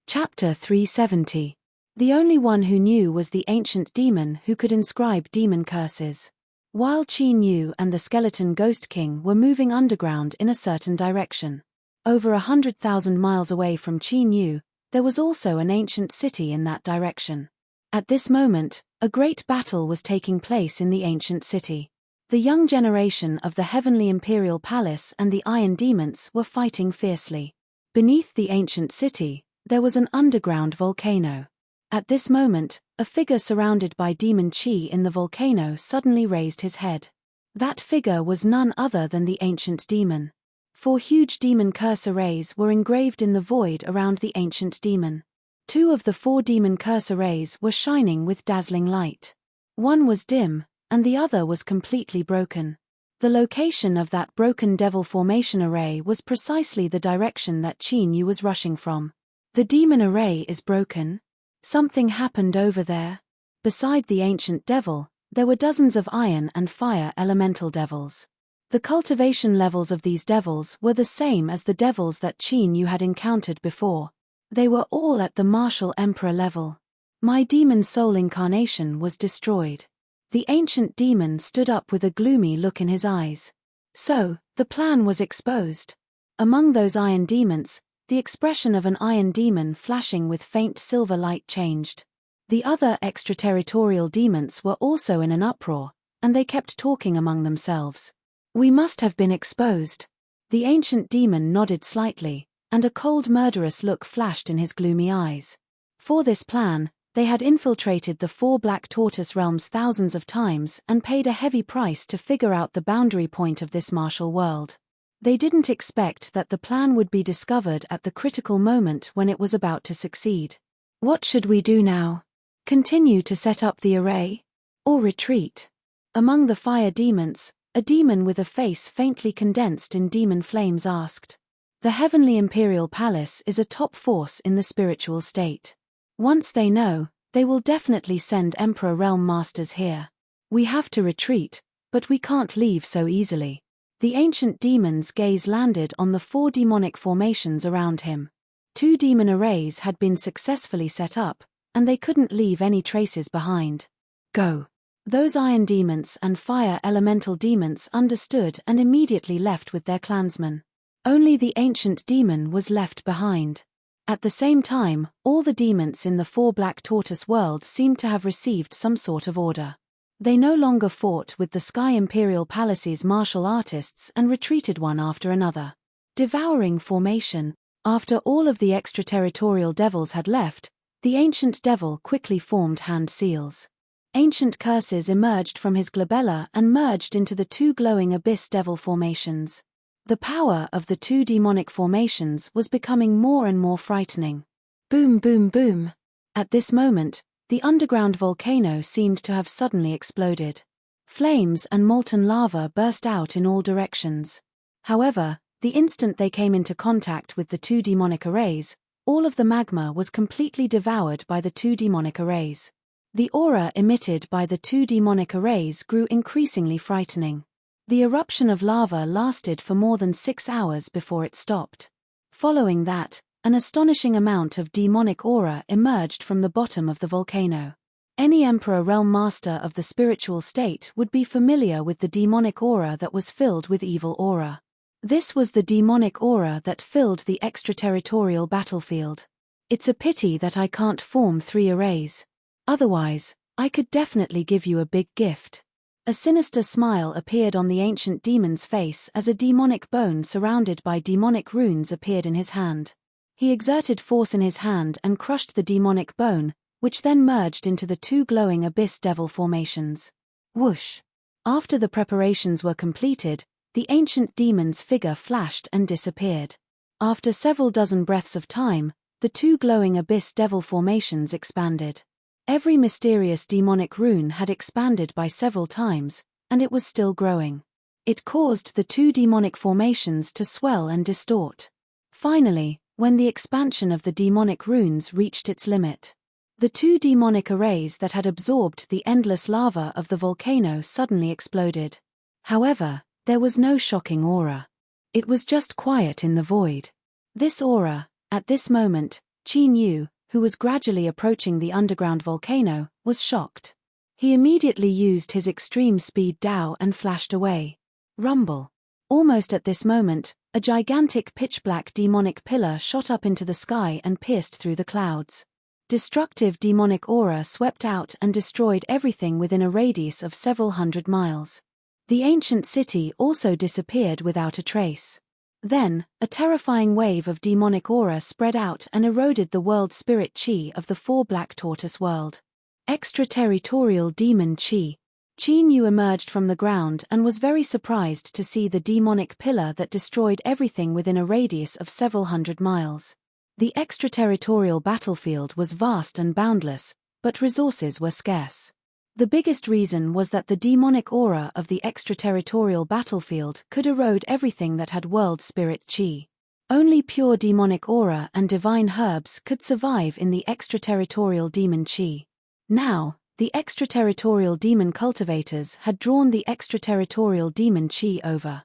Chapter 370. The only one who knew was the ancient demon who could inscribe demon curses. While Qin Yu and the skeleton Ghost King were moving underground in a certain direction. Over 100,000 miles away from Qin Yu, there was also an ancient city in that direction. At this moment, a great battle was taking place in the ancient city. The young generation of the Heavenly Imperial Palace and the Iron Demons were fighting fiercely. Beneath the ancient city, there was an underground volcano. At this moment, a figure surrounded by demon chi in the volcano suddenly raised his head. That figure was none other than the ancient demon. 4 huge demon curse arrays were engraved in the void around the ancient demon. 2 of the 4 demon curse arrays were shining with dazzling light. One was dim, and the other was completely broken. The location of that broken devil formation array was precisely the direction that Qin Yu was rushing from. The demon array is broken. Something happened over there. Beside the ancient devil, there were dozens of iron and fire elemental devils. The cultivation levels of these devils were the same as the devils that Qin Yu had encountered before. They were all at the Martial Emperor level. My demon soul incarnation was destroyed. The ancient demon stood up with a gloomy look in his eyes. So, the plan was exposed. Among those iron demons, the expression of an iron demon flashing with faint silver light changed. The other extraterritorial demons were also in an uproar, and they kept talking among themselves. We must have been exposed. The ancient demon nodded slightly, and a cold murderous look flashed in his gloomy eyes. For this plan, they had infiltrated the 4 Black Tortoise realms thousands of times and paid a heavy price to figure out the boundary point of this martial world. They didn't expect that the plan would be discovered at the critical moment when it was about to succeed. What should we do now? Continue to set up the array? Or retreat? Among the fire demons, a demon with a face faintly condensed in demon flames asked. The Heavenly Imperial Palace is a top force in the spiritual state. Once they know, they will definitely send Emperor Realm Masters here. We have to retreat, but we can't leave so easily. The ancient demon's gaze landed on the 4 demonic formations around him. 2 demon arrays had been successfully set up, and they couldn't leave any traces behind. Go. Those iron demons and fire elemental demons understood and immediately left with their clansmen. Only the ancient demon was left behind. At the same time, all the demons in the 4 Black Tortoise world seemed to have received some sort of order. They no longer fought with the Sky Imperial Palace's martial artists and retreated one after another. Devouring formation. After all of the extraterritorial devils had left, the ancient devil quickly formed hand seals. Ancient curses emerged from his glabella and merged into the two glowing abyss devil formations. The power of the two demonic formations was becoming more and more frightening. Boom, boom, boom. At this moment, the underground volcano seemed to have suddenly exploded. Flames and molten lava burst out in all directions. However, the instant they came into contact with the two demonic arrays, all of the magma was completely devoured by the two demonic arrays. The aura emitted by the two demonic arrays grew increasingly frightening. The eruption of lava lasted for more than 6 hours before it stopped. Following that, an astonishing amount of demonic aura emerged from the bottom of the volcano. Any Emperor Realm Master of the spiritual state would be familiar with the demonic aura that was filled with evil aura. This was the demonic aura that filled the extraterritorial battlefield. It's a pity that I can't form 3 arrays. Otherwise, I could definitely give you a big gift. A sinister smile appeared on the ancient demon's face as a demonic bone surrounded by demonic runes appeared in his hand. He exerted force in his hand and crushed the demonic bone, which then merged into the two glowing abyss devil formations. Whoosh! After the preparations were completed, the ancient demon's figure flashed and disappeared. After several dozen breaths of time, the two glowing abyss devil formations expanded. Every mysterious demonic rune had expanded by several times, and it was still growing. It caused the two demonic formations to swell and distort. Finally, when the expansion of the demonic runes reached its limit, the two demonic arrays that had absorbed the endless lava of the volcano suddenly exploded. However, there was no shocking aura. It was just quiet in the void. This aura, at this moment, Qin Yu, who was gradually approaching the underground volcano, was shocked. He immediately used his extreme speed Dao and flashed away. Rumble. Almost at this moment, a gigantic pitch-black demonic pillar shot up into the sky and pierced through the clouds. Destructive demonic aura swept out and destroyed everything within a radius of several hundred miles. The ancient city also disappeared without a trace. Then, a terrifying wave of demonic aura spread out and eroded the world spirit chi of the 4 Black Tortoise world. Extraterritorial demon chi. Qin Yu emerged from the ground and was very surprised to see the demonic pillar that destroyed everything within a radius of several hundred miles. The extraterritorial battlefield was vast and boundless, but resources were scarce. The biggest reason was that the demonic aura of the extraterritorial battlefield could erode everything that had world spirit chi. Only pure demonic aura and divine herbs could survive in the extraterritorial demon chi. Now, the extraterritorial demon cultivators had drawn the extraterritorial demon chi over.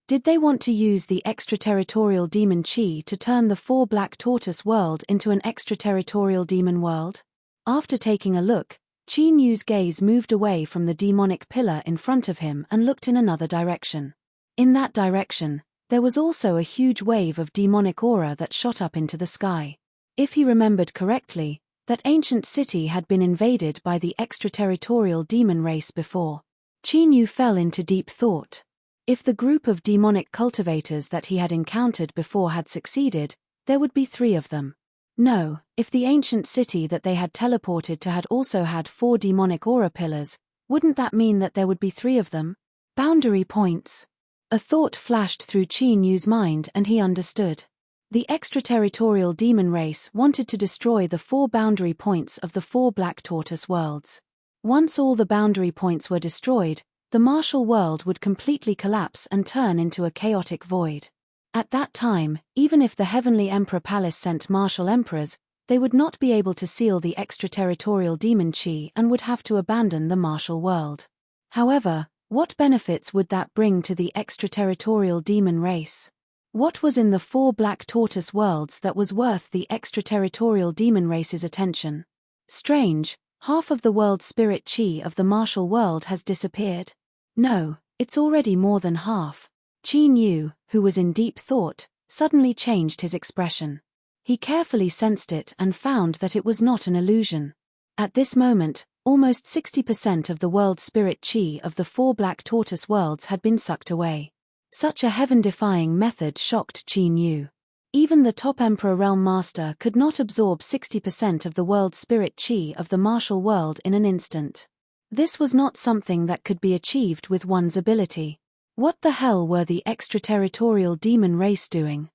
Did they want to use the extraterritorial demon chi to turn the 4 Black Tortoise world into an extraterritorial demon world? After taking a look, Qin Yu's gaze moved away from the demonic pillar in front of him and looked in another direction. In that direction, there was also a huge wave of demonic aura that shot up into the sky. If he remembered correctly, that ancient city had been invaded by the extraterritorial demon race before. Qin Yu fell into deep thought. If the group of demonic cultivators that he had encountered before had succeeded, there would be 3 of them. No, if the ancient city that they had teleported to had also had 4 demonic aura pillars, wouldn't that mean that there would be 3 of them? Boundary points. A thought flashed through Qin Yu's mind and he understood. The extraterritorial demon race wanted to destroy the 4 boundary points of the 4 Black Tortoise worlds. Once all the boundary points were destroyed, the martial world would completely collapse and turn into a chaotic void. At that time, even if the Heavenly Emperor Palace sent martial emperors, they would not be able to seal the extraterritorial demon chi and would have to abandon the martial world. However, what benefits would that bring to the extraterritorial demon race? What was in the 4 Black Tortoise worlds that was worth the extraterritorial demon race's attention? Strange, half of the world spirit chi of the martial world has disappeared. No, it's already more than half. Qin Yu, who was in deep thought, suddenly changed his expression. He carefully sensed it and found that it was not an illusion. At this moment, almost 60% of the world spirit chi of the 4 Black Tortoise worlds had been sucked away. Such a heaven-defying method shocked Qin Yu. Even the top Emperor Realm Master could not absorb 60% of the world spirit chi of the martial world in an instant. This was not something that could be achieved with one's ability. What the hell were the extraterritorial demon race doing?